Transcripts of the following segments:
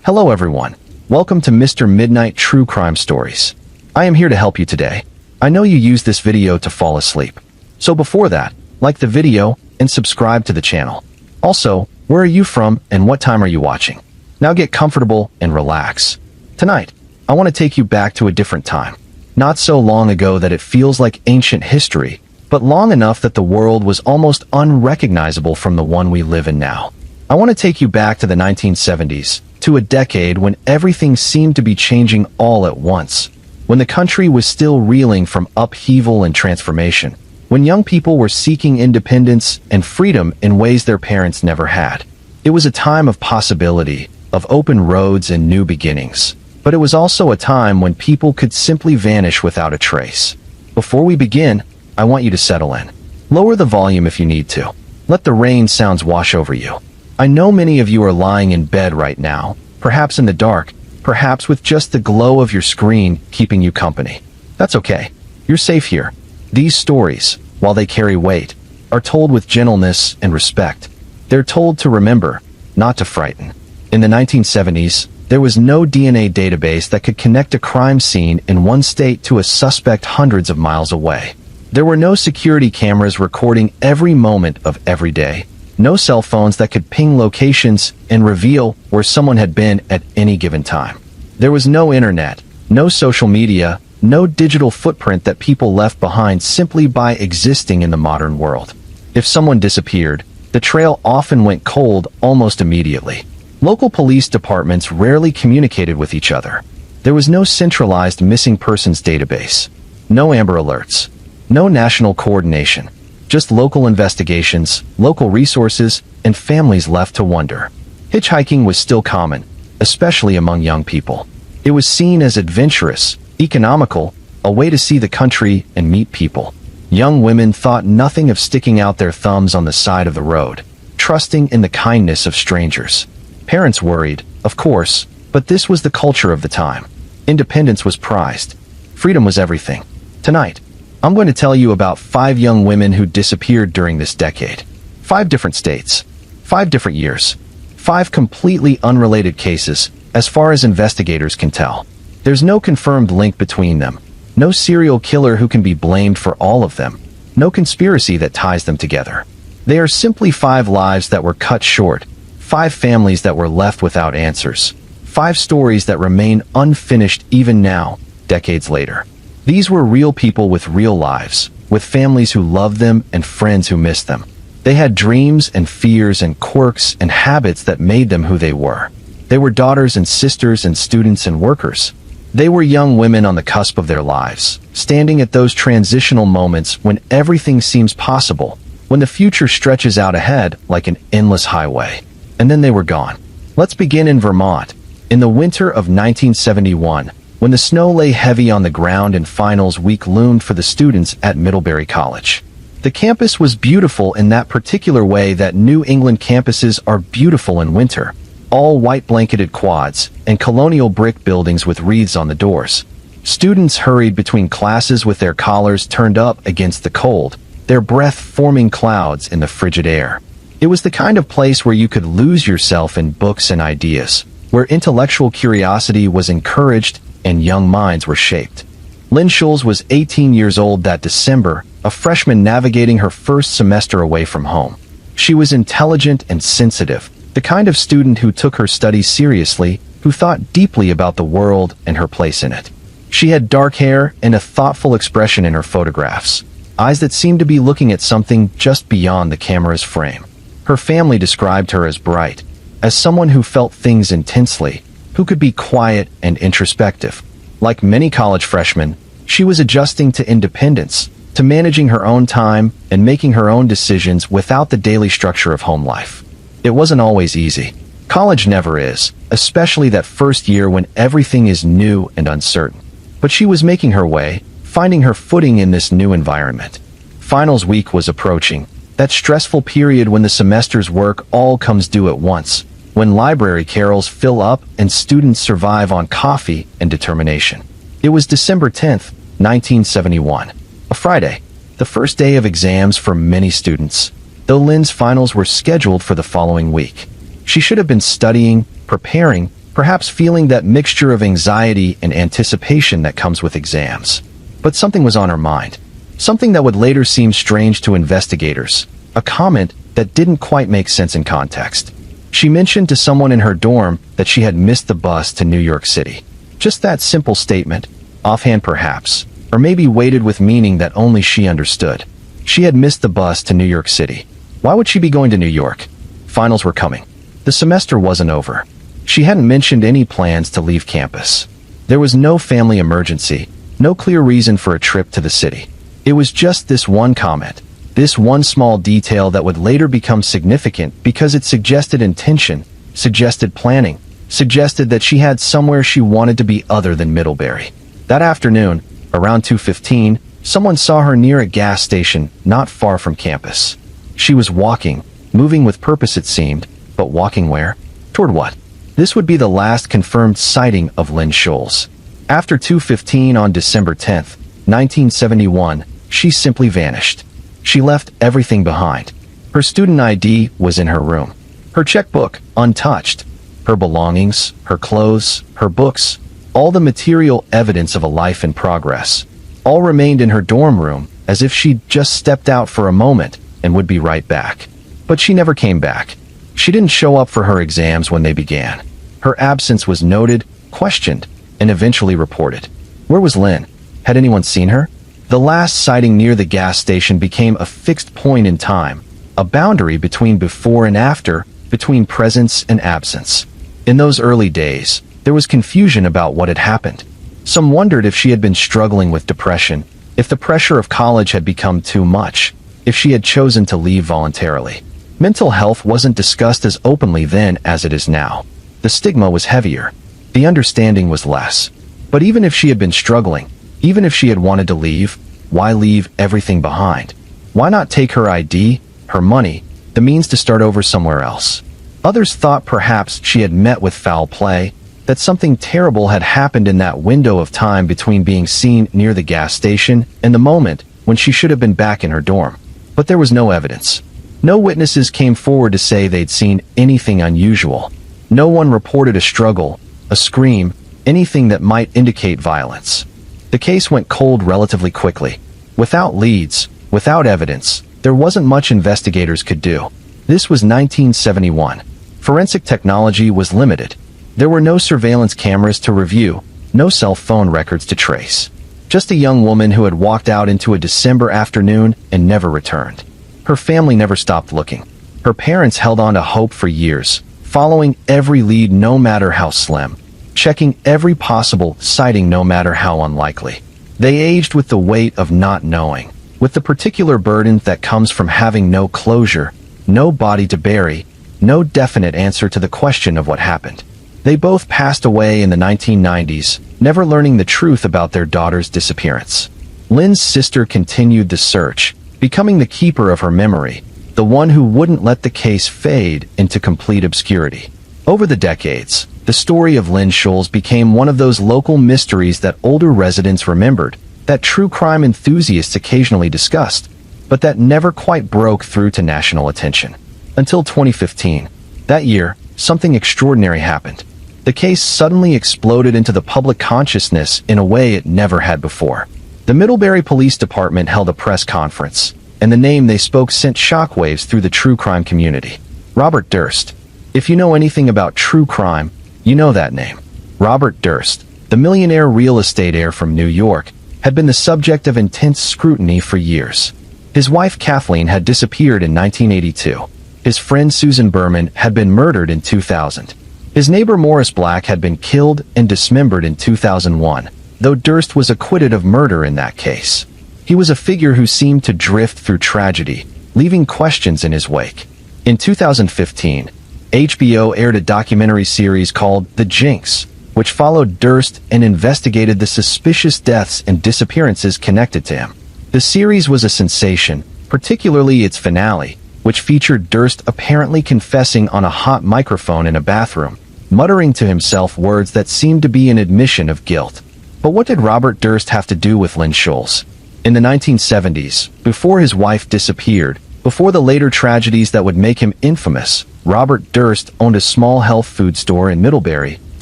Hello everyone. Welcome to Mr. Midnight True Crime Stories. I am here to help you today. I know you use this video to fall asleep. So before that, like the video and subscribe to the channel. Also, where are you from and what time are you watching? Now get comfortable and relax. Tonight, I want to take you back to a different time. Not so long ago that it feels like ancient history, but long enough that the world was almost unrecognizable from the one we live in now. I want to take you back to the 1970s, to a decade when everything seemed to be changing all at once, when the country was still reeling from upheaval and transformation, when young people were seeking independence and freedom in ways their parents never had. It was a time of possibility, of open roads and new beginnings, but it was also a time when people could simply vanish without a trace. Before we begin, I want you to settle in. Lower the volume if you need to. Let the rain sounds wash over you. I know many of you are lying in bed right now, perhaps in the dark, perhaps with just the glow of your screen keeping you company. That's okay. You're safe here. These stories, while they carry weight, are told with gentleness and respect. They're told to remember, not to frighten. In the 1970s, there was no DNA database that could connect a crime scene in one state to a suspect hundreds of miles away. There were no security cameras recording every moment of every day. No cell phones that could ping locations and reveal where someone had been at any given time. There was no internet, no social media, no digital footprint that people left behind simply by existing in the modern world. If someone disappeared, the trail often went cold almost immediately. Local police departments rarely communicated with each other. There was no centralized missing persons database, no Amber Alerts, no national coordination. Just local investigations, local resources, and families left to wonder. Hitchhiking was still common, especially among young people. It was seen as adventurous, economical, a way to see the country and meet people. Young women thought nothing of sticking out their thumbs on the side of the road, trusting in the kindness of strangers. Parents worried, of course, but this was the culture of the time. Independence was prized. Freedom was everything. Tonight, I'm going to tell you about 5 young women who disappeared during this decade. 5 different states. 5 different years. 5 completely unrelated cases, as far as investigators can tell. There's no confirmed link between them. No serial killer who can be blamed for all of them. No conspiracy that ties them together. They are simply 5 lives that were cut short. 5 families that were left without answers. 5 stories that remain unfinished even now, decades later. These were real people with real lives, with families who loved them and friends who missed them. They had dreams and fears and quirks and habits that made them who they were. They were daughters and sisters and students and workers. They were young women on the cusp of their lives, standing at those transitional moments when everything seems possible, when the future stretches out ahead like an endless highway. And then they were gone. Let's begin in Vermont, in the winter of 1971. When the snow lay heavy on the ground and finals week loomed for the students at Middlebury College. The campus was beautiful in that particular way that New England campuses are beautiful in winter. All white blanketed quads and colonial brick buildings with wreaths on the doors. Students hurried between classes with their collars turned up against the cold, their breath forming clouds in the frigid air. It was the kind of place where you could lose yourself in books and ideas, where intellectual curiosity was encouraged and young minds were shaped. Lynn Schulz was 18 years old that December, a freshman navigating her first semester away from home. She was intelligent and sensitive, the kind of student who took her studies seriously, who thought deeply about the world and her place in it. She had dark hair and a thoughtful expression in her photographs, eyes that seemed to be looking at something just beyond the camera's frame. Her family described her as bright, as someone who felt things intensely, who could be quiet and introspective. Like many college freshmen, she was adjusting to independence, to managing her own time and making her own decisions without the daily structure of home life. It wasn't always easy. College never is, especially that first year when everything is new and uncertain. But she was making her way, finding her footing in this new environment. Finals week was approaching, that stressful period when the semester's work all comes due at once, when library carols fill up and students survive on coffee and determination. It was December 10th, 1971, a Friday, the first day of exams for many students, though Lynn's finals were scheduled for the following week. She should have been studying, preparing, perhaps feeling that mixture of anxiety and anticipation that comes with exams. But something was on her mind. Something that would later seem strange to investigators. A comment that didn't quite make sense in context. She mentioned to someone in her dorm that she had missed the bus to New York City. Just that simple statement, offhand perhaps, or maybe weighted with meaning that only she understood. She had missed the bus to New York City. Why would she be going to New York? Finals were coming. The semester wasn't over. She hadn't mentioned any plans to leave campus. There was no family emergency, no clear reason for a trip to the city. It was just this one comment, this one small detail that would later become significant because it suggested intention, suggested planning, suggested that she had somewhere she wanted to be other than Middlebury. That afternoon, around 2:15, someone saw her near a gas station not far from campus. She was walking, moving with purpose it seemed, but walking where? Toward what? This would be the last confirmed sighting of Lynn Scholes. After 2:15 on December 10th, 1971, she simply vanished. She left everything behind. Her student ID was in her room. Her checkbook, untouched. Her belongings, her clothes, her books, all the material evidence of a life in progress, all remained in her dorm room as if she'd just stepped out for a moment and would be right back. But she never came back. She didn't show up for her exams when they began. Her absence was noted, questioned, and eventually reported. Where was Lynn? Had anyone seen her? The last sighting near the gas station became a fixed point in time, a boundary between before and after, between presence and absence. In those early days, there was confusion about what had happened. Some wondered if she had been struggling with depression, if the pressure of college had become too much, if she had chosen to leave voluntarily. Mental health wasn't discussed as openly then as it is now. The stigma was heavier. The understanding was less. But even if she had been struggling, even if she had wanted to leave, why leave everything behind? Why not take her ID, her money, the means to start over somewhere else? Others thought perhaps she had met with foul play, that something terrible had happened in that window of time between being seen near the gas station and the moment when she should have been back in her dorm. But there was no evidence. No witnesses came forward to say they'd seen anything unusual. No one reported a struggle, a scream, anything that might indicate violence. The case went cold relatively quickly. Without leads, without evidence, there wasn't much investigators could do. This was 1971. Forensic technology was limited. There were no surveillance cameras to review, no cell phone records to trace. Just a young woman who had walked out into a December afternoon and never returned. Her family never stopped looking. Her parents held on to hope for years, following every lead no matter how slim, checking every possible sighting no matter how unlikely. They aged with the weight of not knowing, with the particular burden that comes from having no closure, no body to bury, no definite answer to the question of what happened. They both passed away in the 1990s, never learning the truth about their daughter's disappearance. Lynn's sister continued the search, becoming the keeper of her memory, the one who wouldn't let the case fade into complete obscurity. Over the decades, the story of Lynn Scholes became one of those local mysteries that older residents remembered, that true crime enthusiasts occasionally discussed, but that never quite broke through to national attention. Until 2015. That year, something extraordinary happened. The case suddenly exploded into the public consciousness in a way it never had before. The Middlebury Police Department held a press conference, and the name they spoke sent shockwaves through the true crime community. Robert Durst. If you know anything about true crime, you know that name. Robert Durst, the millionaire real estate heir from New York, had been the subject of intense scrutiny for years. His wife Kathleen had disappeared in 1982. His friend Susan Berman had been murdered in 2000. His neighbor Morris Black had been killed and dismembered in 2001, though Durst was acquitted of murder in that case. He was a figure who seemed to drift through tragedy, leaving questions in his wake. In 2015, HBO aired a documentary series called The Jinx, which followed Durst and investigated the suspicious deaths and disappearances connected to him. The series was a sensation, particularly its finale, which featured Durst apparently confessing on a hot microphone in a bathroom, muttering to himself words that seemed to be an admission of guilt. But what did Robert Durst have to do with Lynn Scholes? In the 1970s, before his wife disappeared, before the later tragedies that would make him infamous, Robert Durst owned a small health food store in Middlebury,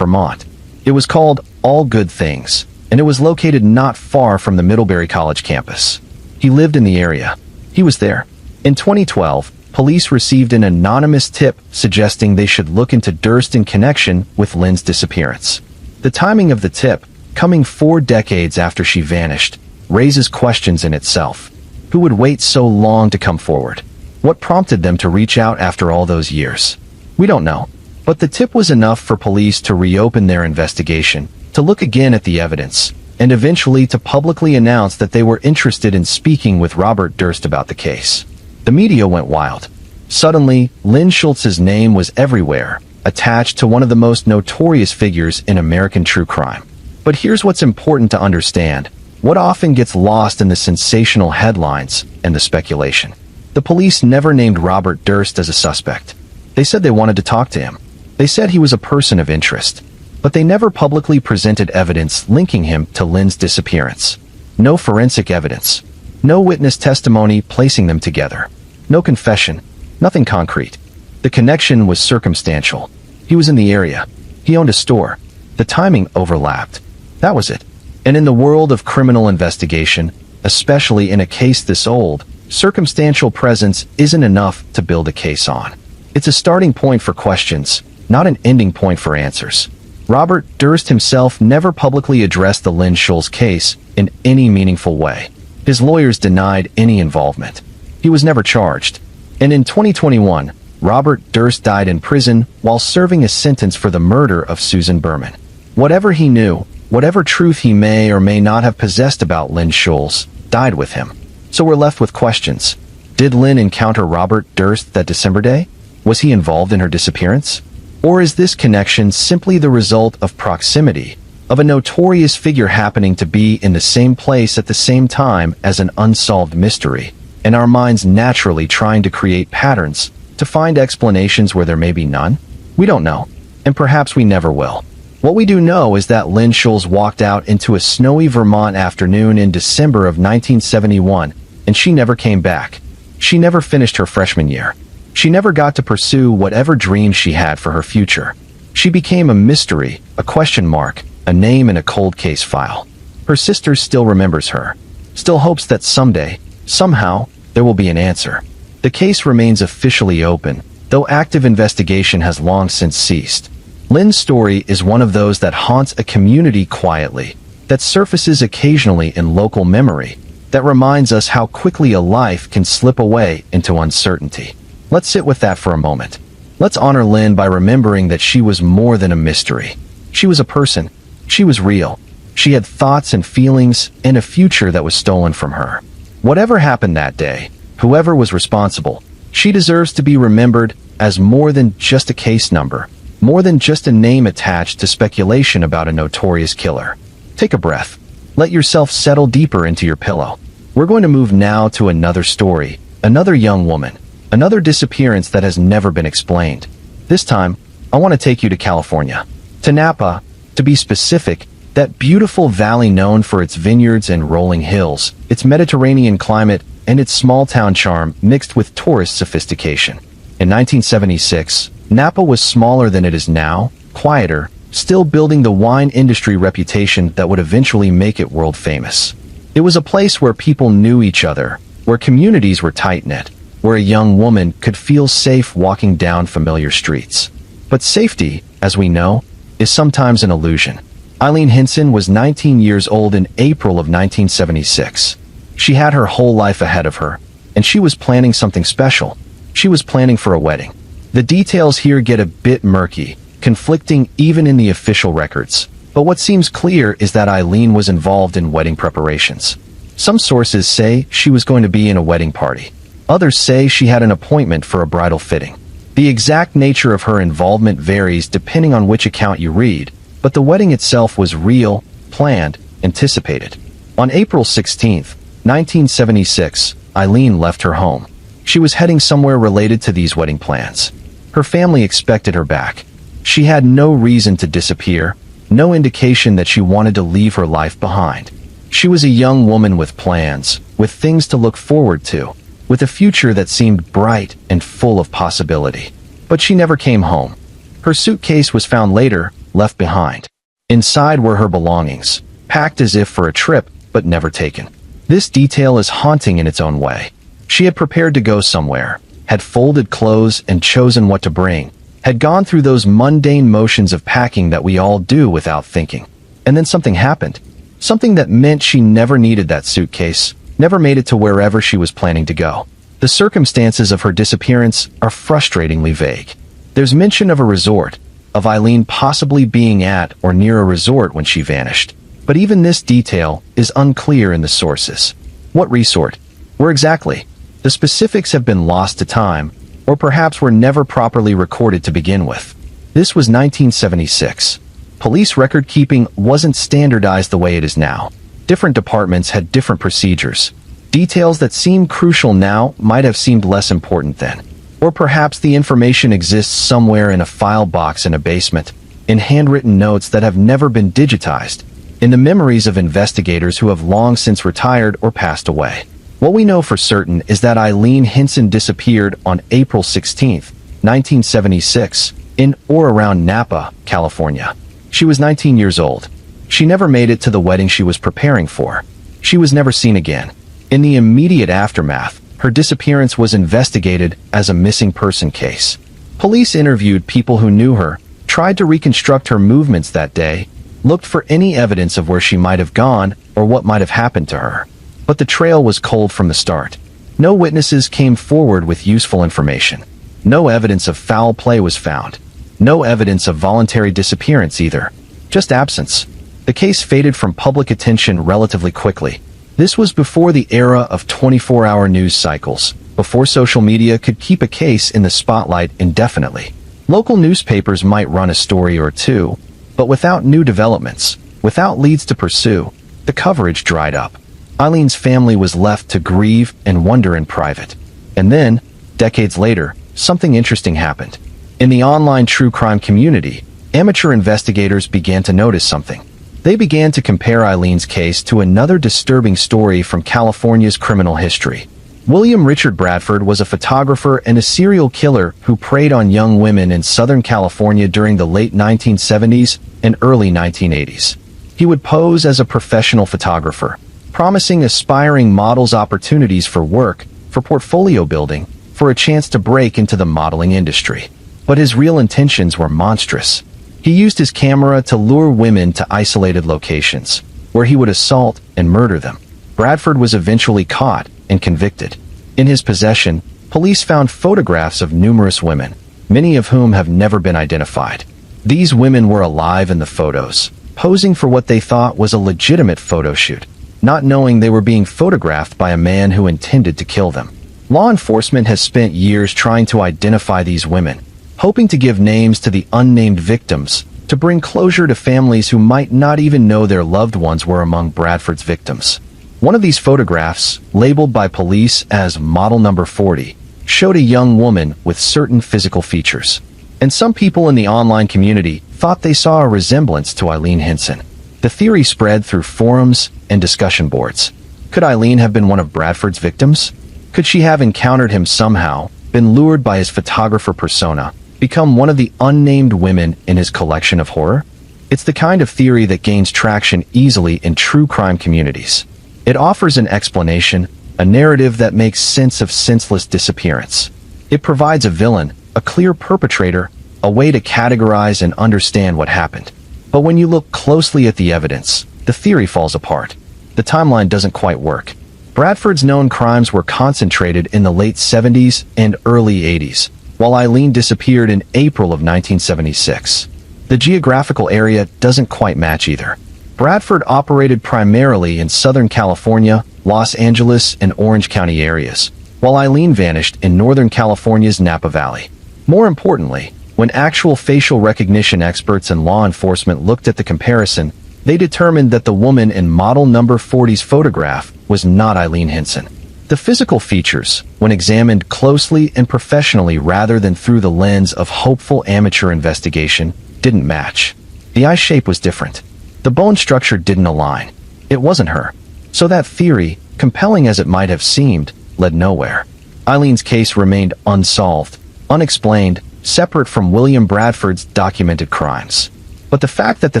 Vermont. It was called All Good Things, and it was located not far from the Middlebury College campus. He lived in the area. He was there. In 2012, police received an anonymous tip suggesting they should look into Durst in connection with Lynn's disappearance. The timing of the tip, coming 4 decades after she vanished, raises questions in itself. Who would wait so long to come forward? What prompted them to reach out after all those years? We don't know. But the tip was enough for police to reopen their investigation, to look again at the evidence, and eventually to publicly announce that they were interested in speaking with Robert Durst about the case. The media went wild. Suddenly, Lynn Schultz's name was everywhere, attached to one of the most notorious figures in American true crime. But here's what's important to understand, what often gets lost in the sensational headlines and the speculation. The police never named Robert Durst as a suspect. They said they wanted to talk to him. They said he was a person of interest. But they never publicly presented evidence linking him to Lynn's disappearance. No forensic evidence. No witness testimony placing them together. No confession. Nothing concrete. The connection was circumstantial. He was in the area. He owned a store. The timing overlapped. That was it. And in the world of criminal investigation, especially in a case this old, circumstantial presence isn't enough to build a case on. It's a starting point for questions, not an ending point for answers. Robert Durst himself never publicly addressed the Lynn Schultz case in any meaningful way. His lawyers denied any involvement. He was never charged. And in 2021, Robert Durst died in prison while serving a sentence for the murder of Susan Berman. Whatever he knew, whatever truth he may or may not have possessed about Lynn Schultz, died with him. So we're left with questions. Did Lynn encounter Robert Durst that December day? Was he involved in her disappearance? Or is this connection simply the result of proximity, of a notorious figure happening to be in the same place at the same time as an unsolved mystery, and our minds naturally trying to create patterns, to find explanations where there may be none? We don't know, and perhaps we never will. What we do know is that Lynn Schultz walked out into a snowy Vermont afternoon in December of 1971, and she never came back. She never finished her freshman year. She never got to pursue whatever dreams she had for her future. She became a mystery, a question mark, a name in a cold case file. Her sister still remembers her, still hopes that someday, somehow, there will be an answer. The case remains officially open, though active investigation has long since ceased. Lynn's story is one of those that haunts a community quietly, that surfaces occasionally in local memory, that reminds us how quickly a life can slip away into uncertainty. Let's sit with that for a moment. Let's honor Lynn by remembering that she was more than a mystery. She was a person. She was real. She had thoughts and feelings and a future that was stolen from her. Whatever happened that day, whoever was responsible, she deserves to be remembered as more than just a case number, more than just a name attached to speculation about a notorious killer. Take a breath. Let yourself settle deeper into your pillow. We're going to move now to another story, another young woman, another disappearance that has never been explained. This time, I want to take you to California. To Napa, to be specific, that beautiful valley known for its vineyards and rolling hills, its Mediterranean climate, and its small-town charm mixed with tourist sophistication. In 1976, Napa was smaller than it is now, quieter, still building the wine industry reputation that would eventually make it world famous. It was a place where people knew each other, where communities were tight-knit, where a young woman could feel safe walking down familiar streets. But safety, as we know, is sometimes an illusion. Eileen Hinson was 19 years old in April of 1976. She had her whole life ahead of her, and she was planning something special. She was planning for a wedding. The details here get a bit murky, conflicting even in the official records. But what seems clear is that Eileen was involved in wedding preparations. Some sources say she was going to be in a wedding party. Others say she had an appointment for a bridal fitting. The exact nature of her involvement varies depending on which account you read, but the wedding itself was real, planned, anticipated. On April 16, 1976, Eileen left her home. She was heading somewhere related to these wedding plans. Her family expected her back. She had no reason to disappear, no indication that she wanted to leave her life behind. She was a young woman with plans, with things to look forward to, with a future that seemed bright and full of possibility. But she never came home. Her suitcase was found later, left behind. Inside were her belongings, packed as if for a trip, but never taken. This detail is haunting in its own way. She had prepared to go somewhere, had folded clothes and chosen what to bring, had gone through those mundane motions of packing that we all do without thinking. And then something happened. Something that meant she never needed that suitcase, never made it to wherever she was planning to go. The circumstances of her disappearance are frustratingly vague. There's mention of a resort, of Eileen possibly being at or near a resort when she vanished. But even this detail is unclear in the sources. What resort? Where exactly? The specifics have been lost to time, or perhaps were never properly recorded to begin with. This was 1976. Police record-keeping wasn't standardized the way it is now. Different departments had different procedures. Details that seem crucial now might have seemed less important then. Or perhaps the information exists somewhere in a file box in a basement, in handwritten notes that have never been digitized, in the memories of investigators who have long since retired or passed away. What we know for certain is that Eileen Hinson disappeared on April 16, 1976, in or around Napa, California. She was 19 years old. She never made it to the wedding she was preparing for. She was never seen again. In the immediate aftermath, her disappearance was investigated as a missing person case. Police interviewed people who knew her, tried to reconstruct her movements that day, looked for any evidence of where she might have gone or what might have happened to her. But the trail was cold from the start. No witnesses came forward with useful information. No evidence of foul play was found. No evidence of voluntary disappearance either. Just absence. The case faded from public attention relatively quickly. This was before the era of 24-hour news cycles, before social media could keep a case in the spotlight indefinitely. Local newspapers might run a story or two, but without new developments, without leads to pursue, the coverage dried up. Eileen's family was left to grieve and wonder in private. And then, decades later, something interesting happened. In the online true crime community, amateur investigators began to notice something. They began to compare Eileen's case to another disturbing story from California's criminal history. William Richard Bradford was a photographer and a serial killer who preyed on young women in Southern California during the late 1970s and early 1980s. He would pose as a professional photographer, promising aspiring models opportunities for work, for portfolio building, for a chance to break into the modeling industry. But his real intentions were monstrous. He used his camera to lure women to isolated locations, where he would assault and murder them. Bradford was eventually caught and convicted. In his possession, police found photographs of numerous women, many of whom have never been identified. These women were alive in the photos, posing for what they thought was a legitimate photo shoot, not knowing they were being photographed by a man who intended to kill them. Law enforcement has spent years trying to identify these women, hoping to give names to the unnamed victims, to bring closure to families who might not even know their loved ones were among Bradford's victims. One of these photographs, labeled by police as model number 40, showed a young woman with certain physical features. And some people in the online community thought they saw a resemblance to Eileen Hinson. The theory spread through forums and discussion boards. Could Eileen have been one of Bradford's victims? Could she have encountered him somehow, been lured by his photographer persona, become one of the unnamed women in his collection of horror? It's the kind of theory that gains traction easily in true crime communities. It offers an explanation, a narrative that makes sense of senseless disappearance. It provides a villain, a clear perpetrator, a way to categorize and understand what happened. But when you look closely at the evidence, the theory falls apart. The timeline doesn't quite work. Bradford's known crimes were concentrated in the late 70s and early 80s, while Eileen disappeared in April of 1976. The geographical area doesn't quite match either. Bradford operated primarily in Southern California, Los Angeles, and Orange County areas, while Eileen vanished in Northern California's Napa Valley. More importantly, when actual facial recognition experts and law enforcement looked at the comparison, they determined that the woman in model number 40's photograph was not Eileen Hinson. The physical features, when examined closely and professionally rather than through the lens of hopeful amateur investigation, didn't match. The eye shape was different. The bone structure didn't align. It wasn't her. So that theory, compelling as it might have seemed, led nowhere. Eileen's case remained unsolved, unexplained, separate from William Bradford's documented crimes. But the fact that the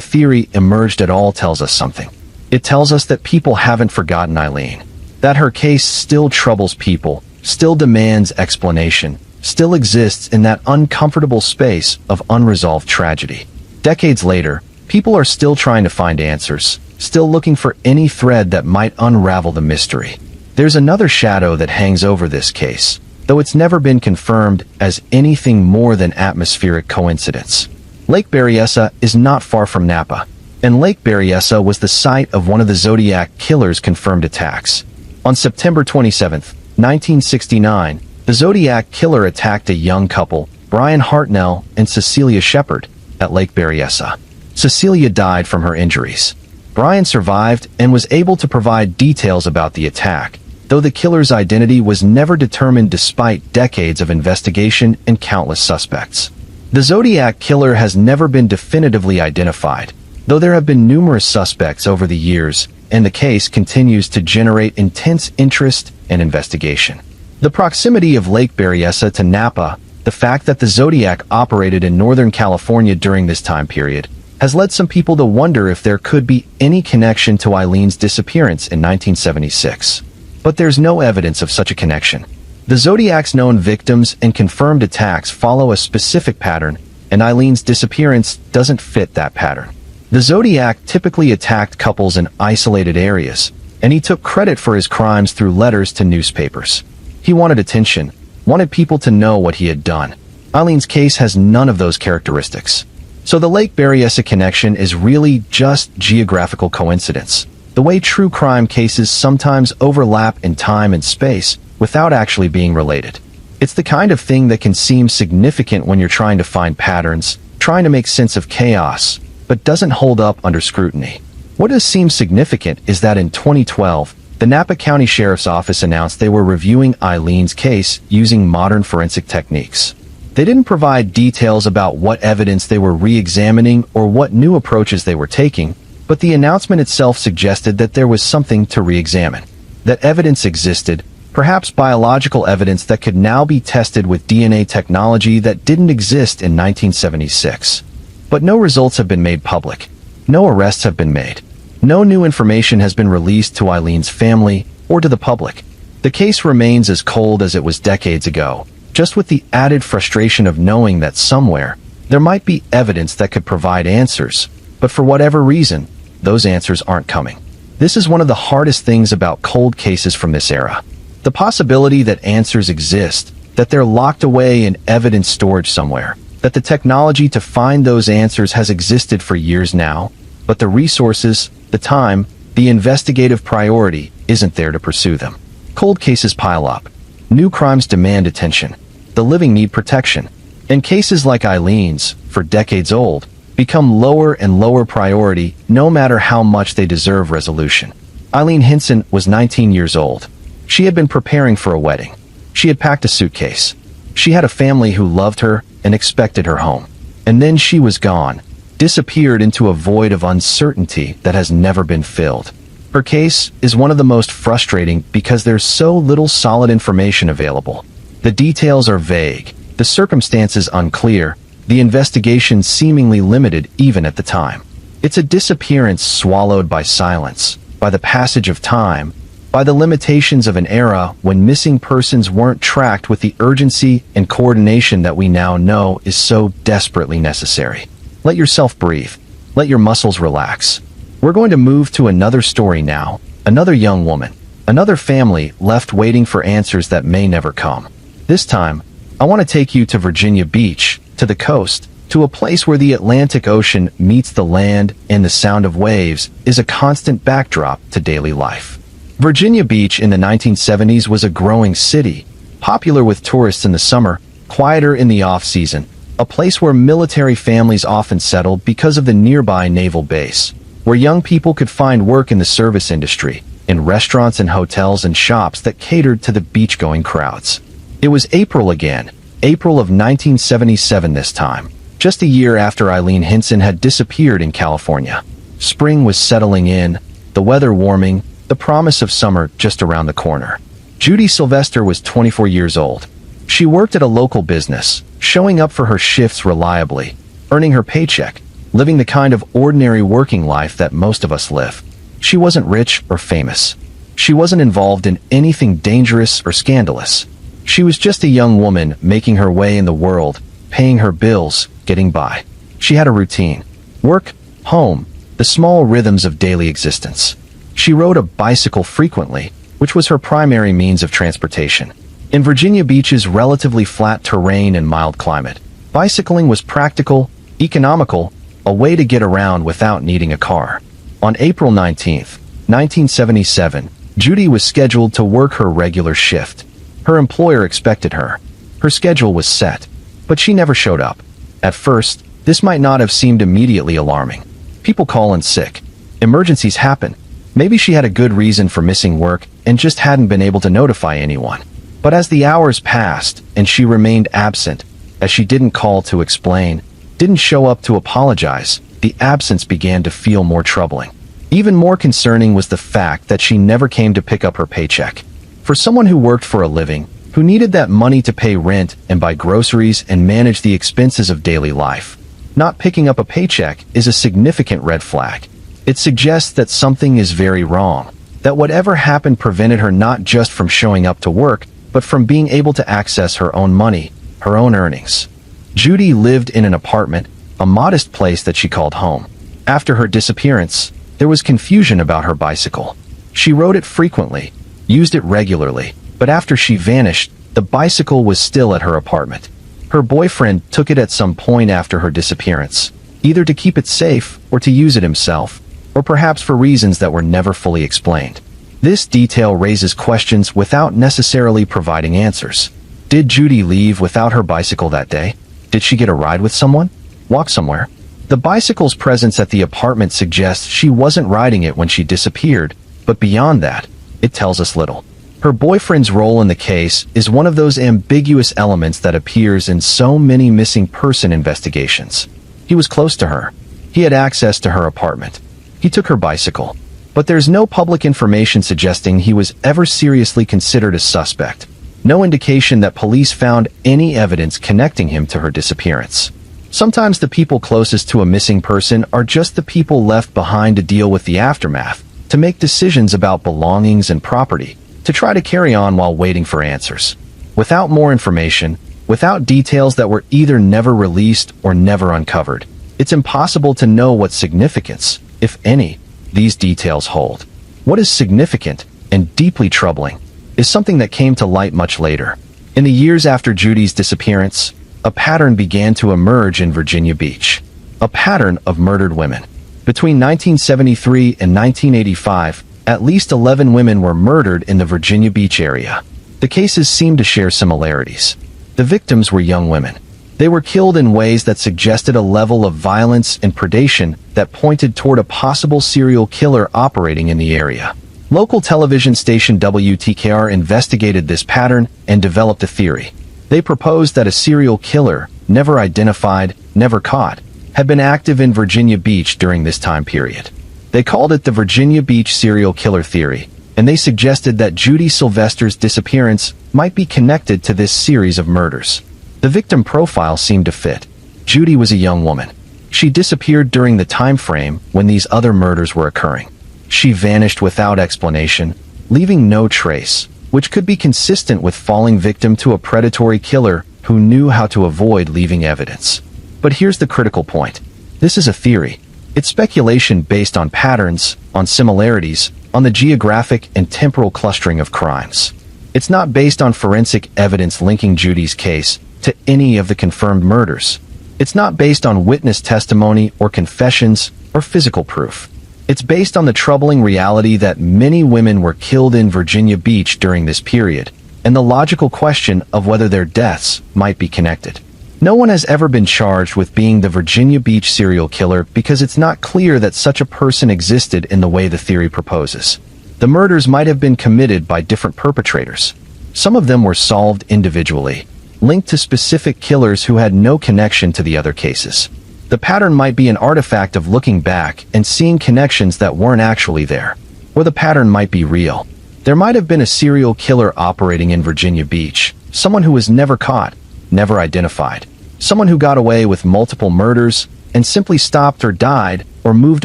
theory emerged at all tells us something. It tells us that people haven't forgotten Eileen, that her case still troubles people, still demands explanation, still exists in that uncomfortable space of unresolved tragedy. Decades later, people are still trying to find answers, still looking for any thread that might unravel the mystery. There's another shadow that hangs over this case, though it's never been confirmed as anything more than atmospheric coincidence. Lake Berryessa is not far from Napa, and Lake Berryessa was the site of one of the Zodiac Killer's confirmed attacks. On September 27, 1969, the Zodiac Killer attacked a young couple, Brian Hartnell and Cecilia Shepard, at Lake Berryessa. Cecilia died from her injuries. Brian survived and was able to provide details about the attack, though the killer's identity was never determined despite decades of investigation and countless suspects. The Zodiac Killer has never been definitively identified, though there have been numerous suspects over the years, and the case continues to generate intense interest and investigation. The proximity of Lake Berryessa to Napa, the fact that the Zodiac operated in Northern California during this time period, has led some people to wonder if there could be any connection to Eileen's disappearance in 1976. But there's no evidence of such a connection. The Zodiac's known victims and confirmed attacks follow a specific pattern, and Eileen's disappearance doesn't fit that pattern. The Zodiac typically attacked couples in isolated areas, and he took credit for his crimes through letters to newspapers. He wanted attention, wanted people to know what he had done. Eileen's case has none of those characteristics. So the Lake Berryessa connection is really just geographical coincidence, the way true crime cases sometimes overlap in time and space without actually being related. It's the kind of thing that can seem significant when you're trying to find patterns, trying to make sense of chaos, but doesn't hold up under scrutiny. What does seem significant is that in 2012, the Napa County Sheriff's Office announced they were reviewing Eileen's case using modern forensic techniques. They didn't provide details about what evidence they were re-examining or what new approaches they were taking, but the announcement itself suggested that there was something to re-examine. That evidence existed, perhaps biological evidence that could now be tested with DNA technology that didn't exist in 1976. But no results have been made public. No arrests have been made. No new information has been released to Eileen's family or to the public. The case remains as cold as it was decades ago, just with the added frustration of knowing that somewhere there might be evidence that could provide answers, but for whatever reason, those answers aren't coming. This is one of the hardest things about cold cases from this era. The possibility that answers exist, that they're locked away in evidence storage somewhere, that the technology to find those answers has existed for years now, but the resources, the time, the investigative priority isn't there to pursue them. Cold cases pile up. New crimes demand attention. The living need protection. And cases like Eileen's, for decades old, become lower and lower priority no matter how much they deserve resolution. Eileen Hinson was 19 years old. She had been preparing for a wedding. She had packed a suitcase. She had a family who loved her and expected her home. And then she was gone, disappeared into a void of uncertainty that has never been filled. Her case is one of the most frustrating because there's so little solid information available. The details are vague, the circumstances unclear, the investigation seemingly limited even at the time. It's a disappearance swallowed by silence, by the passage of time, by the limitations of an era when missing persons weren't tracked with the urgency and coordination that we now know is so desperately necessary. Let yourself breathe. Let your muscles relax. We're going to move to another story now, another young woman, another family left waiting for answers that may never come. This time, I want to take you to Virginia Beach, to the coast, to a place where the Atlantic Ocean meets the land and the sound of waves is a constant backdrop to daily life. Virginia Beach in the 1970s was a growing city, popular with tourists in the summer, quieter in the off-season, a place where military families often settled because of the nearby naval base, where young people could find work in the service industry, in restaurants and hotels and shops that catered to the beach-going crowds. It was April again, April of 1977 this time, just a year after Eileen Hinson had disappeared in California. Spring was settling in, the weather warming, the promise of summer just around the corner. Judy Sylvester was 24 years old. She worked at a local business, showing up for her shifts reliably, earning her paycheck, living the kind of ordinary working life that most of us live. She wasn't rich or famous. She wasn't involved in anything dangerous or scandalous. She was just a young woman making her way in the world, paying her bills, getting by. She had a routine. Work, home, the small rhythms of daily existence. She rode a bicycle frequently, which was her primary means of transportation. In Virginia Beach's relatively flat terrain and mild climate, bicycling was practical, economical, a way to get around without needing a car. On April 19, 1977, Judy was scheduled to work her regular shift. Her employer expected her. Her schedule was set, but she never showed up. At first, this might not have seemed immediately alarming. People call in sick. Emergencies happen. Maybe she had a good reason for missing work and just hadn't been able to notify anyone. But as the hours passed and she remained absent, as she didn't call to explain, didn't show up to apologize, the absence began to feel more troubling. Even more concerning was the fact that she never came to pick up her paycheck. For someone who worked for a living, who needed that money to pay rent and buy groceries and manage the expenses of daily life, not picking up a paycheck is a significant red flag. It suggests that something is very wrong, that whatever happened prevented her not just from showing up to work, but from being able to access her own money, her own earnings. Judy lived in an apartment, a modest place that she called home. After her disappearance, there was confusion about her bicycle. She rode it frequently, used it regularly, but after she vanished, the bicycle was still at her apartment. Her boyfriend took it at some point after her disappearance, either to keep it safe or to use it himself, or perhaps for reasons that were never fully explained. This detail raises questions without necessarily providing answers. Did Judy leave without her bicycle that day? Did she get a ride with someone? Walk somewhere? The bicycle's presence at the apartment suggests she wasn't riding it when she disappeared, but beyond that, it tells us little. Her boyfriend's role in the case is one of those ambiguous elements that appears in so many missing person investigations. He was close to her. He had access to her apartment. He took her bicycle. But there's no public information suggesting he was ever seriously considered a suspect. No indication that police found any evidence connecting him to her disappearance. Sometimes the people closest to a missing person are just the people left behind to deal with the aftermath, to make decisions about belongings and property, to try to carry on while waiting for answers. Without more information, without details that were either never released or never uncovered, it's impossible to know what significance, if any, these details hold. What is significant and deeply troubling is something that came to light much later. In the years after Judy's disappearance, a pattern began to emerge in Virginia Beach. A pattern of murdered women. Between 1973 and 1985, at least 11 women were murdered in the Virginia Beach area. The cases seemed to share similarities. The victims were young women. They were killed in ways that suggested a level of violence and predation that pointed toward a possible serial killer operating in the area. Local television station WTKR investigated this pattern and developed a theory. They proposed that a serial killer, never identified, never caught, had been active in Virginia Beach during this time period. They called it the Virginia Beach serial killer theory, and they suggested that Judy Sylvester's disappearance might be connected to this series of murders. The victim profile seemed to fit. Judy was a young woman. She disappeared during the time frame when these other murders were occurring. She vanished without explanation, leaving no trace, which could be consistent with falling victim to a predatory killer who knew how to avoid leaving evidence. But here's the critical point. This is a theory. It's speculation based on patterns, on similarities, on the geographic and temporal clustering of crimes. It's not based on forensic evidence linking Judy's case to any of the confirmed murders. It's not based on witness testimony or confessions or physical proof. It's based on the troubling reality that many women were killed in Virginia Beach during this period, and the logical question of whether their deaths might be connected. No one has ever been charged with being the Virginia Beach serial killer because it's not clear that such a person existed in the way the theory proposes. The murders might have been committed by different perpetrators. Some of them were solved individually, linked to specific killers who had no connection to the other cases. The pattern might be an artifact of looking back and seeing connections that weren't actually there. Or the pattern might be real. There might have been a serial killer operating in Virginia Beach, someone who was never caught, never identified, someone who got away with multiple murders, and simply stopped or died or moved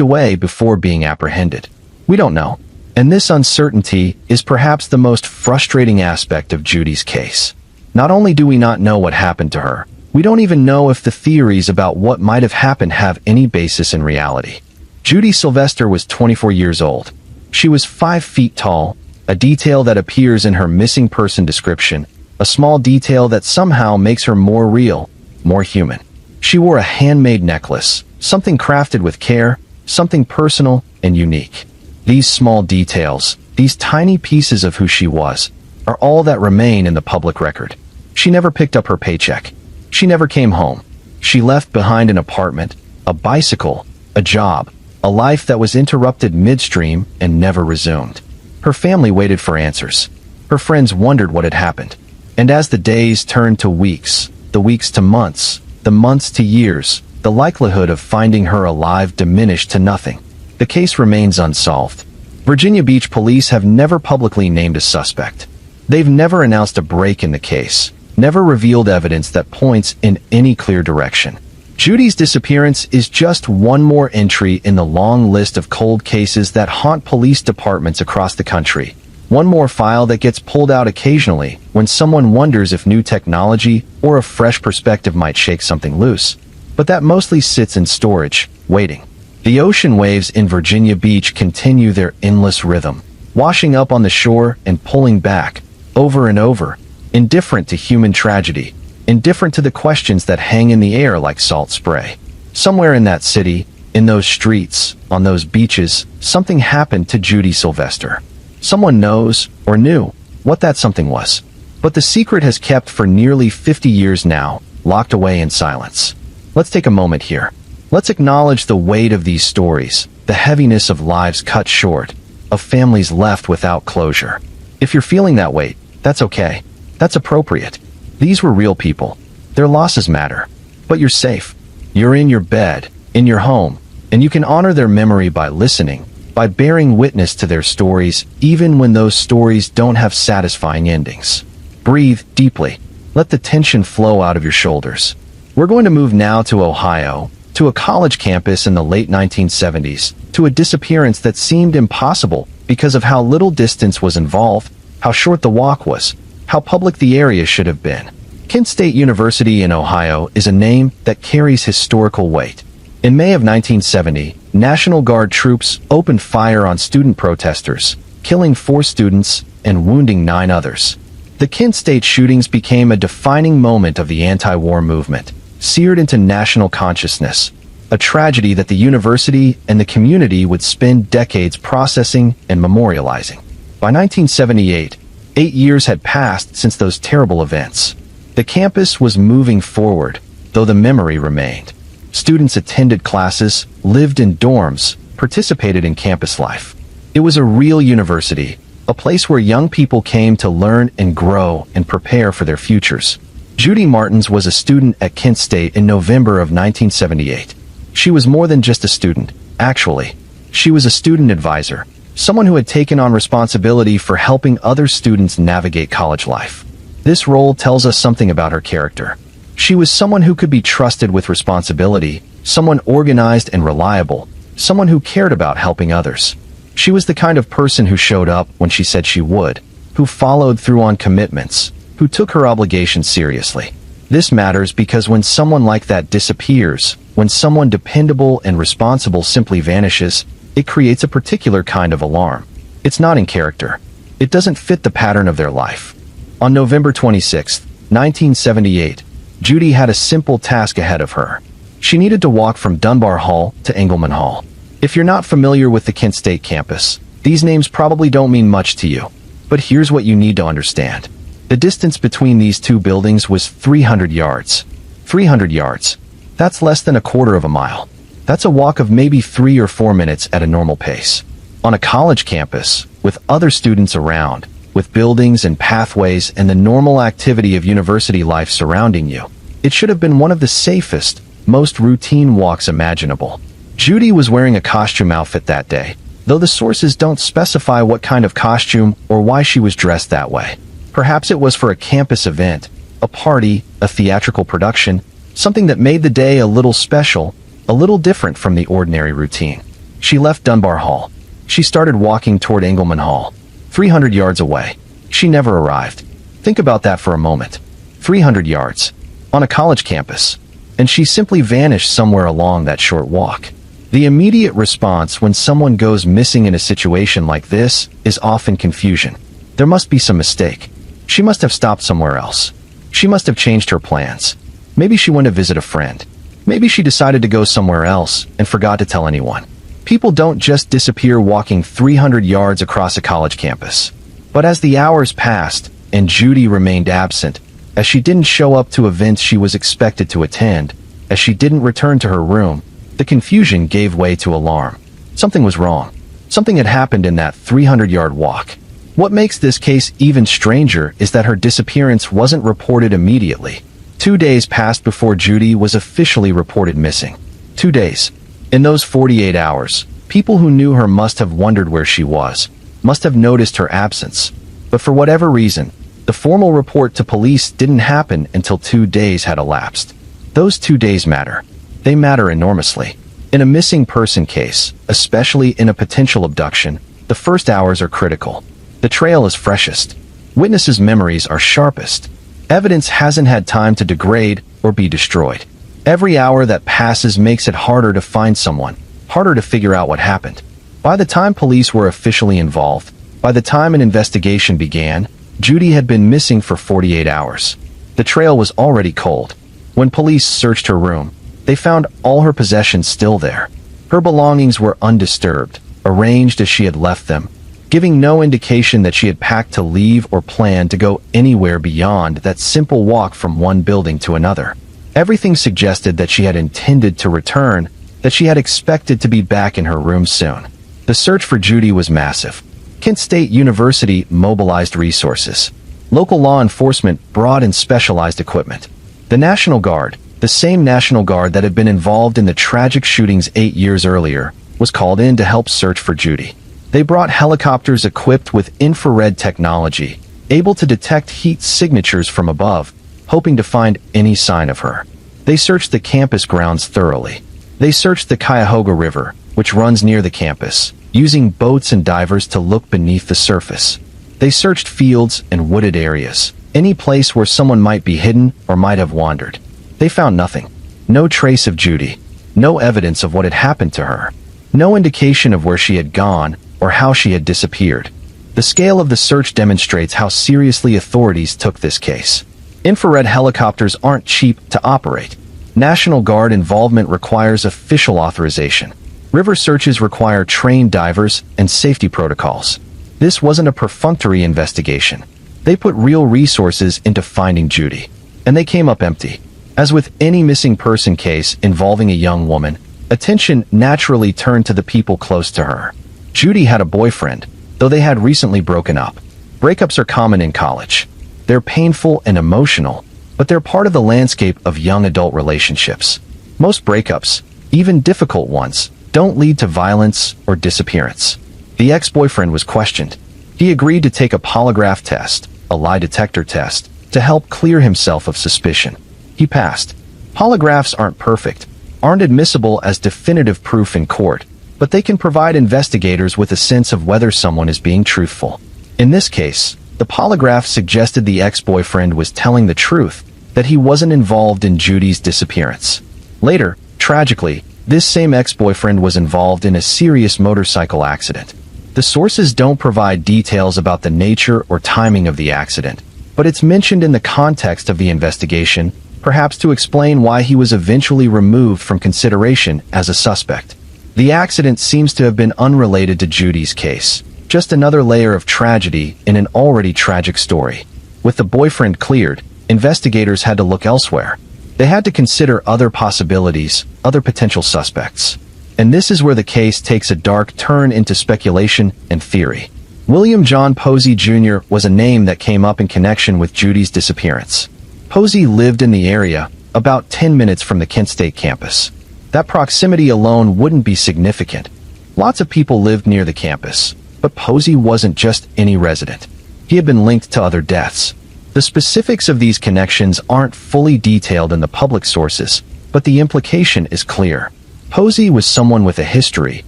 away before being apprehended. We don't know. And this uncertainty is perhaps the most frustrating aspect of Judy's case. Not only do we not know what happened to her, we don't even know if the theories about what might have happened have any basis in reality. Judy Sylvester was 24 years old. She was 5 feet tall, a detail that appears in her missing person description, a small detail that somehow makes her more real, more human. She wore a handmade necklace, something crafted with care, something personal and unique. These small details, these tiny pieces of who she was, are all that remain in the public record. She never picked up her paycheck. She never came home. She left behind an apartment, a bicycle, a job, a life that was interrupted midstream and never resumed. Her family waited for answers. Her friends wondered what had happened. And as the days turned to weeks, the weeks to months, the months to years, the likelihood of finding her alive diminished to nothing. The case remains unsolved. Virginia Beach police have never publicly named a suspect. They've never announced a break in the case, never revealed evidence that points in any clear direction. Judy's disappearance is just one more entry in the long list of cold cases that haunt police departments across the country. One more file that gets pulled out occasionally when someone wonders if new technology or a fresh perspective might shake something loose. But that mostly sits in storage, waiting. The ocean waves in Virginia Beach continue their endless rhythm, washing up on the shore and pulling back, over and over, indifferent to human tragedy, indifferent to the questions that hang in the air like salt spray. Somewhere in that city, in those streets, on those beaches, something happened to Judy Sylvester. Someone knows, or knew, what that something was. But the secret has kept for nearly 50 years now, locked away in silence. Let's take a moment here. Let's acknowledge the weight of these stories, the heaviness of lives cut short, of families left without closure. If you're feeling that weight, that's okay. That's appropriate. These were real people. Their losses matter. But you're safe. You're in your bed, in your home, and you can honor their memory by listening, by bearing witness to their stories, even when those stories don't have satisfying endings. Breathe deeply. Let the tension flow out of your shoulders. We're going to move now to Ohio, to a college campus in the late 1970s, to a disappearance that seemed impossible because of how little distance was involved, how short the walk was, how public the area should have been. Kent State University in Ohio is a name that carries historical weight. In May of 1970, National Guard troops opened fire on student protesters, killing 4 students and wounding 9 others. The Kent State shootings became a defining moment of the anti-war movement, seared into national consciousness, a tragedy that the university and the community would spend decades processing and memorializing. By 1978, 8 years had passed since those terrible events. The campus was moving forward, though the memory remained. Students attended classes, lived in dorms, participated in campus life. It was a real university, a place where young people came to learn and grow and prepare for their futures. Judy Martins was a student at Kent State in November of 1978. She was more than just a student, actually. She was a student advisor, someone who had taken on responsibility for helping other students navigate college life. This role tells us something about her character. She was someone who could be trusted with responsibility, someone organized and reliable, someone who cared about helping others. She was the kind of person who showed up when she said she would, who followed through on commitments, who took her obligations seriously. This matters because when someone like that disappears, when someone dependable and responsible simply vanishes, it creates a particular kind of alarm. It's not in character. It doesn't fit the pattern of their life. On November 26, 1978, Judy had a simple task ahead of her. She needed to walk from Dunbar Hall to Engelman Hall. If you're not familiar with the Kent State campus, these names probably don't mean much to you. But here's what you need to understand. The distance between these 2 buildings was 300 yards. 300 yards. That's less than a quarter of a mile. That's a walk of maybe 3 or 4 minutes at a normal pace. On a college campus, with other students around, with buildings and pathways and the normal activity of university life surrounding you, it should have been one of the safest, most routine walks imaginable. Judy was wearing a costume outfit that day, though the sources don't specify what kind of costume or why she was dressed that way. Perhaps it was for a campus event, a party, a theatrical production, something that made the day a little special, a little different from the ordinary routine. She left Dunbar Hall. She started walking toward Engelman Hall, 300 yards away. She never arrived. Think about that for a moment. 300 yards, on a college campus, and she simply vanished somewhere along that short walk. The immediate response when someone goes missing in a situation like this is often confusion. There must be some mistake. She must have stopped somewhere else. She must have changed her plans. Maybe she went to visit a friend. Maybe she decided to go somewhere else and forgot to tell anyone. People don't just disappear walking 300 yards across a college campus. But as the hours passed and Judy remained absent, as she didn't show up to events she was expected to attend, as she didn't return to her room, the confusion gave way to alarm. Something was wrong. Something had happened in that 300-yard walk. What makes this case even stranger is that her disappearance wasn't reported immediately. 2 days passed before Judy was officially reported missing. 2 days. In those 48 hours, people who knew her must have wondered where she was, must have noticed her absence. But for whatever reason, the formal report to police didn't happen until 2 days had elapsed. Those 2 days matter. They matter enormously. In a missing person case, especially in a potential abduction, the first hours are critical. The trail is freshest. Witnesses' memories are sharpest. Evidence hasn't had time to degrade or be destroyed. Every hour that passes makes it harder to find someone, harder to figure out what happened. By the time police were officially involved, by the time an investigation began, Judy had been missing for 48 hours. The trail was already cold. When police searched her room, they found all her possessions still there. Her belongings were undisturbed, arranged as she had left them, giving no indication that she had packed to leave or planned to go anywhere beyond that simple walk from one building to another. Everything suggested that she had intended to return, that she had expected to be back in her room soon. The search for Judy was massive. Kent State University mobilized resources. Local law enforcement brought in specialized equipment. The National Guard, the same National Guard that had been involved in the tragic shootings 8 years earlier, was called in to help search for Judy. They brought helicopters equipped with infrared technology, able to detect heat signatures from above, hoping to find any sign of her. They searched the campus grounds thoroughly. They searched the Cuyahoga River, which runs near the campus, using boats and divers to look beneath the surface. They searched fields and wooded areas, any place where someone might be hidden or might have wandered. They found nothing. No trace of Judy. No evidence of what had happened to her. No indication of where she had gone or how she had disappeared. The scale of the search demonstrates how seriously authorities took this case. Infrared helicopters aren't cheap to operate. National Guard involvement requires official authorization. River searches require trained divers and safety protocols. This wasn't a perfunctory investigation. They put real resources into finding Judy, and they came up empty. As with any missing person case involving a young woman, attention naturally turned to the people close to her. Judy had a boyfriend, though they had recently broken up. Breakups are common in college. They're painful and emotional, but they're part of the landscape of young adult relationships. Most breakups, even difficult ones, don't lead to violence or disappearance. The ex-boyfriend was questioned. He agreed to take a polygraph test, a lie detector test, to help clear himself of suspicion. He passed. Polygraphs aren't perfect, aren't admissible as definitive proof in court, but they can provide investigators with a sense of whether someone is being truthful. In this case, the polygraph suggested the ex-boyfriend was telling the truth, that he wasn't involved in Judy's disappearance. Later, tragically, this same ex-boyfriend was involved in a serious motorcycle accident. The sources don't provide details about the nature or timing of the accident, but it's mentioned in the context of the investigation, perhaps to explain why he was eventually removed from consideration as a suspect. The accident seems to have been unrelated to Judy's case, just another layer of tragedy in an already tragic story. With the boyfriend cleared, investigators had to look elsewhere. They had to consider other possibilities, other potential suspects. And this is where the case takes a dark turn into speculation and theory. William John Posey Jr. was a name that came up in connection with Judy's disappearance. Posey lived in the area, about 10 minutes from the Kent State campus. That proximity alone wouldn't be significant. Lots of people lived near the campus, but Posey wasn't just any resident. He had been linked to other deaths. The specifics of these connections aren't fully detailed in the public sources, but the implication is clear. Posey was someone with a history,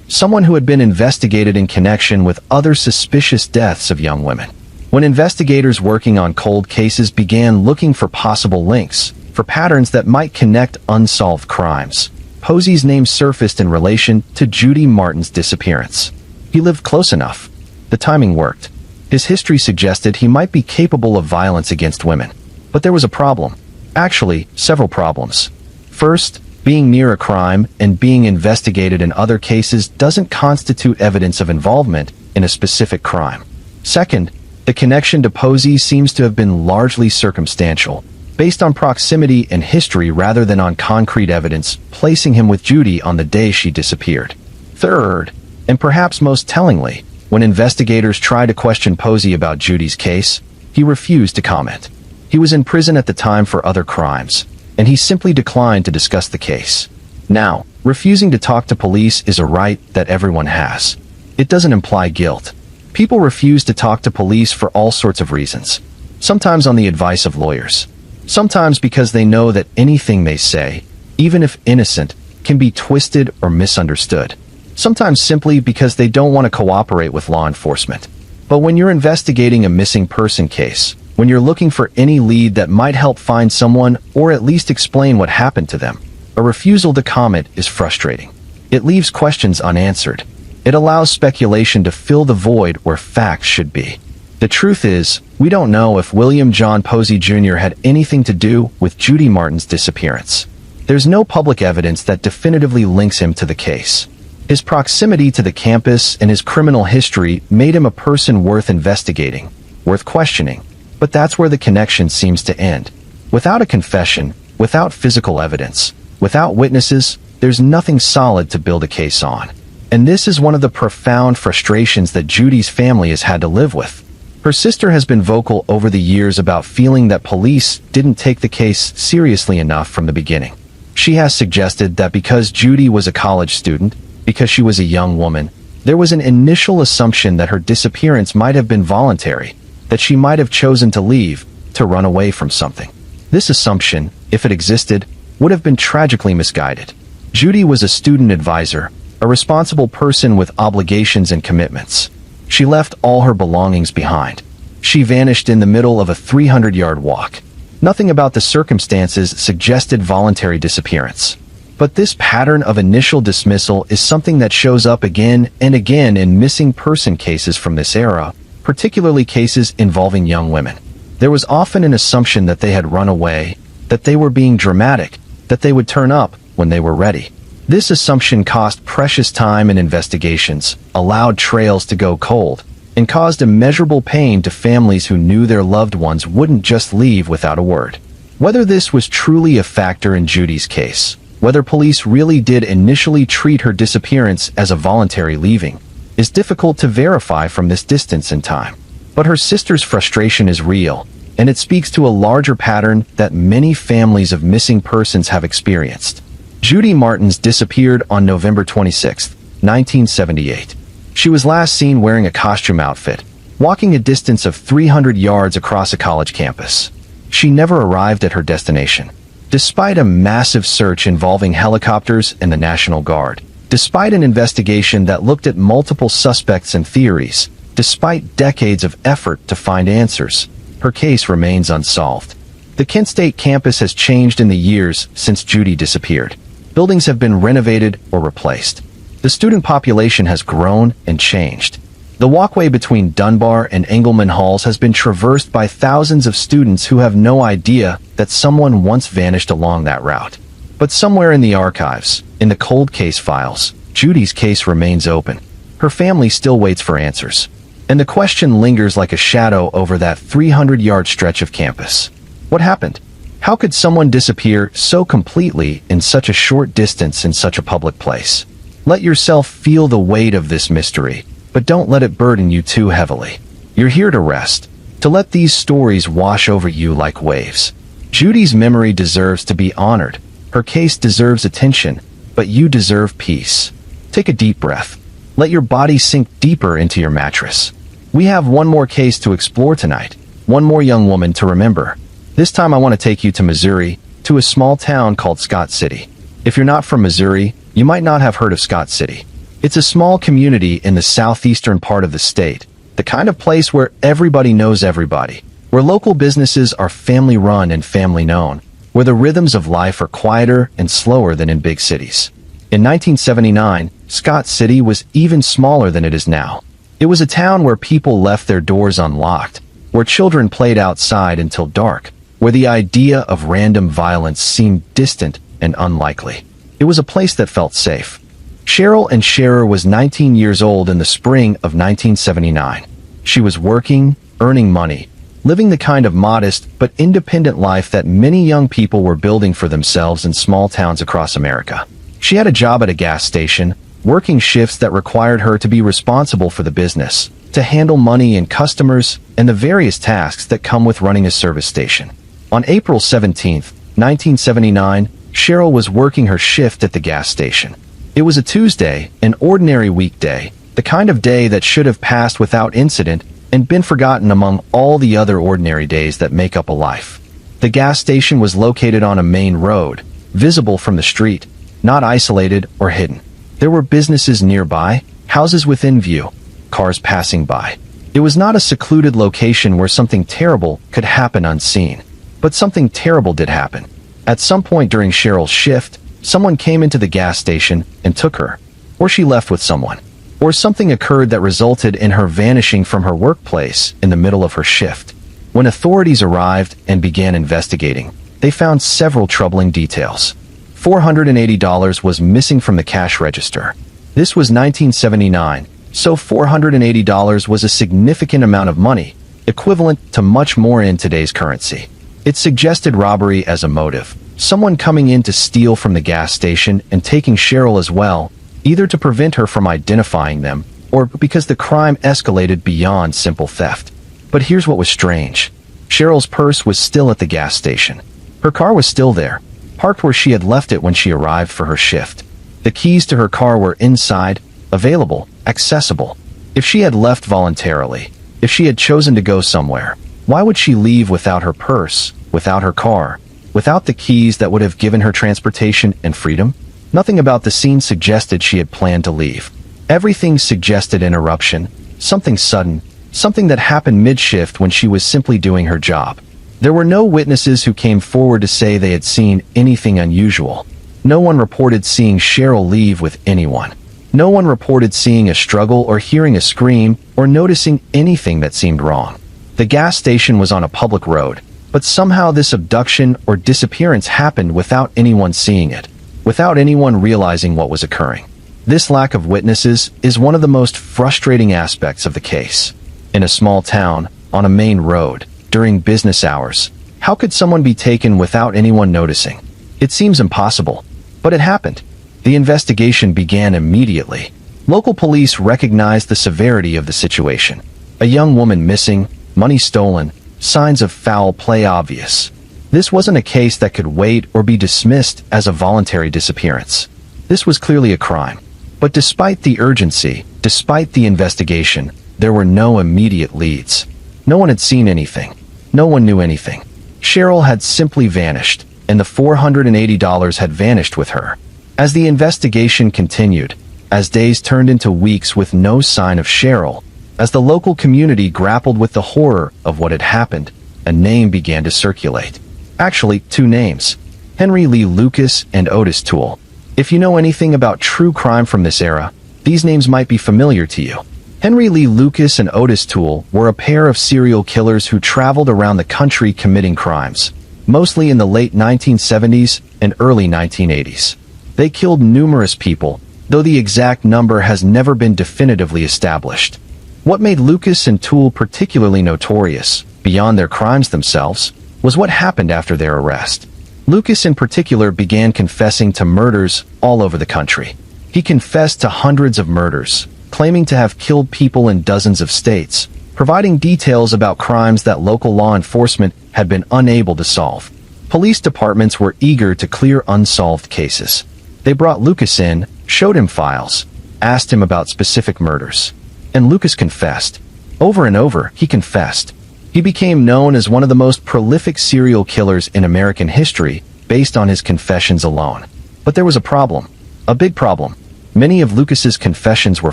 someone who had been investigated in connection with other suspicious deaths of young women. When investigators working on cold cases began looking for possible links, for patterns that might connect unsolved crimes, Posey's name surfaced in relation to Judy Martin's disappearance. He lived close enough. The timing worked. His history suggested he might be capable of violence against women. But there was a problem. Actually, several problems. First, being near a crime and being investigated in other cases doesn't constitute evidence of involvement in a specific crime. Second, the connection to Posey seems to have been largely circumstantial, based on proximity and history rather than on concrete evidence, placing him with Judy on the day she disappeared. Third, and perhaps most tellingly, when investigators tried to question Posey about Judy's case, he refused to comment. He was in prison at the time for other crimes, and he simply declined to discuss the case. Now, refusing to talk to police is a right that everyone has. It doesn't imply guilt. People refuse to talk to police for all sorts of reasons. Sometimes on the advice of lawyers. Sometimes because they know that anything they say, even if innocent, can be twisted or misunderstood. Sometimes simply because they don't want to cooperate with law enforcement. But when you're investigating a missing person case, when you're looking for any lead that might help find someone or at least explain what happened to them, a refusal to comment is frustrating. It leaves questions unanswered. It allows speculation to fill the void where facts should be. The truth is, we don't know if William John Posey Jr. had anything to do with Judy Martin's disappearance. There's no public evidence that definitively links him to the case. His proximity to the campus and his criminal history made him a person worth investigating, worth questioning. But that's where the connection seems to end. Without a confession, without physical evidence, without witnesses, there's nothing solid to build a case on. And this is one of the profound frustrations that Judy's family has had to live with. Her sister has been vocal over the years about feeling that police didn't take the case seriously enough from the beginning. She has suggested that because Judy was a college student, because she was a young woman, there was an initial assumption that her disappearance might have been voluntary, that she might have chosen to leave, to run away from something. This assumption, if it existed, would have been tragically misguided. Judy was a student advisor, a responsible person with obligations and commitments. She left all her belongings behind. She vanished in the middle of a 300-yard walk. Nothing about the circumstances suggested voluntary disappearance. But this pattern of initial dismissal is something that shows up again and again in missing person cases from this era, particularly cases involving young women. There was often an assumption that they had run away, that they were being dramatic, that they would turn up when they were ready. This assumption cost precious time and investigations, allowed trails to go cold, and caused immeasurable pain to families who knew their loved ones wouldn't just leave without a word. Whether this was truly a factor in Judy's case, whether police really did initially treat her disappearance as a voluntary leaving, is difficult to verify from this distance in time. But her sister's frustration is real, and it speaks to a larger pattern that many families of missing persons have experienced. Judy Martin's disappeared on November 26, 1978. She was last seen wearing a costume outfit, walking a distance of 300 yards across a college campus. She never arrived at her destination. Despite a massive search involving helicopters and the National Guard, despite an investigation that looked at multiple suspects and theories, despite decades of effort to find answers, her case remains unsolved. The Kent State campus has changed in the years since Judy disappeared. Buildings have been renovated or replaced. The student population has grown and changed. The walkway between Dunbar and Engelman Halls has been traversed by thousands of students who have no idea that someone once vanished along that route. But somewhere in the archives, in the cold case files, Judy's case remains open. Her family still waits for answers. And the question lingers like a shadow over that 300-yard stretch of campus. What happened? How could someone disappear so completely in such a short distance in such a public place? Let yourself feel the weight of this mystery, but don't let it burden you too heavily. You're here to rest, to let these stories wash over you like waves. Judy's memory deserves to be honored. Her case deserves attention, but you deserve peace. Take a deep breath. Let your body sink deeper into your mattress. We have one more case to explore tonight, one more young woman to remember. This time I want to take you to Missouri, to a small town called Scott City. If you're not from Missouri, You might not have heard of Scott City. It's a small community in the southeastern part of the state, the kind of place where everybody knows everybody, where local businesses are family-run and family-known, where the rhythms of life are quieter and slower than in big cities. In 1979, Scott City was even smaller than it is now. It was a town where people left their doors unlocked, where children played outside until dark, where the idea of random violence seemed distant and unlikely. It was a place that felt safe. Cheryl and Scherer was 19 years old in the spring of 1979. She was working, earning money, living the kind of modest but independent life that many young people were building for themselves in small towns across America. She had a job at a gas station, working shifts that required her to be responsible for the business, to handle money and customers, and the various tasks that come with running a service station. On April 17, 1979, Cheryl was working her shift at the gas station. It was a Tuesday, an ordinary weekday, the kind of day that should have passed without incident and been forgotten among all the other ordinary days that make up a life. The gas station was located on a main road, visible from the street, not isolated or hidden. There were businesses nearby, houses within view, cars passing by. It was not a secluded location where something terrible could happen unseen. But something terrible did happen. At some point during Cheryl's shift, someone came into the gas station and took her. Or she left with someone. Or something occurred that resulted in her vanishing from her workplace in the middle of her shift. When authorities arrived and began investigating, they found several troubling details. $480 was missing from the cash register. This was 1979, so $480 was a significant amount of money, equivalent to much more in today's currency. It suggested robbery as a motive, someone coming in to steal from the gas station and taking Cheryl as well, either to prevent her from identifying them, or because the crime escalated beyond simple theft. But here's what was strange. Cheryl's purse was still at the gas station. Her car was still there, parked where she had left it when she arrived for her shift. The keys to her car were inside, available, accessible. If she had left voluntarily, if she had chosen to go somewhere, why would she leave without her purse, without her car, without the keys that would have given her transportation and freedom? Nothing about the scene suggested she had planned to leave. Everything suggested interruption, something sudden, something that happened mid-shift when she was simply doing her job. There were no witnesses who came forward to say they had seen anything unusual. No one reported seeing Cheryl leave with anyone. No one reported seeing a struggle or hearing a scream or noticing anything that seemed wrong. The gas station was on a public road, but somehow this abduction or disappearance happened without anyone seeing it, without anyone realizing what was occurring. This lack of witnesses is one of the most frustrating aspects of the case. In a small town, on a main road, during business hours, how could someone be taken without anyone noticing? It seems impossible, but it happened. The investigation began immediately. Local police recognized the severity of the situation. A young woman missing, money stolen, signs of foul play obvious. This wasn't a case that could wait or be dismissed as a voluntary disappearance. This was clearly a crime. But despite the urgency, despite the investigation, there were no immediate leads. No one had seen anything. No one knew anything. Cheryl had simply vanished, and the $480 had vanished with her. As the investigation continued, as days turned into weeks with no sign of Cheryl, as the local community grappled with the horror of what had happened, a name began to circulate. Actually, two names: Henry Lee Lucas and Otis Toole. If you know anything about true crime from this era, these names might be familiar to you. Henry Lee Lucas and Otis Toole were a pair of serial killers who traveled around the country committing crimes, mostly in the late 1970s and early 1980s. They killed numerous people, though the exact number has never been definitively established. What made Lucas and Toole particularly notorious, beyond their crimes themselves, was what happened after their arrest. Lucas in particular began confessing to murders all over the country. He confessed to hundreds of murders, claiming to have killed people in dozens of states, providing details about crimes that local law enforcement had been unable to solve. Police departments were eager to clear unsolved cases. They brought Lucas in, showed him files, asked him about specific murders. And Lucas confessed. Over and over, he confessed. He became known as one of the most prolific serial killers in American history based on his confessions alone. But there was a problem. A big problem. Many of Lucas's confessions were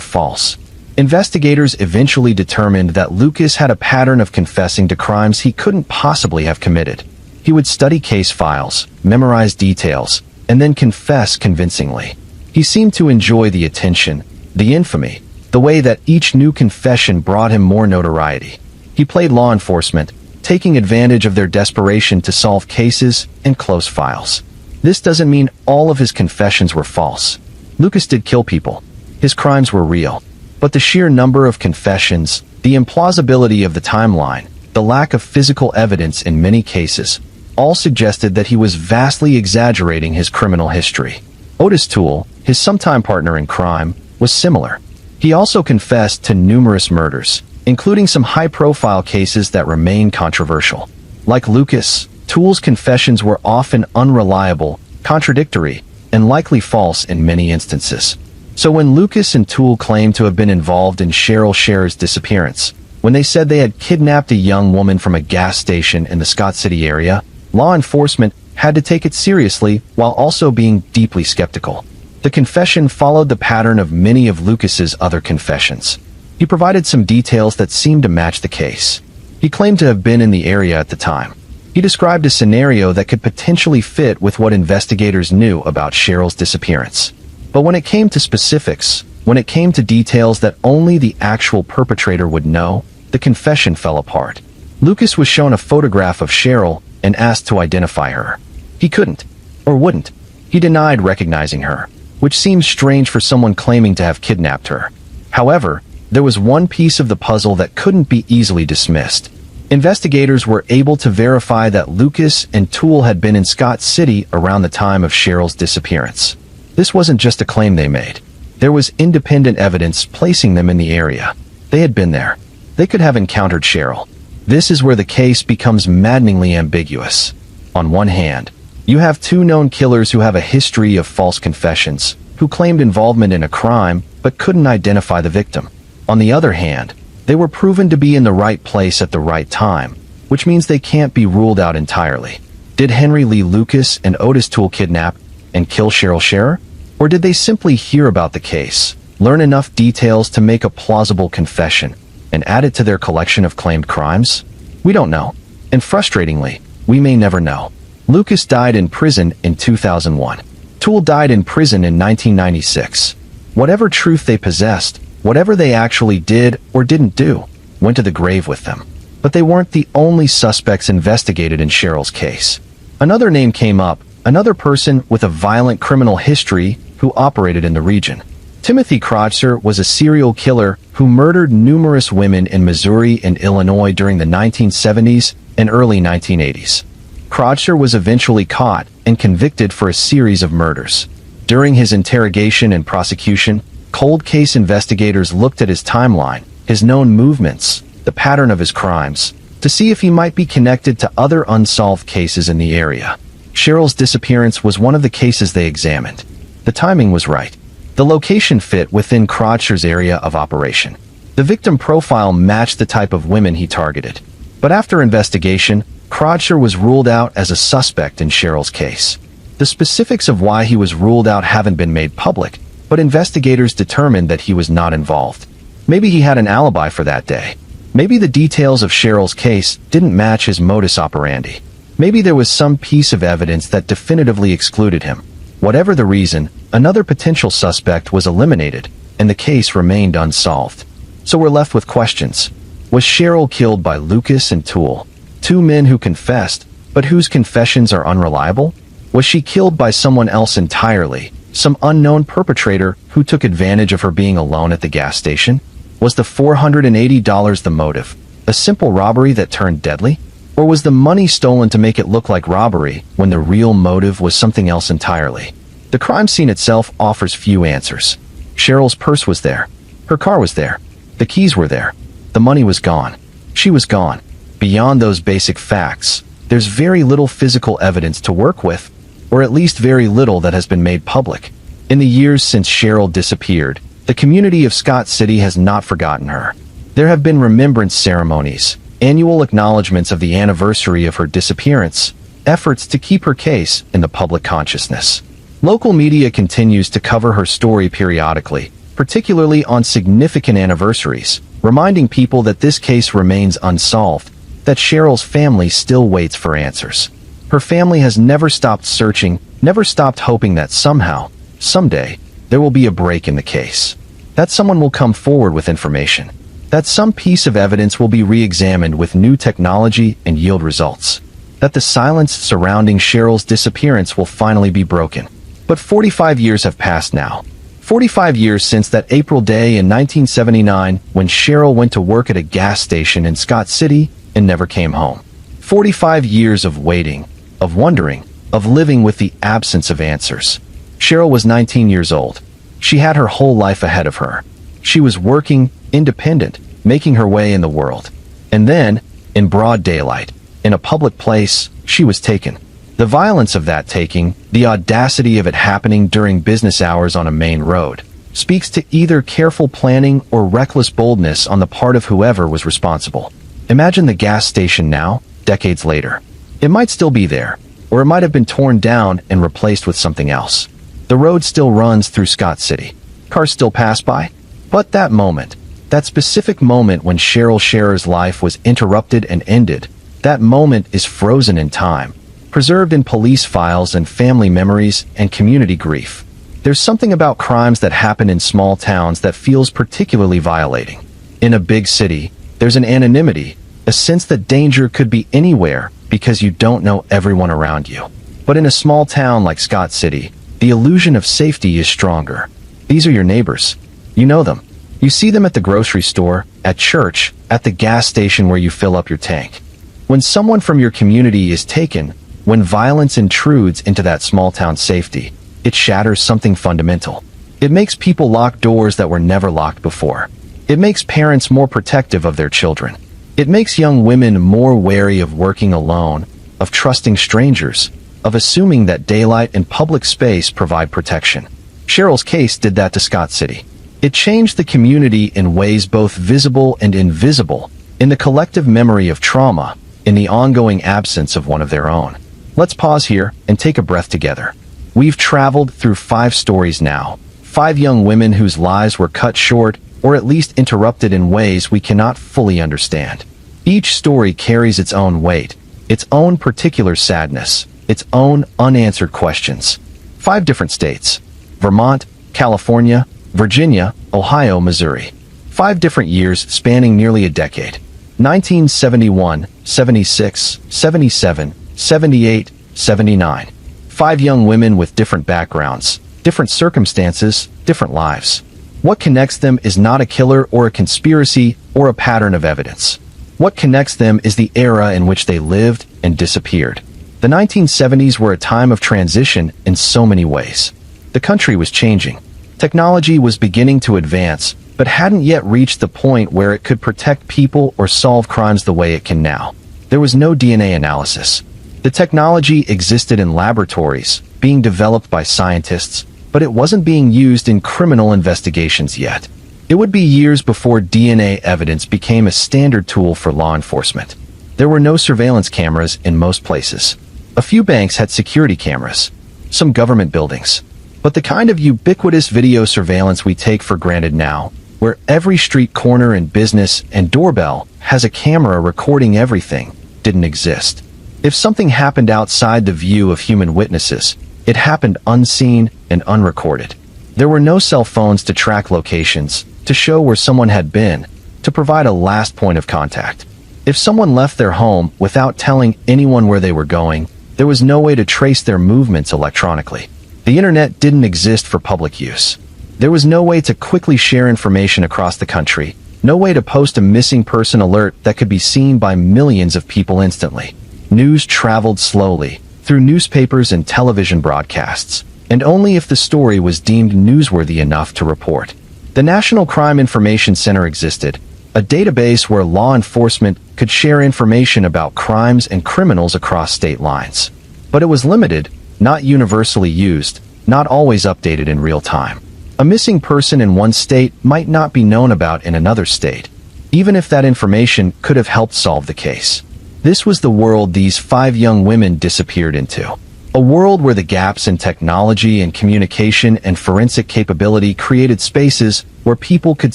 false. Investigators eventually determined that Lucas had a pattern of confessing to crimes he couldn't possibly have committed. He would study case files, memorize details, and then confess convincingly. He seemed to enjoy the attention, the infamy, the way that each new confession brought him more notoriety. He played law enforcement, taking advantage of their desperation to solve cases and close files. This doesn't mean all of his confessions were false. Lucas did kill people. His crimes were real. But the sheer number of confessions, the implausibility of the timeline, the lack of physical evidence in many cases, all suggested that he was vastly exaggerating his criminal history. Otis Toole, his sometime partner in crime, was similar. He also confessed to numerous murders, including some high-profile cases that remain controversial. Like Lucas, Toole's confessions were often unreliable, contradictory, and likely false in many instances. So when Lucas and Toole claimed to have been involved in Cheryl Scherer's disappearance, when they said they had kidnapped a young woman from a gas station in the Scott City area, law enforcement had to take it seriously while also being deeply skeptical. The confession followed the pattern of many of Lucas's other confessions. He provided some details that seemed to match the case. He claimed to have been in the area at the time. He described a scenario that could potentially fit with what investigators knew about Cheryl's disappearance. But when it came to specifics, when it came to details that only the actual perpetrator would know, the confession fell apart. Lucas was shown a photograph of Cheryl and asked to identify her. He couldn't, or wouldn't. He denied recognizing her, which seems strange for someone claiming to have kidnapped her. However, there was one piece of the puzzle that couldn't be easily dismissed. Investigators were able to verify that Lucas and Toole had been in Scott City around the time of Cheryl's disappearance. This wasn't just a claim they made. There was independent evidence placing them in the area. They had been there. They could have encountered Cheryl. This is where the case becomes maddeningly ambiguous. On one hand, you have two known killers who have a history of false confessions, who claimed involvement in a crime but couldn't identify the victim. On the other hand, they were proven to be in the right place at the right time, which means they can't be ruled out entirely. Did Henry Lee Lucas and Otis Toole kidnap and kill Cheryl Scherer? Or did they simply hear about the case, learn enough details to make a plausible confession, and add it to their collection of claimed crimes? We don't know. And frustratingly, we may never know. Lucas died in prison in 2001. Toole died in prison in 1996. Whatever truth they possessed, whatever they actually did or didn't do, went to the grave with them. But they weren't the only suspects investigated in Cheryl's case. Another name came up, another person with a violent criminal history who operated in the region. Timothy Crotcher was a serial killer who murdered numerous women in Missouri and Illinois during the 1970s and early 1980s. Crotcher was eventually caught and convicted for a series of murders. During his interrogation and prosecution, cold case investigators looked at his timeline, his known movements, the pattern of his crimes, to see if he might be connected to other unsolved cases in the area. Cheryl's disappearance was one of the cases they examined. The timing was right. The location fit within Crotcher's area of operation. The victim profile matched the type of women he targeted. But after investigation, Crotcher was ruled out as a suspect in Cheryl's case. The specifics of why he was ruled out haven't been made public, but investigators determined that he was not involved. Maybe he had an alibi for that day. Maybe the details of Cheryl's case didn't match his modus operandi. Maybe there was some piece of evidence that definitively excluded him. Whatever the reason, another potential suspect was eliminated, and the case remained unsolved. So we're left with questions. Was Cheryl killed by Lucas and Toole, two men who confessed, but whose confessions are unreliable? Was she killed by someone else entirely, some unknown perpetrator who took advantage of her being alone at the gas station? Was the $480 the motive, a simple robbery that turned deadly? Or was the money stolen to make it look like robbery when the real motive was something else entirely? The crime scene itself offers few answers. Cheryl's purse was there. Her car was there. The keys were there. The money was gone. She was gone. Beyond those basic facts, there's very little physical evidence to work with, or at least very little that has been made public. In the years since Cheryl disappeared, the community of Scott City has not forgotten her. There have been remembrance ceremonies, annual acknowledgments of the anniversary of her disappearance, efforts to keep her case in the public consciousness. Local media continues to cover her story periodically, particularly on significant anniversaries, reminding people that this case remains unsolved, that Cheryl's family still waits for answers. Her family has never stopped searching, never stopped hoping that somehow, someday, there will be a break in the case. That someone will come forward with information. That some piece of evidence will be re-examined with new technology and yield results. That the silence surrounding Cheryl's disappearance will finally be broken. But 45 years have passed now. 45 years since that April day in 1979 when Cheryl went to work at a gas station in Scott City and never came home. 45 years of waiting, of wondering, of living with the absence of answers. Cheryl was 19 years old. She had her whole life ahead of her. She was working, independent, making her way in the world. And then, in broad daylight, in a public place, she was taken. The violence of that taking, the audacity of it happening during business hours on a main road, speaks to either careful planning or reckless boldness on the part of whoever was responsible. Imagine the gas station now, decades later. It might still be there, or it might have been torn down and replaced with something else. The road still runs through Scott City. Cars still pass by. But that moment, that specific moment when Cheryl Scherer's life was interrupted and ended, that moment is frozen in time, preserved in police files and family memories and community grief. There's something about crimes that happen in small towns that feels particularly violating. In a big city, there's an anonymity, a sense that danger could be anywhere because you don't know everyone around you. But in a small town like Scott City, the illusion of safety is stronger. These are your neighbors. You know them. You see them at the grocery store, at church, at the gas station where you fill up your tank. When someone from your community is taken, when violence intrudes into that small town safety, it shatters something fundamental. It makes people lock doors that were never locked before. It makes parents more protective of their children. It makes young women more wary of working alone, of trusting strangers, of assuming that daylight and public space provide protection. Cheryl's case did that to Scott City. It changed the community in ways both visible and invisible, in the collective memory of trauma, in the ongoing absence of one of their own. Let's pause here and take a breath together. We've traveled through 5 stories now, 5 young women whose lives were cut short or at least interrupted in ways we cannot fully understand. Each story carries its own weight, its own particular sadness, its own unanswered questions. 5 different states: Vermont, California, Virginia, Ohio, Missouri. 5 different years spanning nearly a decade. 1971, 76, 77, 78, 79. 5 young women with different backgrounds, different circumstances, different lives. What connects them is not a killer or a conspiracy or a pattern of evidence. What connects them is the era in which they lived and disappeared. The 1970s were a time of transition in so many ways. The country was changing. Technology was beginning to advance, but hadn't yet reached the point where it could protect people or solve crimes the way it can now. There was no DNA analysis. The technology existed in laboratories, being developed by scientists, but it wasn't being used in criminal investigations yet. It would be years before DNA evidence became a standard tool for law enforcement. There were no surveillance cameras in most places. A few banks had security cameras, some government buildings. But the kind of ubiquitous video surveillance we take for granted now, where every street corner and business and doorbell has a camera recording everything, didn't exist. If something happened outside the view of human witnesses, it happened unseen and unrecorded. There were no cell phones to track locations, to show where someone had been, to provide a last point of contact. If someone left their home without telling anyone where they were going, there was no way to trace their movements electronically. The internet didn't exist for public use. There was no way to quickly share information across the country, no way to post a missing person alert that could be seen by millions of people instantly. News traveled slowly, through newspapers and television broadcasts, and only if the story was deemed newsworthy enough to report. The National Crime Information Center existed, a database where law enforcement could share information about crimes and criminals across state lines. But it was limited, not universally used, not always updated in real time. A missing person in one state might not be known about in another state, even if that information could have helped solve the case. This was the world these 5 young women disappeared into. A world where the gaps in technology and communication and forensic capability created spaces where people could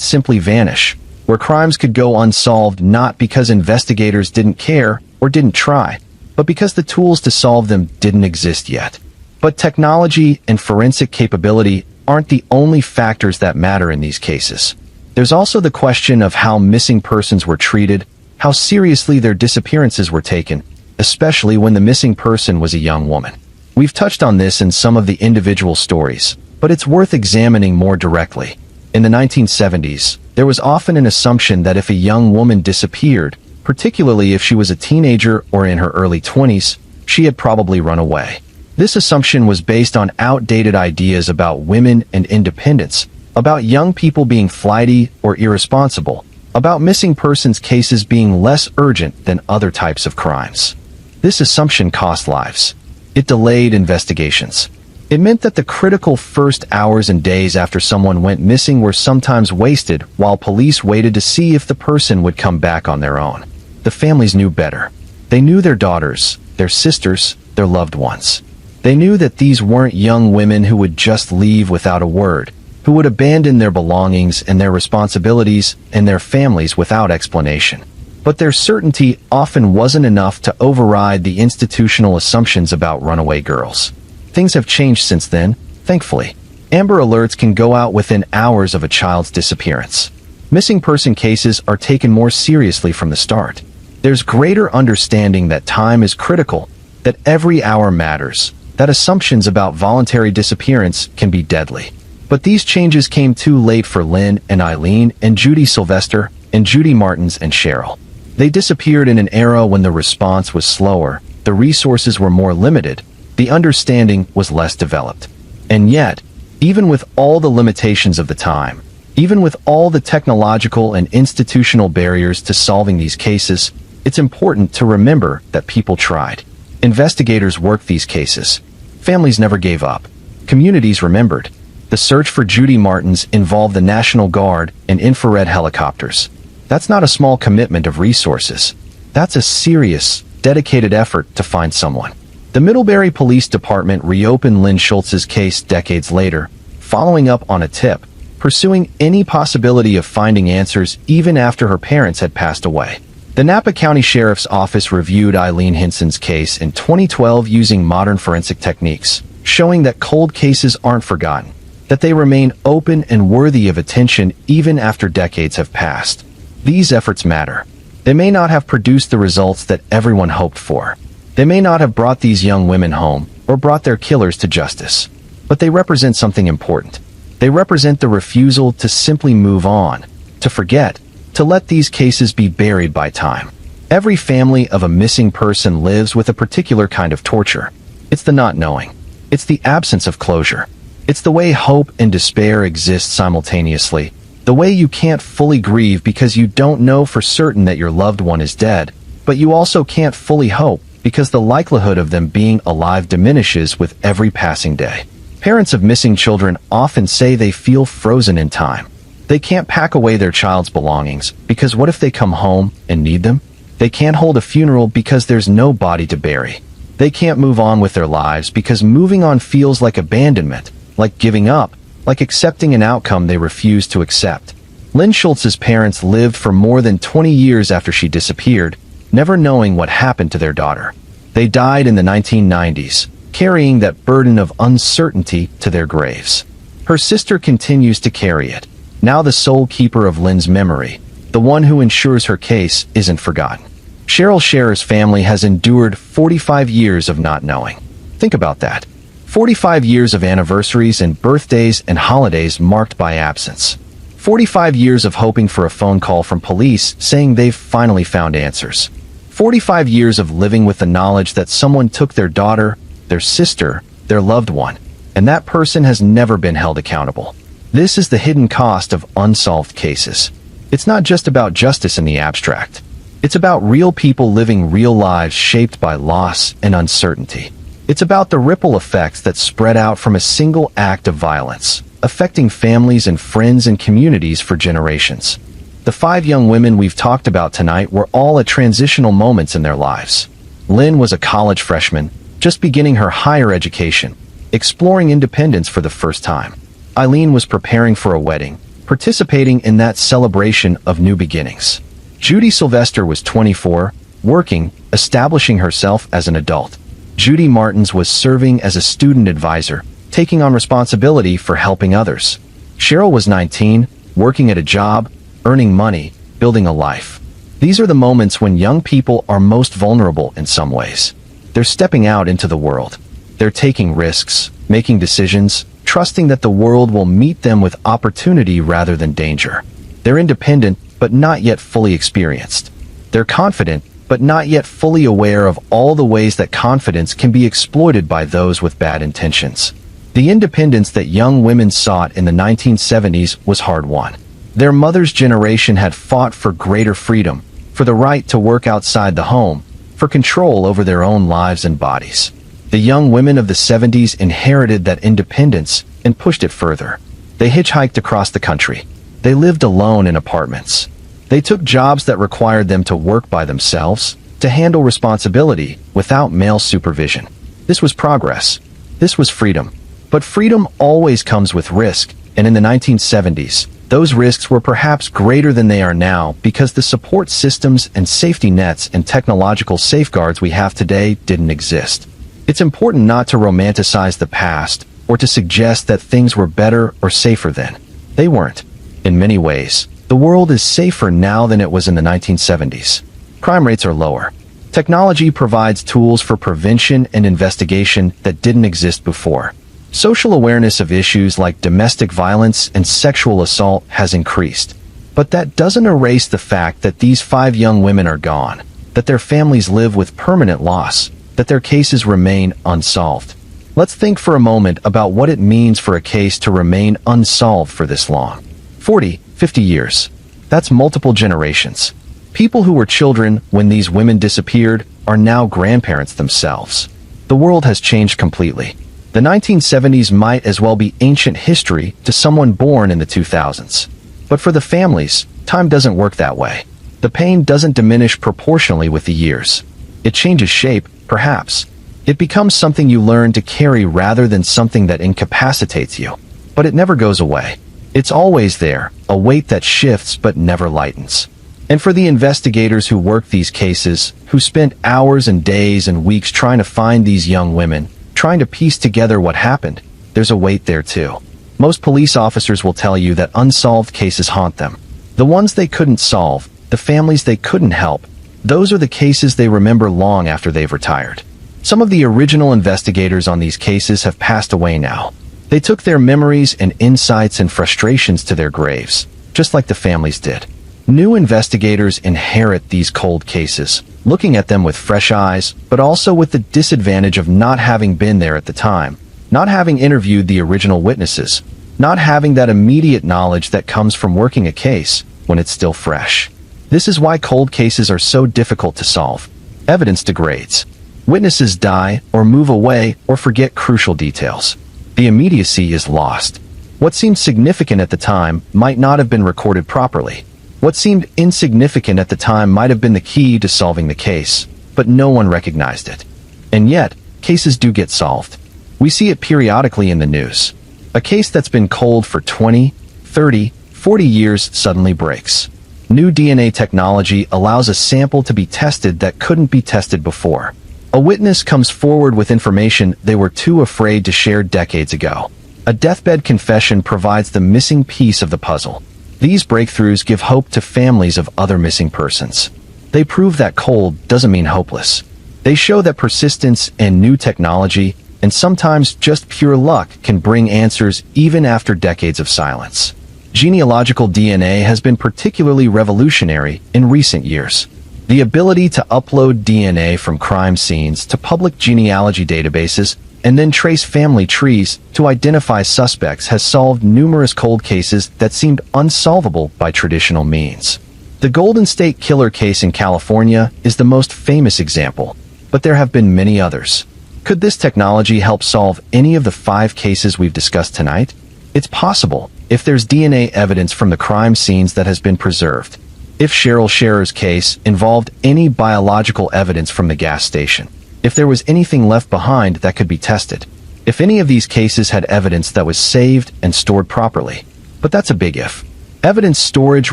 simply vanish, where crimes could go unsolved not because investigators didn't care or didn't try, but because the tools to solve them didn't exist yet. But technology and forensic capability aren't the only factors that matter in these cases. There's also the question of how missing persons were treated, how seriously their disappearances were taken, especially when the missing person was a young woman. We've touched on this in some of the individual stories, but it's worth examining more directly. In the 1970s, there was often an assumption that if a young woman disappeared, particularly if she was a teenager or in her early 20s, she had probably run away. This assumption was based on outdated ideas about women and independence, about young people being flighty or irresponsible, about missing persons cases being less urgent than other types of crimes. This assumption cost lives. It delayed investigations. It meant that the critical first hours and days after someone went missing were sometimes wasted while police waited to see if the person would come back on their own. The families knew better. They knew their daughters, their sisters, their loved ones. They knew that these weren't young women who would just leave without a word, who would abandon their belongings and their responsibilities and their families without explanation. But their certainty often wasn't enough to override the institutional assumptions about runaway girls. Things have changed since then, thankfully. Amber Alerts can go out within hours of a child's disappearance. Missing person cases are taken more seriously from the start. There's greater understanding that time is critical, that every hour matters, that assumptions about voluntary disappearance can be deadly. But these changes came too late for Lynn and Eileen and Judy Sylvester and Judy Martins and Cheryl. They disappeared in an era when the response was slower, the resources were more limited, the understanding was less developed. And yet, even with all the limitations of the time, even with all the technological and institutional barriers to solving these cases, it's important to remember that people tried. Investigators worked these cases. Families never gave up. Communities remembered. The search for Judy Martins involved the National Guard and infrared helicopters. That's not a small commitment of resources. That's a serious, dedicated effort to find someone. The Middlebury Police Department reopened Lynn Schultz's case decades later, following up on a tip, pursuing any possibility of finding answers even after her parents had passed away. The Napa County Sheriff's Office reviewed Eileen Hinson's case in 2012 using modern forensic techniques, showing that cold cases aren't forgotten, that they remain open and worthy of attention even after decades have passed. These efforts matter. They may not have produced the results that everyone hoped for. They may not have brought these young women home or brought their killers to justice. But they represent something important. They represent the refusal to simply move on, to forget, to let these cases be buried by time. Every family of a missing person lives with a particular kind of torture. It's the not knowing. It's the absence of closure. It's the way hope and despair exist simultaneously. The way you can't fully grieve because you don't know for certain that your loved one is dead, but you also can't fully hope because the likelihood of them being alive diminishes with every passing day. Parents of missing children often say they feel frozen in time. They can't pack away their child's belongings because what if they come home and need them? They can't hold a funeral because there's no body to bury. They can't move on with their lives because moving on feels like abandonment, like giving up, like accepting an outcome they refuse to accept. Lynn Schultz's parents lived for more than 20 years after she disappeared, never knowing what happened to their daughter. They died in the 1990s, carrying that burden of uncertainty to their graves. Her sister continues to carry it, now the sole keeper of Lynn's memory, the one who ensures her case isn't forgotten. Cheryl Scherer's family has endured 45 years of not knowing. Think about that. 45 years of anniversaries and birthdays and holidays marked by absence. 45 years of hoping for a phone call from police saying they've finally found answers. 45 years of living with the knowledge that someone took their daughter, their sister, their loved one, and that person has never been held accountable. This is the hidden cost of unsolved cases. It's not just about justice in the abstract. It's about real people living real lives shaped by loss and uncertainty. It's about the ripple effects that spread out from a single act of violence, affecting families and friends and communities for generations. The 5 young women we've talked about tonight were all at transitional moments in their lives. Lynn was a college freshman, just beginning her higher education, exploring independence for the first time. Eileen was preparing for a wedding, participating in that celebration of new beginnings. Judy Sylvester was 24, working, establishing herself as an adult. Judy Martins was serving as a student advisor, taking on responsibility for helping others. Cheryl was 19, working at a job, earning money, building a life. These are the moments when young people are most vulnerable in some ways. They're stepping out into the world. They're taking risks, making decisions, trusting that the world will meet them with opportunity rather than danger. They're independent, but not yet fully experienced. They're confident, but not yet fully aware of all the ways that confidence can be exploited by those with bad intentions. The independence that young women sought in the 1970s was hard-won. Their mother's generation had fought for greater freedom, for the right to work outside the home, for control over their own lives and bodies. The young women of the 70s inherited that independence and pushed it further. They hitchhiked across the country. They lived alone in apartments. They took jobs that required them to work by themselves, to handle responsibility without male supervision. This was progress. This was freedom. But freedom always comes with risk, and in the 1970s, those risks were perhaps greater than they are now because the support systems and safety nets and technological safeguards we have today didn't exist. It's important not to romanticize the past or to suggest that things were better or safer then. They weren't. In many ways, the world is safer now than it was in the 1970s. Crime rates are lower. Technology provides tools for prevention and investigation that didn't exist before. Social awareness of issues like domestic violence and sexual assault has increased. But that doesn't erase the fact that these 5 young women are gone, that their families live with permanent loss, that their cases remain unsolved. Let's think for a moment about what it means for a case to remain unsolved for this long. 40, 50 years. That's multiple generations. People who were children when these women disappeared are now grandparents themselves. The world has changed completely. The 1970s might as well be ancient history to someone born in the 2000s. But for the families, time doesn't work that way. The pain doesn't diminish proportionally with the years. It changes shape, perhaps. It becomes something you learn to carry rather than something that incapacitates you. But it never goes away. It's always there, a weight that shifts but never lightens. And for the investigators who worked these cases, who spent hours and days and weeks trying to find these young women, trying to piece together what happened, there's a weight there too. Most police officers will tell you that unsolved cases haunt them. The ones they couldn't solve, the families they couldn't help, those are the cases they remember long after they've retired. Some of the original investigators on these cases have passed away now. They took their memories and insights and frustrations to their graves, just like the families did. New investigators inherit these cold cases, looking at them with fresh eyes, but also with the disadvantage of not having been there at the time, not having interviewed the original witnesses, not having that immediate knowledge that comes from working a case when it's still fresh. This is why cold cases are so difficult to solve. Evidence degrades. Witnesses die or move away or forget crucial details. The immediacy is lost. What seemed significant at the time might not have been recorded properly. What seemed insignificant at the time might have been the key to solving the case, but no one recognized it. And yet, cases do get solved. We see it periodically in the news. A case that's been cold for 20, 30, 40 years suddenly breaks. New DNA technology allows a sample to be tested that couldn't be tested before. A witness comes forward with information they were too afraid to share decades ago. A deathbed confession provides the missing piece of the puzzle. These breakthroughs give hope to families of other missing persons. They prove that cold doesn't mean hopeless. They show that persistence and new technology, and sometimes just pure luck, can bring answers even after decades of silence. Genealogical DNA has been particularly revolutionary in recent years. The ability to upload DNA from crime scenes to public genealogy databases and then trace family trees to identify suspects has solved numerous cold cases that seemed unsolvable by traditional means. The Golden State Killer case in California is the most famous example, but there have been many others. Could this technology help solve any of the 5 cases we've discussed tonight? It's possible, if there's DNA evidence from the crime scenes that has been preserved. If Cheryl Scherer's case involved any biological evidence from the gas station. if there was anything left behind that could be tested, if any of these cases had evidence that was saved and stored properly. But that's a big if. Evidence storage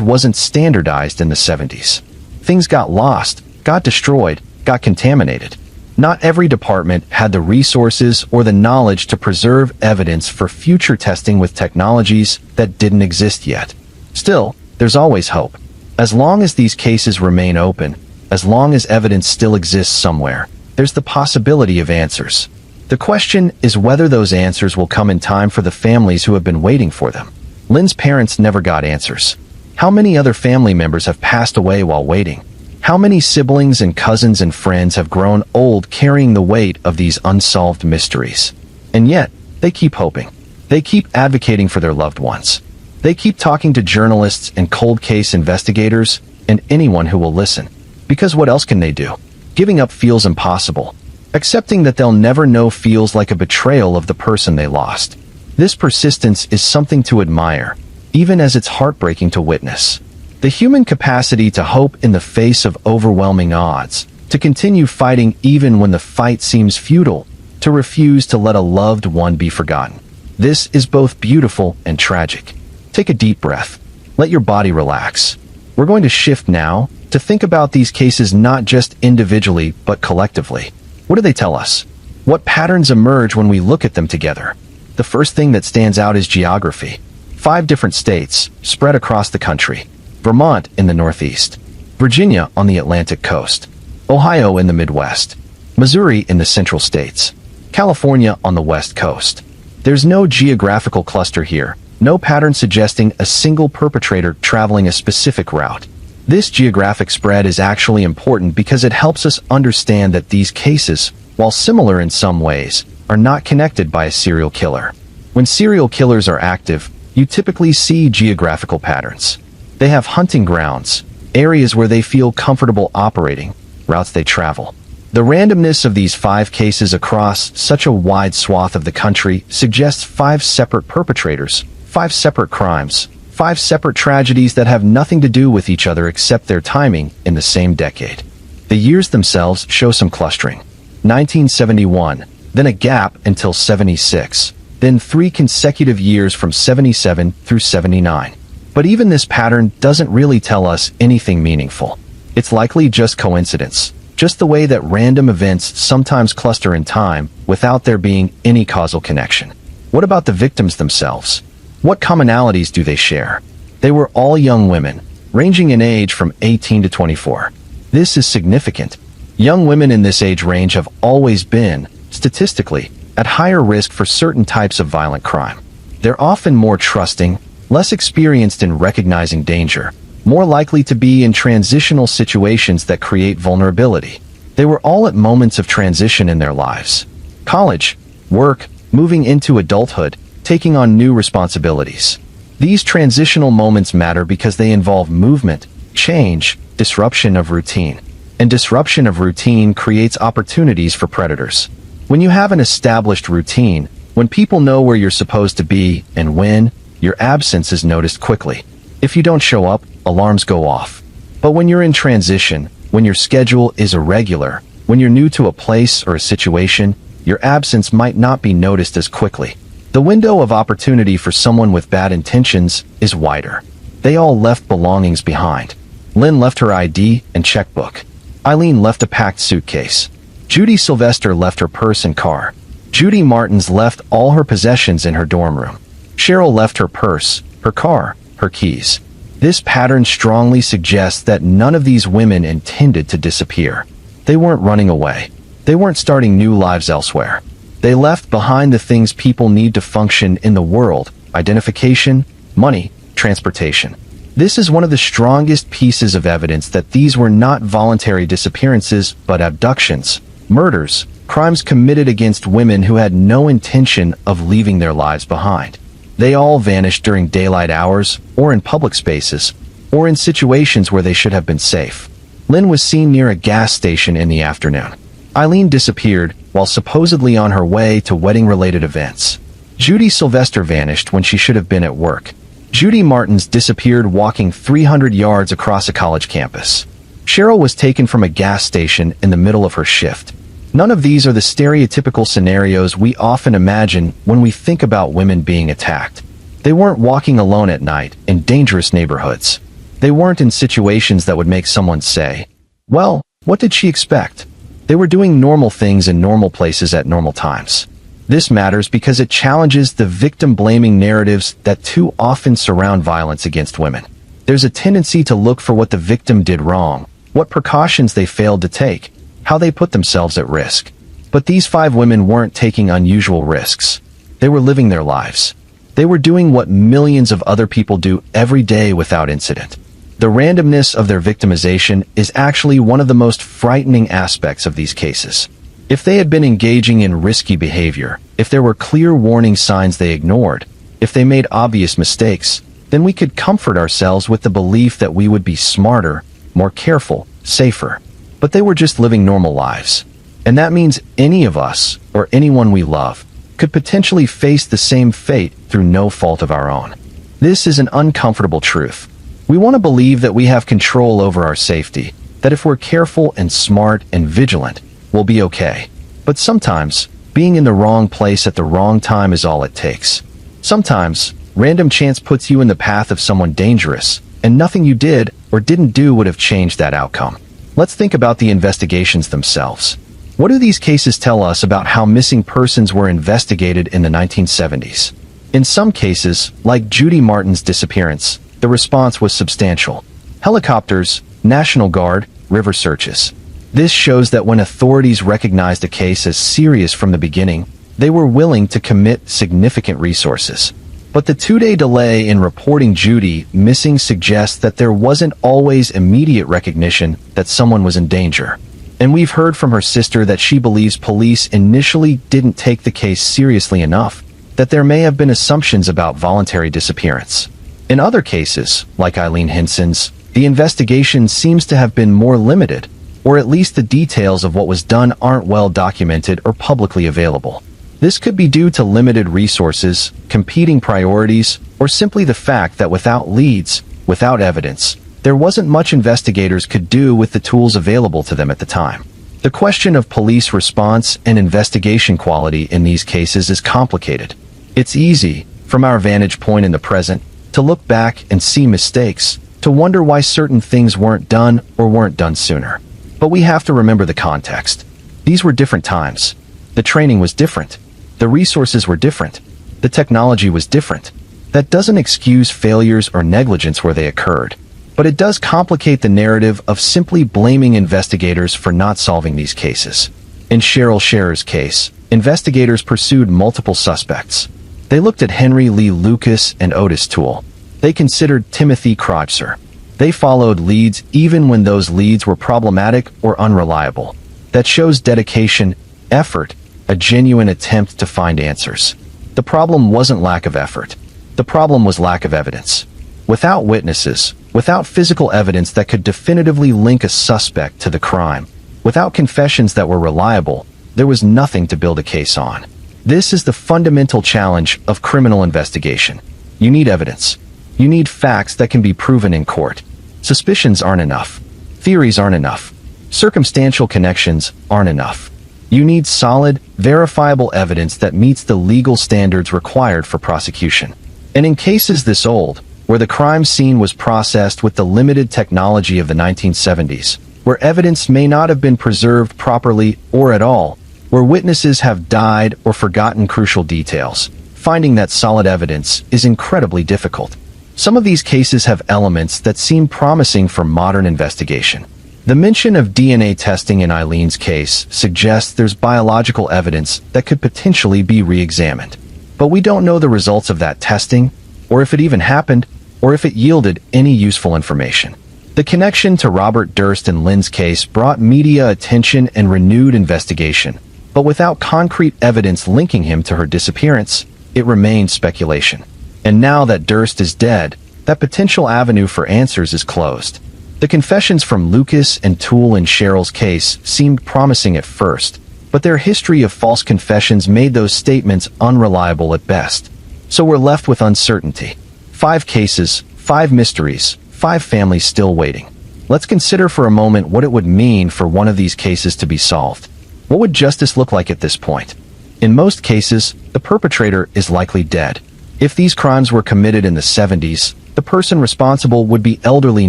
wasn't standardized in the 70s. Things got lost, got destroyed, got contaminated. Not every department had the resources or the knowledge to preserve evidence for future testing with technologies that didn't exist yet. Still, there's always hope. As long as these cases remain open, as long as evidence still exists somewhere, there's the possibility of answers. The question is whether those answers will come in time for the families who have been waiting for them. Lynn's parents never got answers. How many other family members have passed away while waiting? How many siblings and cousins and friends have grown old carrying the weight of these unsolved mysteries? And yet, they keep hoping. They keep advocating for their loved ones. They keep talking to journalists and cold case investigators and anyone who will listen. Because what else can they do? Giving up feels impossible. Accepting that they'll never know feels like a betrayal of the person they lost. This persistence is something to admire, even as it's heartbreaking to witness. The human capacity to hope in the face of overwhelming odds, to continue fighting even when the fight seems futile, to refuse to let a loved one be forgotten. This is both beautiful and tragic. Take a deep breath. Let your body relax. We're going to shift now to think about these cases not just individually but collectively. What do they tell us? What patterns emerge when we look at them together? The first thing that stands out is geography. 5 different states spread across the country. Vermont in the Northeast, Virginia on the Atlantic coast, Ohio in the Midwest, Missouri in the Central States, California on the West Coast. There's no geographical cluster here, no pattern suggesting a single perpetrator traveling a specific route. This geographic spread is actually important because it helps us understand that these cases, while similar in some ways, are not connected by a serial killer. When serial killers are active, you typically see geographical patterns. They have hunting grounds, areas where they feel comfortable operating, routes they travel. The randomness of these 5 cases across such a wide swath of the country suggests 5 separate perpetrators, 5 separate crimes, 5 separate tragedies that have nothing to do with each other except their timing in the same decade. The years themselves show some clustering. 1971, then a gap until 76, then 3 consecutive years from 77 through 79. But even this pattern doesn't really tell us anything meaningful. It's likely just coincidence, just the way that random events sometimes cluster in time without there being any causal connection. What about the victims themselves? What commonalities do they share? They were all young women, ranging in age from 18 to 24. This is significant. Young women in this age range have always been, statistically, at higher risk for certain types of violent crime. They're often more trusting, less experienced in recognizing danger, more likely to be in transitional situations that create vulnerability. They were all at moments of transition in their lives. College, work, moving into adulthood, taking on new responsibilities. These transitional moments matter because they involve movement, change, disruption of routine. And disruption of routine creates opportunities for predators. When you have an established routine, when people know where you're supposed to be and when, your absence is noticed quickly. If you don't show up, alarms go off. But when you're in transition, when your schedule is irregular, when you're new to a place or a situation, your absence might not be noticed as quickly. The window of opportunity for someone with bad intentions is wider. They all left belongings behind. Lynn left her ID and checkbook. Eileen left a packed suitcase. Judy Sylvester left her purse and car. Judy Martins left all her possessions in her dorm room. Cheryl left her purse, her car, her keys. This pattern strongly suggests that none of these women intended to disappear. They weren't running away. They weren't starting new lives elsewhere. They left behind the things people need to function in the world: identification, money, transportation. This is one of the strongest pieces of evidence that these were not voluntary disappearances, but abductions, murders, crimes committed against women who had no intention of leaving their lives behind. They all vanished during daylight hours, or in public spaces, or in situations where they should have been safe. Lynn was seen near a gas station in the afternoon. Eileen disappeared while supposedly on her way to wedding-related events. Judy Sylvester vanished when she should have been at work. Judy Martins disappeared walking 300 yards across a college campus. Cheryl was taken from a gas station in the middle of her shift. None of these are the stereotypical scenarios we often imagine when we think about women being attacked. They weren't walking alone at night in dangerous neighborhoods. They weren't in situations that would make someone say, "Well, what did she expect?" They were doing normal things in normal places at normal times. This matters because it challenges the victim-blaming narratives that too often surround violence against women. There's a tendency to look for what the victim did wrong, what precautions they failed to take, how they put themselves at risk. But these 5 women weren't taking unusual risks. They were living their lives. They were doing what millions of other people do every day without incident. The randomness of their victimization is actually one of the most frightening aspects of these cases. If they had been engaging in risky behavior, if there were clear warning signs they ignored, if they made obvious mistakes, then we could comfort ourselves with the belief that we would be smarter, more careful, safer. But they were just living normal lives. And that means any of us, or anyone we love, could potentially face the same fate through no fault of our own. This is an uncomfortable truth. We want to believe that we have control over our safety, that if we're careful and smart and vigilant, we'll be okay. But sometimes, being in the wrong place at the wrong time is all it takes. Sometimes, random chance puts you in the path of someone dangerous, and nothing you did or didn't do would have changed that outcome. Let's think about the investigations themselves. What do these cases tell us about how missing persons were investigated in the 1970s? In some cases, like Judy Martin's disappearance, the response was substantial. Helicopters, National Guard, river searches. This shows that when authorities recognized a case as serious from the beginning, they were willing to commit significant resources. But the 2-day delay in reporting Judy missing suggests that there wasn't always immediate recognition that someone was in danger. And we've heard from her sister that she believes police initially didn't take the case seriously enough, that there may have been assumptions about voluntary disappearance. In other cases, like Eileen Hinson's, the investigation seems to have been more limited, or at least the details of what was done aren't well documented or publicly available. This could be due to limited resources, competing priorities, or simply the fact that without leads, without evidence, there wasn't much investigators could do with the tools available to them at the time. The question of police response and investigation quality in these cases is complicated. It's easy, from our vantage point in the present, to look back and see mistakes, to wonder why certain things weren't done or weren't done sooner. But we have to remember the context. These were different times. The training was different. The resources were different. The technology was different. That doesn't excuse failures or negligence where they occurred, but it does complicate the narrative of simply blaming investigators for not solving these cases. In Cheryl Scherer's case, investigators pursued multiple suspects. They looked at Henry Lee Lucas and Otis Toole. They considered Timothy Kreutzer. They followed leads even when those leads were problematic or unreliable. That shows dedication, effort, a genuine attempt to find answers. The problem wasn't lack of effort. The problem was lack of evidence. Without witnesses, without physical evidence that could definitively link a suspect to the crime, without confessions that were reliable, there was nothing to build a case on. This is the fundamental challenge of criminal investigation. You need evidence. You need facts that can be proven in court. Suspicions aren't enough. Theories aren't enough. Circumstantial connections aren't enough. You need solid, verifiable evidence that meets the legal standards required for prosecution. And in cases this old, where the crime scene was processed with the limited technology of the 1970s, where evidence may not have been preserved properly or at all, where witnesses have died or forgotten crucial details, finding that solid evidence is incredibly difficult. Some of these cases have elements that seem promising for modern investigation. The mention of DNA testing in Eileen's case suggests there's biological evidence that could potentially be re-examined. But we don't know the results of that testing, or if it even happened, or if it yielded any useful information. The connection to Robert Durst and Lynn's case brought media attention and renewed investigation, but without concrete evidence linking him to her disappearance, it remained speculation. And now that Durst is dead, that potential avenue for answers is closed. The confessions from Lucas and Toole in Cheryl's case seemed promising at first, but their history of false confessions made those statements unreliable at best. So we're left with uncertainty. 5 cases, 5 mysteries, 5 families still waiting. Let's consider for a moment what it would mean for one of these cases to be solved. What would justice look like at this point? In most cases, the perpetrator is likely dead. If these crimes were committed in the 70s, the person responsible would be elderly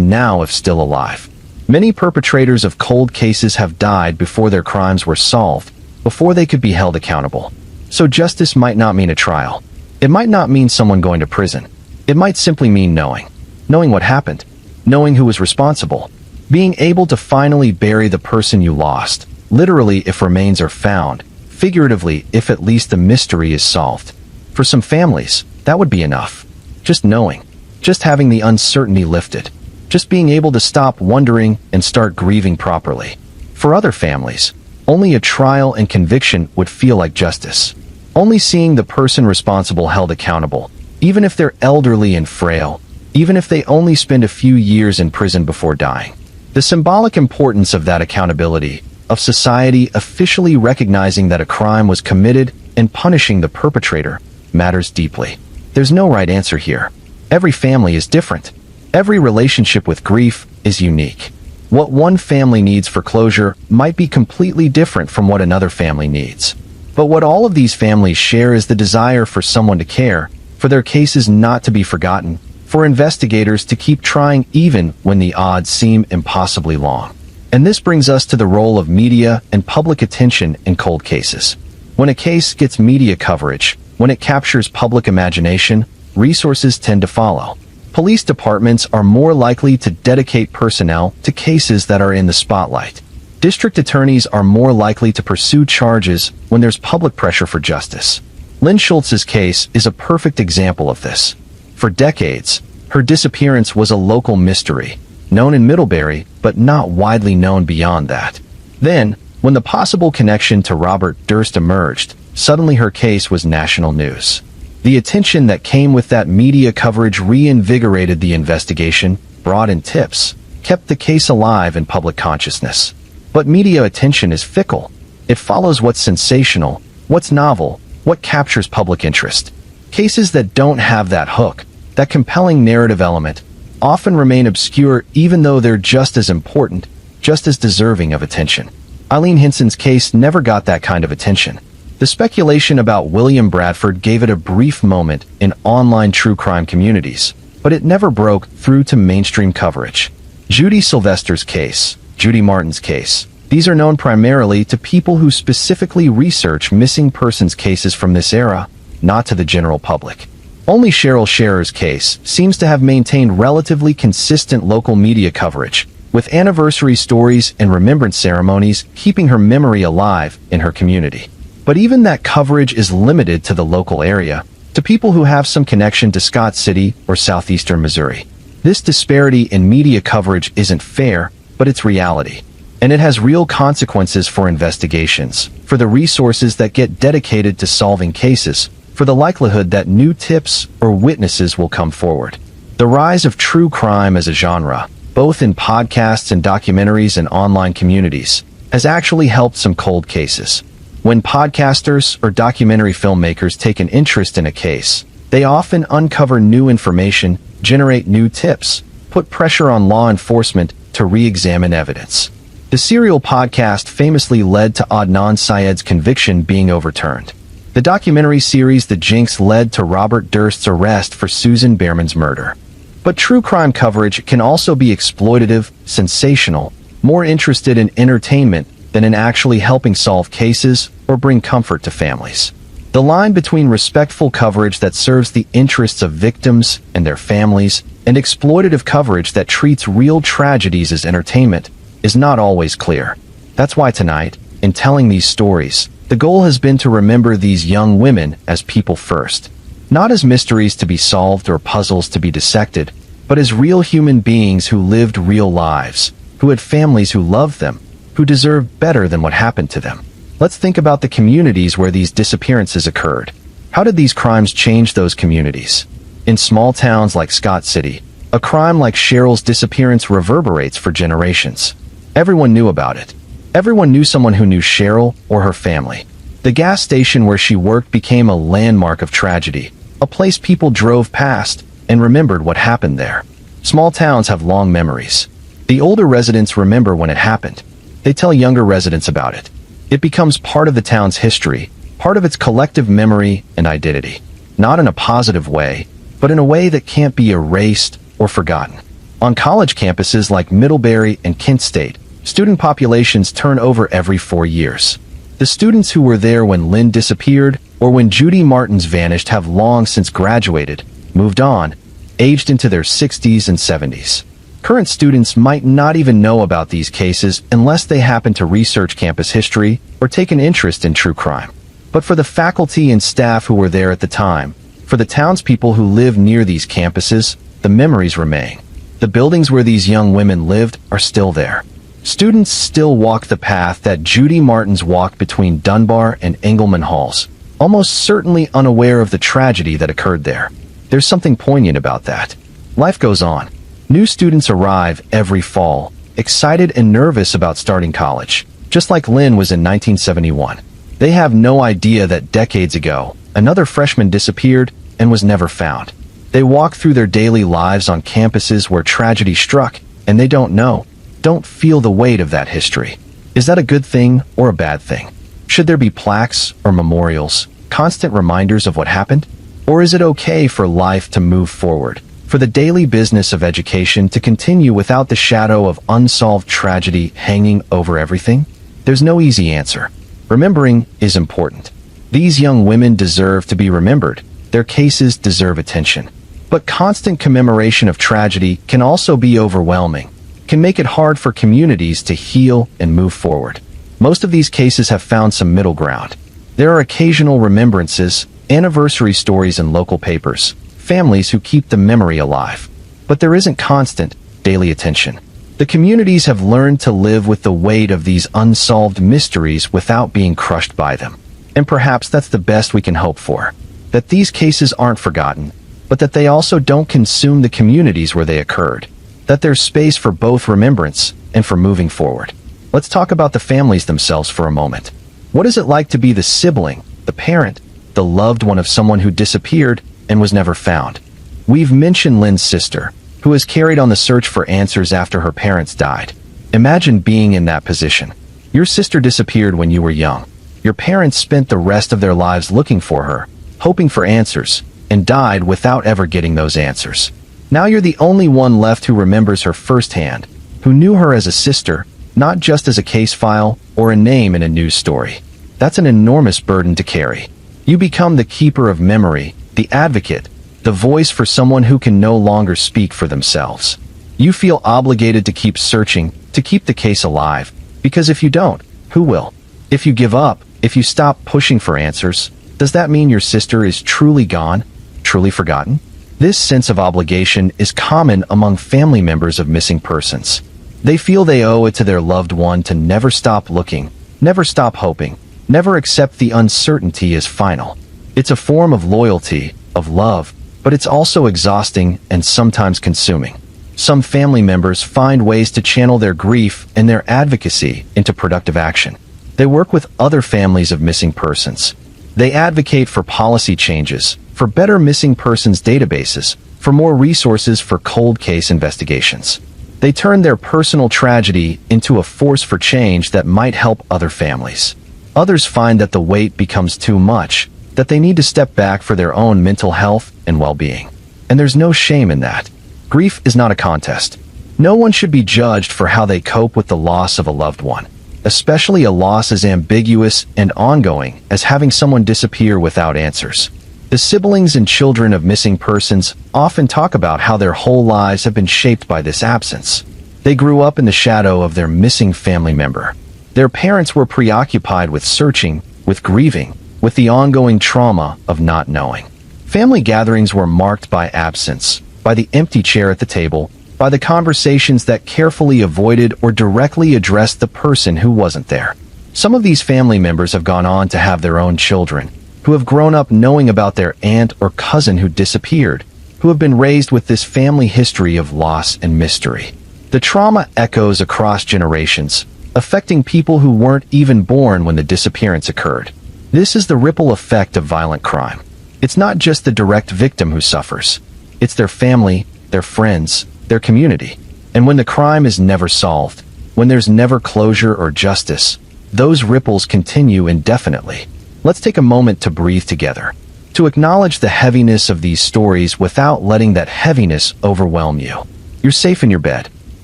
now if still alive. Many perpetrators of cold cases have died before their crimes were solved, before they could be held accountable. So justice might not mean a trial. It might not mean someone going to prison. It might simply mean knowing what happened, knowing who was responsible, being able to finally bury the person you lost, literally if remains are found, figuratively if at least the mystery is solved. For some families, that would be enough. Just knowing, just having the uncertainty lifted, just being able to stop wondering and start grieving properly. For other families, only a trial and conviction would feel like justice. Only seeing the person responsible held accountable, even if they're elderly and frail, even if they only spend a few years in prison before dying. The symbolic importance of that accountability, of society officially recognizing that a crime was committed and punishing the perpetrator, matters deeply. There's no right answer here. Every family is different. Every relationship with grief is unique. What one family needs for closure might be completely different from what another family needs. But what all of these families share is the desire for someone to care, for their cases not to be forgotten, for investigators to keep trying even when the odds seem impossibly long. And this brings us to the role of media and public attention in cold cases. When a case gets media coverage, when it captures public imagination, resources tend to follow. Police departments are more likely to dedicate personnel to cases that are in the spotlight. District attorneys are more likely to pursue charges when there's public pressure for justice. Lynn Schultz's case is a perfect example of this. For decades, her disappearance was a local mystery, known in Middlebury, but not widely known beyond that. Then, when the possible connection to Robert Durst emerged, suddenly her case was national news. The attention that came with that media coverage reinvigorated the investigation, brought in tips, kept the case alive in public consciousness. But media attention is fickle. It follows what's sensational, what's novel, what captures public interest. Cases that don't have that hook, that compelling narrative element, often remain obscure even though they're just as important, just as deserving of attention. Eileen Henson's case never got that kind of attention. The speculation about William Bradford gave it a brief moment in online true crime communities, but it never broke through to mainstream coverage. Judy Sylvester's case, Judy Martin's case, these are known primarily to people who specifically research missing persons cases from this era, not to the general public. Only Cheryl Scherer's case seems to have maintained relatively consistent local media coverage, with anniversary stories and remembrance ceremonies keeping her memory alive in her community. But even that coverage is limited to the local area, to people who have some connection to Scott City or southeastern Missouri. This disparity in media coverage isn't fair, but it's reality. And it has real consequences for investigations, for the resources that get dedicated to solving cases, for the likelihood that new tips or witnesses will come forward. The rise of true crime as a genre, both in podcasts and documentaries and online communities, has actually helped some cold cases. When podcasters or documentary filmmakers take an interest in a case, they often uncover new information, generate new tips, put pressure on law enforcement to re-examine evidence. The Serial podcast famously led to Adnan Syed's conviction being overturned. The documentary series The Jinx led to Robert Durst's arrest for Susan Behrman's murder. But true crime coverage can also be exploitative, sensational, more interested in entertainment than in actually helping solve cases or bring comfort to families. The line between respectful coverage that serves the interests of victims and their families and exploitative coverage that treats real tragedies as entertainment is not always clear. That's why tonight, in telling these stories, the goal has been to remember these young women as people first. Not as mysteries to be solved or puzzles to be dissected, but as real human beings who lived real lives, who had families who loved them, who deserved better than what happened to them. Let's think about the communities where these disappearances occurred. How did these crimes change those communities? In small towns like Scott City, a crime like Cheryl's disappearance reverberates for generations. Everyone knew about it. Everyone knew someone who knew Cheryl or her family. The gas station where she worked became a landmark of tragedy, a place people drove past and remembered what happened there. Small towns have long memories. The older residents remember when it happened. They tell younger residents about it. It becomes part of the town's history, part of its collective memory and identity. Not in a positive way, but in a way that can't be erased or forgotten. On college campuses like Middlebury and Kent State, student populations turn over every 4 years. The students who were there when Lynn disappeared or when Judy Martins vanished have long since graduated, moved on, aged into their 60s and 70s. Current students might not even know about these cases unless they happen to research campus history or take an interest in true crime. But for the faculty and staff who were there at the time, for the townspeople who live near these campuses, the memories remain. The buildings where these young women lived are still there. Students still walk the path that Judy Martins walked between Dunbar and Engelman Halls, almost certainly unaware of the tragedy that occurred there. There's something poignant about that. Life goes on. New students arrive every fall, excited and nervous about starting college, just like Lynn was in 1971. They have no idea that decades ago, another freshman disappeared and was never found. They walk through their daily lives on campuses where tragedy struck, and they don't feel the weight of that history. Is that a good thing or a bad thing? Should there be plaques or memorials, constant reminders of what happened? Or is it okay for life to move forward, for the daily business of education to continue without the shadow of unsolved tragedy hanging over everything? There's no easy answer. Remembering is important. These young women deserve to be remembered. Their cases deserve attention. But constant commemoration of tragedy can also be overwhelming, can make it hard for communities to heal and move forward. Most of these cases have found some middle ground. There are occasional remembrances, anniversary stories in local papers, families who keep the memory alive. But there isn't constant, daily attention. The communities have learned to live with the weight of these unsolved mysteries without being crushed by them. And perhaps that's the best we can hope for. That these cases aren't forgotten, but that they also don't consume the communities where they occurred. That there's space for both remembrance and for moving forward. Let's talk about the families themselves for a moment. What is it like to be the sibling, the parent, the loved one of someone who disappeared and was never found? We've mentioned Lynn's sister, who has carried on the search for answers after her parents died. Imagine being in that position. Your sister disappeared when you were young. Your parents spent the rest of their lives looking for her, hoping for answers, and died without ever getting those answers. Now you're the only one left who remembers her firsthand, who knew her as a sister, not just as a case file or a name in a news story. That's an enormous burden to carry. You become the keeper of memory, the advocate, the voice for someone who can no longer speak for themselves. You feel obligated to keep searching, to keep the case alive, because if you don't, who will? If you give up, if you stop pushing for answers, does that mean your sister is truly gone, truly forgotten? This sense of obligation is common among family members of missing persons. They feel they owe it to their loved one to never stop looking, never stop hoping, never accept the uncertainty as final. It's a form of loyalty, of love, but it's also exhausting and sometimes consuming. Some family members find ways to channel their grief and their advocacy into productive action. They work with other families of missing persons. They advocate for policy changes, for better missing persons databases, for more resources for cold case investigations. They turn their personal tragedy into a force for change that might help other families. Others find that the weight becomes too much, that they need to step back for their own mental health and well-being. And there's no shame in that. Grief is not a contest. No one should be judged for how they cope with the loss of a loved one, especially a loss as ambiguous and ongoing as having someone disappear without answers. The siblings and children of missing persons often talk about how their whole lives have been shaped by this absence. They grew up in the shadow of their missing family member. Their parents were preoccupied with searching, with grieving, with the ongoing trauma of not knowing. Family gatherings were marked by absence, by the empty chair at the table, by the conversations that carefully avoided or directly addressed the person who wasn't there. Some of these family members have gone on to have their own children, who have grown up knowing about their aunt or cousin who disappeared, who have been raised with this family history of loss and mystery. The trauma echoes across generations, affecting people who weren't even born when the disappearance occurred. This is the ripple effect of violent crime. It's not just the direct victim who suffers. It's their family, their friends, their community. And when the crime is never solved, when there's never closure or justice, those ripples continue indefinitely. Let's take a moment to breathe together, to acknowledge the heaviness of these stories without letting that heaviness overwhelm you. You're safe in your bed.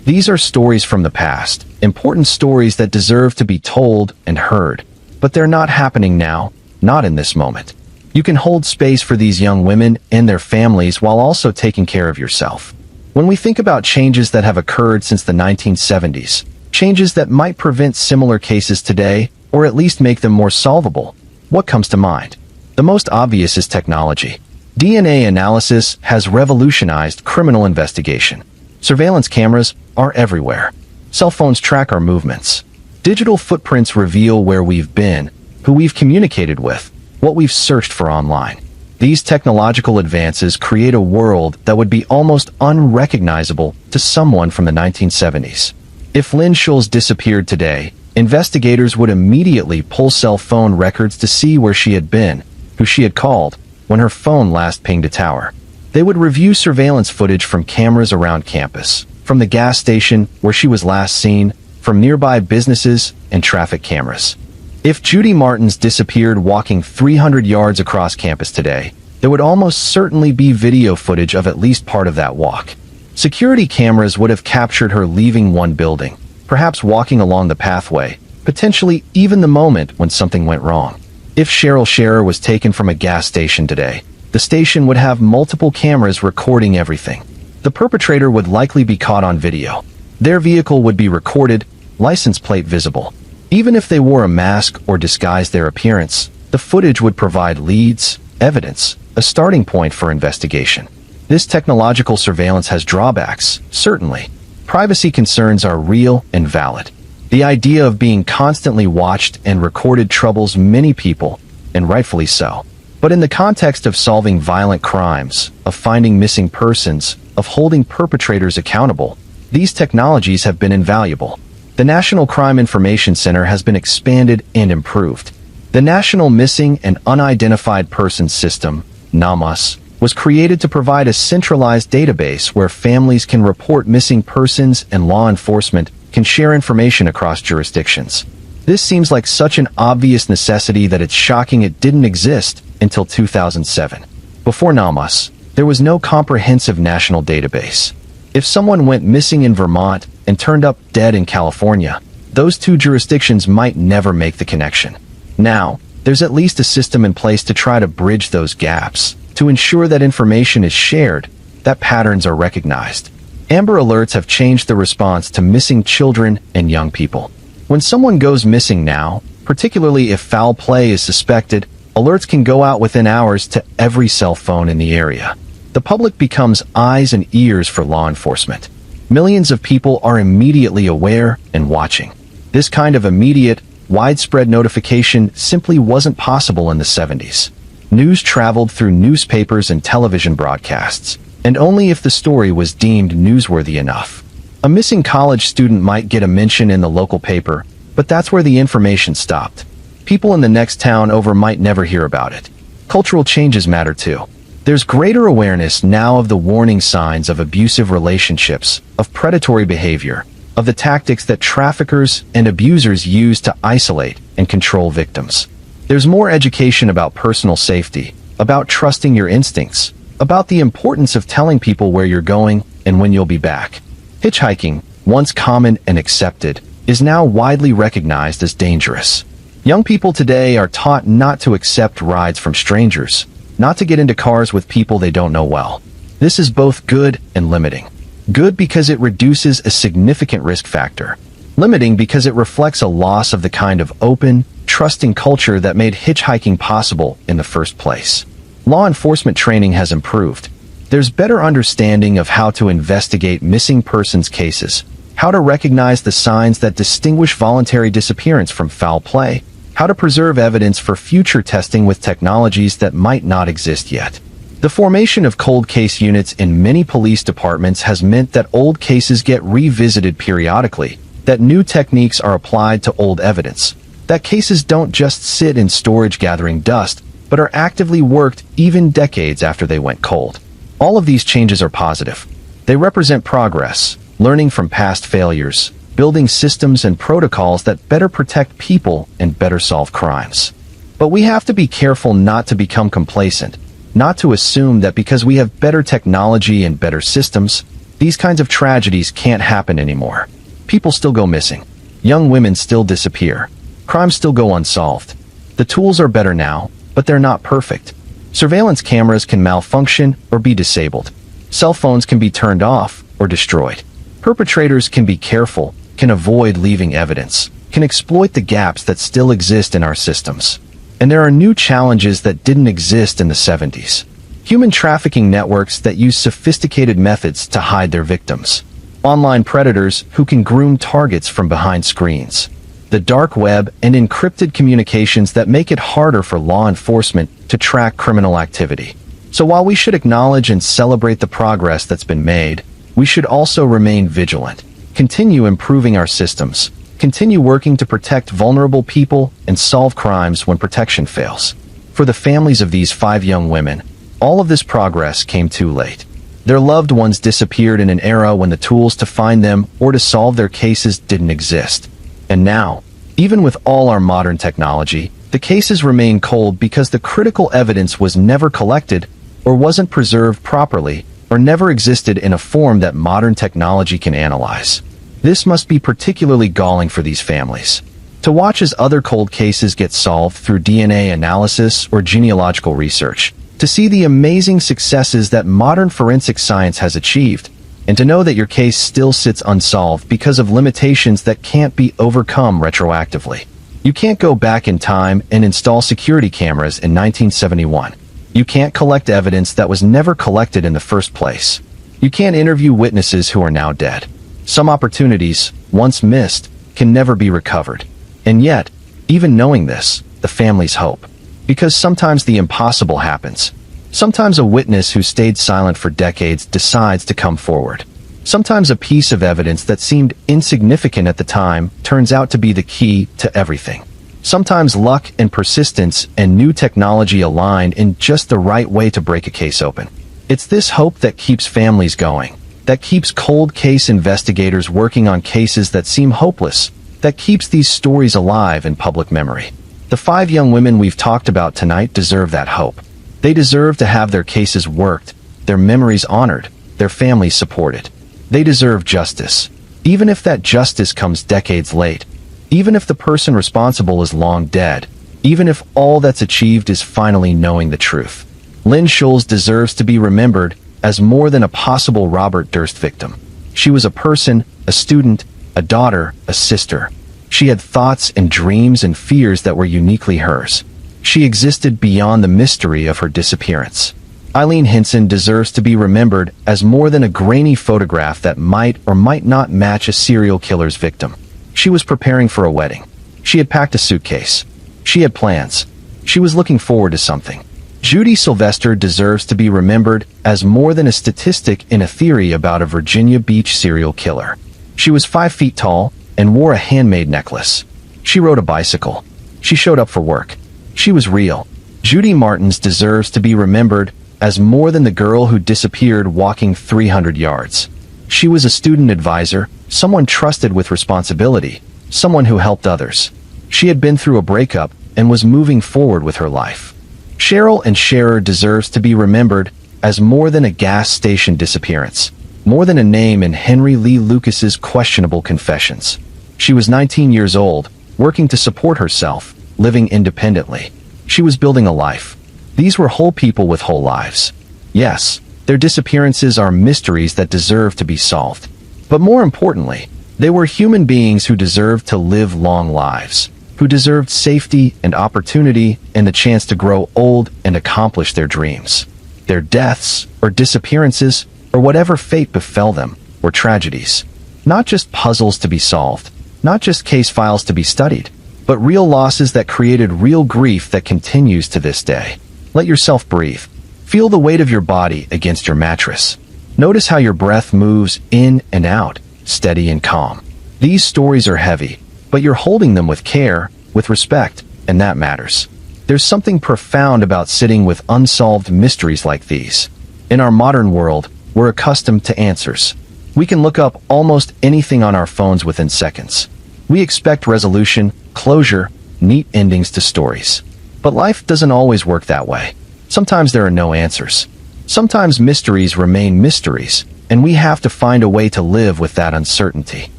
These are stories from the past, important stories that deserve to be told and heard. But they're not happening now, not in this moment. You can hold space for these young women and their families while also taking care of yourself. When we think about changes that have occurred since the 1970s, changes that might prevent similar cases today, or at least make them more solvable, what comes to mind? The most obvious is technology. DNA analysis has revolutionized criminal investigation. Surveillance cameras are everywhere. Cell phones track our movements. Digital footprints reveal where we've been, who we've communicated with, what we've searched for online. These technological advances create a world that would be almost unrecognizable to someone from the 1970s. If Lynn Schulz disappeared today, investigators would immediately pull cell phone records to see where she had been, who she had called, when her phone last pinged a tower. They would review surveillance footage from cameras around campus, from the gas station where she was last seen, from nearby businesses and traffic cameras. If Judy Martins disappeared walking 300 yards across campus today, there would almost certainly be video footage of at least part of that walk. Security cameras would have captured her leaving one building, perhaps walking along the pathway, potentially even the moment when something went wrong. If Cheryl Scherer was taken from a gas station today, the station would have multiple cameras recording everything. The perpetrator would likely be caught on video. Their vehicle would be recorded, license plate visible. Even if they wore a mask or disguised their appearance, the footage would provide leads, evidence, a starting point for investigation. This technological surveillance has drawbacks, certainly. Privacy concerns are real and valid. The idea of being constantly watched and recorded troubles many people, and rightfully so. But in the context of solving violent crimes, of finding missing persons, of holding perpetrators accountable, these technologies have been invaluable. The National Crime Information Center has been expanded and improved. The National Missing and Unidentified Persons System, NAMUS, was created to provide a centralized database where families can report missing persons and law enforcement can share information across jurisdictions. This seems like such an obvious necessity that it's shocking it didn't exist until 2007. Before NAMUS, there was no comprehensive national database. If someone went missing in Vermont and turned up dead in California, those two jurisdictions might never make the connection. Now, there's at least a system in place to try to bridge those gaps, to ensure that information is shared, that patterns are recognized. Amber Alerts have changed the response to missing children and young people. When someone goes missing now, particularly if foul play is suspected, alerts can go out within hours to every cell phone in the area. The public becomes eyes and ears for law enforcement. Millions of people are immediately aware and watching. This kind of immediate, widespread notification simply wasn't possible in the 70s. News traveled through newspapers and television broadcasts, and only if the story was deemed newsworthy enough. A missing college student might get a mention in the local paper, but that's where the information stopped. People in the next town over might never hear about it. Cultural changes matter too. There's greater awareness now of the warning signs of abusive relationships, of predatory behavior, of the tactics that traffickers and abusers use to isolate and control victims. There's more education about personal safety, about trusting your instincts, about the importance of telling people where you're going and when you'll be back. Hitchhiking, once common and accepted, is now widely recognized as dangerous. Young people today are taught not to accept rides from strangers, not to get into cars with people they don't know well. This is both good and limiting. Good because it reduces a significant risk factor. Limiting because it reflects a loss of the kind of open, trusting culture that made hitchhiking possible in the first place. Law enforcement training has improved. There's better understanding of how to investigate missing persons cases, how to recognize the signs that distinguish voluntary disappearance from foul play, how to preserve evidence for future testing with technologies that might not exist yet. The formation of cold case units in many police departments has meant that old cases get revisited periodically, that new techniques are applied to old evidence, that cases don't just sit in storage gathering dust, but are actively worked even decades after they went cold. All of these changes are positive. They represent progress, learning from past failures, building systems and protocols that better protect people and better solve crimes. But we have to be careful not to become complacent, not to assume that because we have better technology and better systems, these kinds of tragedies can't happen anymore. People still go missing. Young women still disappear. Crimes still go unsolved. The tools are better now, but they're not perfect. Surveillance cameras can malfunction or be disabled. Cell phones can be turned off or destroyed. Perpetrators can be careful, can avoid leaving evidence, can exploit the gaps that still exist in our systems. And there are new challenges that didn't exist in the 70s. Human trafficking networks that use sophisticated methods to hide their victims. Online predators who can groom targets from behind screens. The dark web and encrypted communications that make it harder for law enforcement to track criminal activity. So while we should acknowledge and celebrate the progress that's been made, we should also remain vigilant, continue improving our systems, continue working to protect vulnerable people and solve crimes when protection fails. For the families of these 5 young women, all of this progress came too late. Their loved ones disappeared in an era when the tools to find them or to solve their cases didn't exist. And now, even with all our modern technology, the cases remain cold because the critical evidence was never collected or wasn't preserved properly or never existed in a form that modern technology can analyze. This must be particularly galling for these families. To watch as other cold cases get solved through DNA analysis or genealogical research, to see the amazing successes that modern forensic science has achieved, and to know that your case still sits unsolved because of limitations that can't be overcome retroactively. You can't go back in time and install security cameras in 1971. You can't collect evidence that was never collected in the first place. You can't interview witnesses who are now dead. Some opportunities, once missed, can never be recovered. And yet, even knowing this, the families hope. Because sometimes the impossible happens. Sometimes a witness who stayed silent for decades decides to come forward. Sometimes a piece of evidence that seemed insignificant at the time turns out to be the key to everything. Sometimes luck and persistence and new technology align in just the right way to break a case open. It's this hope that keeps families going, that keeps cold case investigators working on cases that seem hopeless, that keeps these stories alive in public memory. The 5 young women we've talked about tonight deserve that hope. They deserve to have their cases worked, their memories honored, their families supported. They deserve justice, even if that justice comes decades late, even if the person responsible is long dead, even if all that's achieved is finally knowing the truth. Lynn Scholes deserves to be remembered as more than a possible Robert Durst victim. She was a person, a student, a daughter, a sister. She had thoughts and dreams and fears that were uniquely hers. She existed beyond the mystery of her disappearance. Eileen Hinson deserves to be remembered as more than a grainy photograph that might or might not match a serial killer's victim. She was preparing for a wedding. She had packed a suitcase. She had plans. She was looking forward to something. Judy Sylvester deserves to be remembered as more than a statistic in a theory about a Virginia Beach serial killer. She was 5 feet tall and wore a handmade necklace. She rode a bicycle. She showed up for work. She was real. Judy Martins deserves to be remembered as more than the girl who disappeared walking 300 yards. She was a student advisor, someone trusted with responsibility, someone who helped others. She had been through a breakup and was moving forward with her life. Cheryl and Scherer deserves to be remembered as more than a gas station disappearance, more than a name in Henry Lee Lucas's questionable confessions. She was 19 years old, working to support herself, living independently. She was building a life. These were whole people with whole lives. Yes, their disappearances are mysteries that deserve to be solved. But more importantly, they were human beings who deserved to live long lives, who deserved safety and opportunity and the chance to grow old and accomplish their dreams. Their deaths, or disappearances, or whatever fate befell them, were tragedies. Not just puzzles to be solved, not just case files to be studied, but real losses that created real grief that continues to this day. Let yourself breathe. Feel the weight of your body against your mattress. Notice how your breath moves in and out, steady and calm. These stories are heavy, but you're holding them with care, with respect, and that matters. There's something profound about sitting with unsolved mysteries like these. In our modern world, we're accustomed to answers. We can look up almost anything on our phones within seconds. We expect resolution, closure, neat endings to stories. But life doesn't always work that way. Sometimes there are no answers. Sometimes mysteries remain mysteries, and we have to find a way to live with that uncertainty.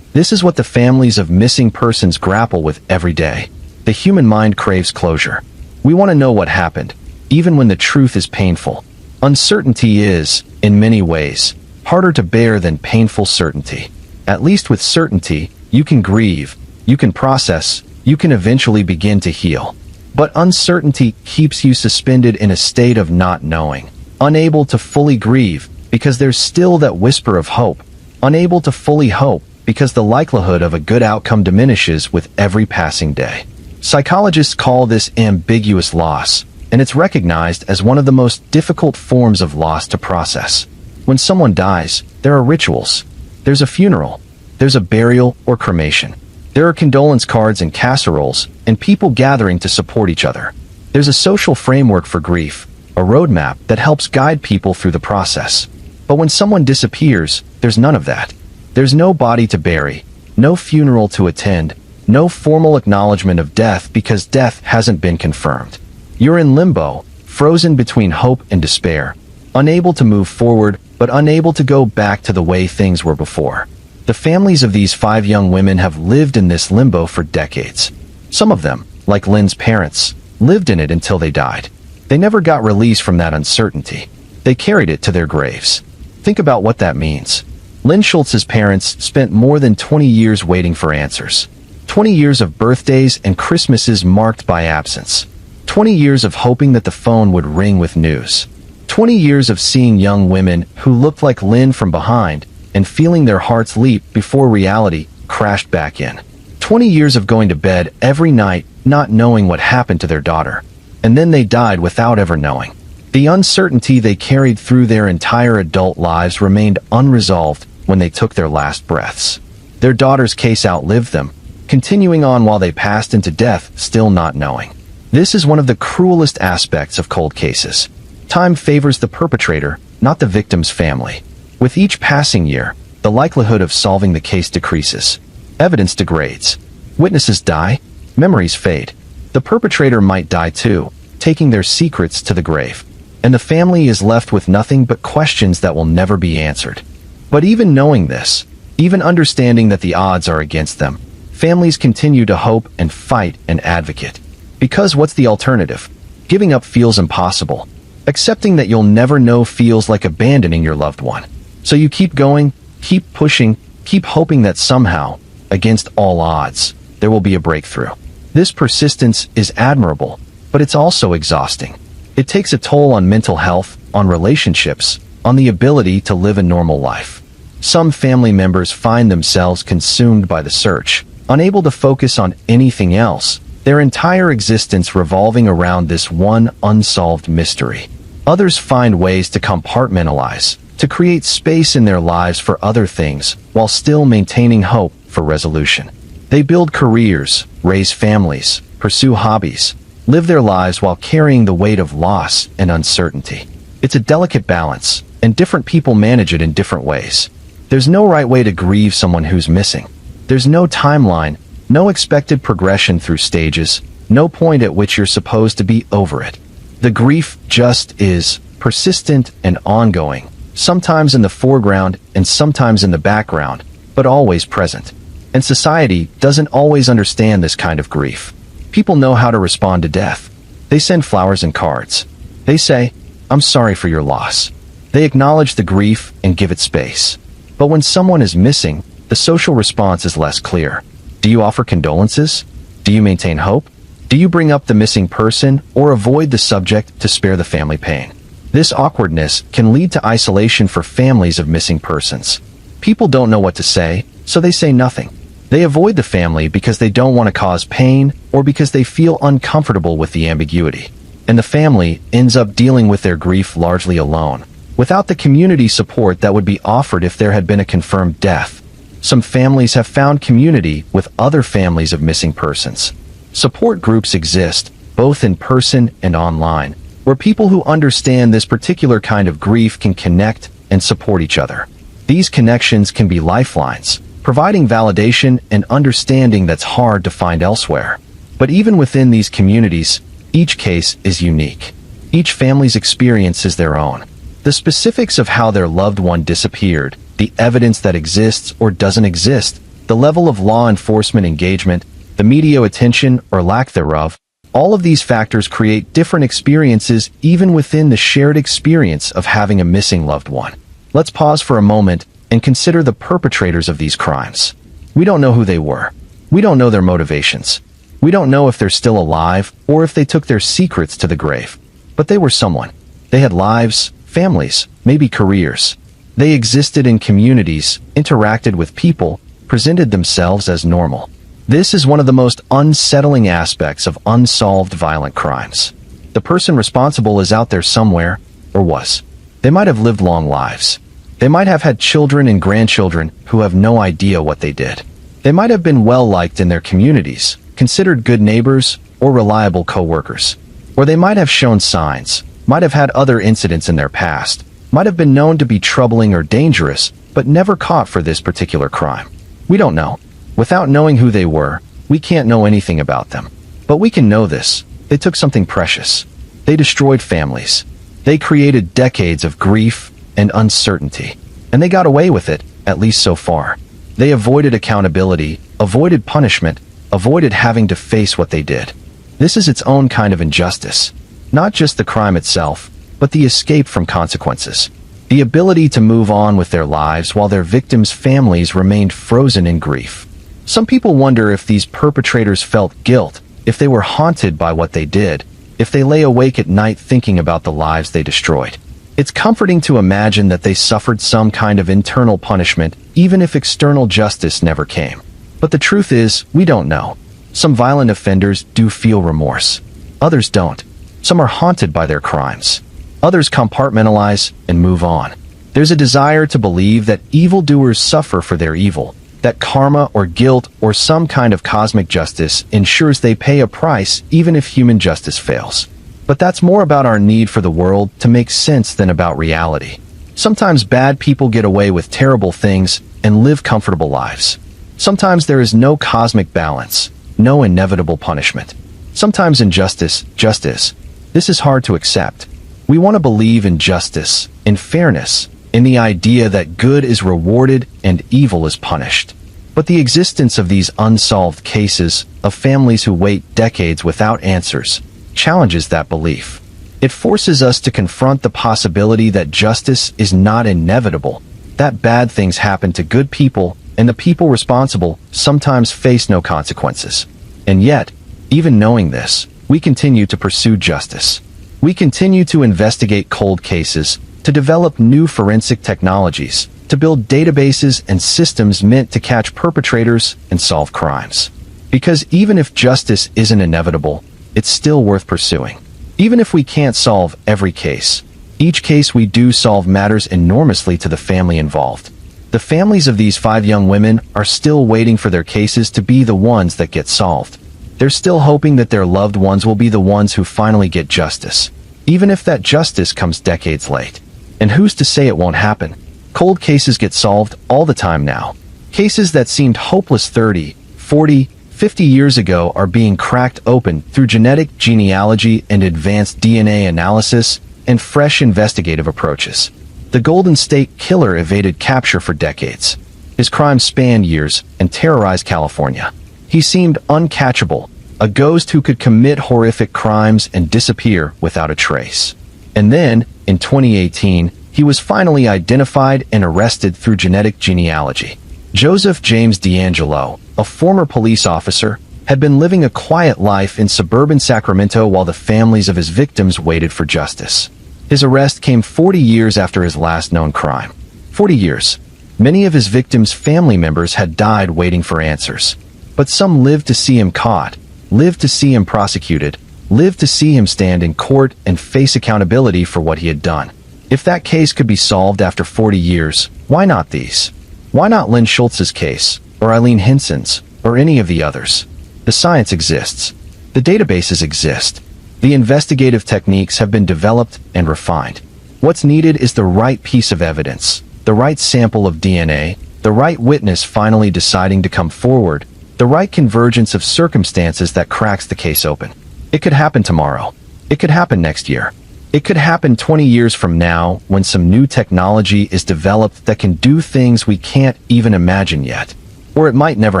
This is what the families of missing persons grapple with every day. The human mind craves closure. We want to know what happened, even when the truth is painful. Uncertainty is, in many ways, harder to bear than painful certainty. At least with certainty, you can grieve, you can process, you can eventually begin to heal. But uncertainty keeps you suspended in a state of not knowing, unable to fully grieve because there's still that whisper of hope, unable to fully hope because the likelihood of a good outcome diminishes with every passing day. Psychologists call this ambiguous loss, and it's recognized as one of the most difficult forms of loss to process. When someone dies, there are rituals. There's a funeral. There's a burial or cremation. There are condolence cards and casseroles, and people gathering to support each other. There's a social framework for grief, a roadmap that helps guide people through the process. But when someone disappears, there's none of that. There's no body to bury, no funeral to attend, no formal acknowledgement of death because death hasn't been confirmed. You're in limbo, frozen between hope and despair, unable to move forward, but unable to go back to the way things were before. The families of these 5 young women have lived in this limbo for decades. Some of them, like Lynn's parents, lived in it until they died. They never got release from that uncertainty. They carried it to their graves. Think about what that means. Lynn Schultz's parents spent more than 20 years waiting for answers. 20 years of birthdays and Christmases marked by absence. 20 years of hoping that the phone would ring with news. 20 years of seeing young women who looked like Lynn from behind and feeling their hearts leap before reality crashed back in. 20 years of going to bed every night not knowing what happened to their daughter. And then they died without ever knowing. The uncertainty they carried through their entire adult lives remained unresolved when they took their last breaths. Their daughter's case outlived them, continuing on while they passed into death, still not knowing. This is one of the cruelest aspects of cold cases. Time favors the perpetrator, not the victim's family. With each passing year, the likelihood of solving the case decreases. Evidence degrades. Witnesses die. Memories fade. The perpetrator might die too, taking their secrets to the grave. And the family is left with nothing but questions that will never be answered. But even knowing this, even understanding that the odds are against them, families continue to hope and fight and advocate. Because what's the alternative? Giving up feels impossible. Accepting that you'll never know feels like abandoning your loved one. So you keep going, keep pushing, keep hoping that somehow, against all odds, there will be a breakthrough. This persistence is admirable, but it's also exhausting. It takes a toll on mental health, on relationships, on the ability to live a normal life. Some family members find themselves consumed by the search, unable to focus on anything else, their entire existence revolving around this one unsolved mystery. Others find ways to compartmentalize, to create space in their lives for other things, while still maintaining hope for resolution. They build careers, raise families, pursue hobbies, live their lives while carrying the weight of loss and uncertainty. It's a delicate balance, and different people manage it in different ways. There's no right way to grieve someone who's missing. There's no timeline, no expected progression through stages, no point at which you're supposed to be over it. The grief just is, persistent and ongoing, sometimes in the foreground and sometimes in the background, but always present. And society doesn't always understand this kind of grief. People know how to respond to death. They send flowers and cards. They say, "I'm sorry for your loss." They acknowledge the grief and give it space. But when someone is missing, the social response is less clear. Do you offer condolences? Do you maintain hope? Do you bring up the missing person or avoid the subject to spare the family pain? This awkwardness can lead to isolation for families of missing persons. People don't know what to say, so they say nothing. They avoid the family because they don't want to cause pain or because they feel uncomfortable with the ambiguity. And the family ends up dealing with their grief largely alone, without the community support that would be offered if there had been a confirmed death. Some families have found community with other families of missing persons. Support groups exist, both in person and online, where people who understand this particular kind of grief can connect and support each other. These connections can be lifelines, providing validation and understanding that's hard to find elsewhere. But even within these communities, each case is unique. Each family's experience is their own. The specifics of how their loved one disappeared, the evidence that exists or doesn't exist, the level of law enforcement engagement, the media attention or lack thereof, all of these factors create different experiences even within the shared experience of having a missing loved one. Let's pause for a moment and consider the perpetrators of these crimes. We don't know who they were. We don't know their motivations. We don't know if they're still alive or if they took their secrets to the grave. But they were someone. They had lives, families, maybe careers. They existed in communities, interacted with people, presented themselves as normal. This is one of the most unsettling aspects of unsolved violent crimes. The person responsible is out there somewhere, or was. They might have lived long lives. They might have had children and grandchildren who have no idea what they did. They might have been well-liked in their communities, considered good neighbors or reliable co-workers. Or they might have shown signs, might have had other incidents in their past, might have been known to be troubling or dangerous, but never caught for this particular crime. We don't know. Without knowing who they were, we can't know anything about them. But we can know this: they took something precious. They destroyed families. They created decades of grief and uncertainty. And they got away with it, at least so far. They avoided accountability, avoided punishment, avoided having to face what they did. This is its own kind of injustice. Not just the crime itself, but the escape from consequences. The ability to move on with their lives while their victims' families remained frozen in grief. Some people wonder if these perpetrators felt guilt, if they were haunted by what they did, if they lay awake at night thinking about the lives they destroyed. It's comforting to imagine that they suffered some kind of internal punishment, even if external justice never came. But the truth is, we don't know. Some violent offenders do feel remorse. Others don't. Some are haunted by their crimes. Others compartmentalize and move on. There's a desire to believe that evildoers suffer for their evil, that karma or guilt or some kind of cosmic justice ensures they pay a price even if human justice fails. But that's more about our need for the world to make sense than about reality. Sometimes bad people get away with terrible things and live comfortable lives. Sometimes there is no cosmic balance, no inevitable punishment. Sometimes injustice just is. This is hard to accept. We want to believe in justice, in fairness, in the idea that good is rewarded and evil is punished. But the existence of these unsolved cases, of families who wait decades without answers, challenges that belief. It forces us to confront the possibility that justice is not inevitable, that bad things happen to good people, and the people responsible sometimes face no consequences. And yet, even knowing this, we continue to pursue justice. We continue to investigate cold cases, to develop new forensic technologies, to build databases and systems meant to catch perpetrators and solve crimes. Because even if justice isn't inevitable, it's still worth pursuing. Even if we can't solve every case, each case we do solve matters enormously to the family involved. The families of these 5 young women are still waiting for their cases to be the ones that get solved. They're still hoping that their loved ones will be the ones who finally get justice, even if that justice comes decades late. And who's to say it won't happen? Cold cases get solved all the time now. Cases that seemed hopeless 30, 40, 50 years ago are being cracked open through genetic genealogy and advanced DNA analysis and fresh investigative approaches. The Golden State Killer evaded capture for decades. His crimes spanned years and terrorized California. He seemed uncatchable, a ghost who could commit horrific crimes and disappear without a trace. And then, in 2018, he was finally identified and arrested through genetic genealogy. Joseph James D'Angelo, a former police officer, had been living a quiet life in suburban Sacramento while the families of his victims waited for justice. His arrest came 40 years after his last known crime. 40 years. Many of his victims' family members had died waiting for answers. But some lived to see him caught, lived to see him prosecuted, lived to see him stand in court and face accountability for what he had done. If that case could be solved after 40 years, why not these? Why not Lynn Schultz's case, or Eileen Hinson's, or any of the others? The science exists. The databases exist. The investigative techniques have been developed and refined. What's needed is the right piece of evidence, the right sample of DNA, the right witness finally deciding to come forward, the right convergence of circumstances that cracks the case open. It could happen tomorrow. It could happen next year. It could happen 20 years from now when some new technology is developed that can do things we can't even imagine yet. Or it might never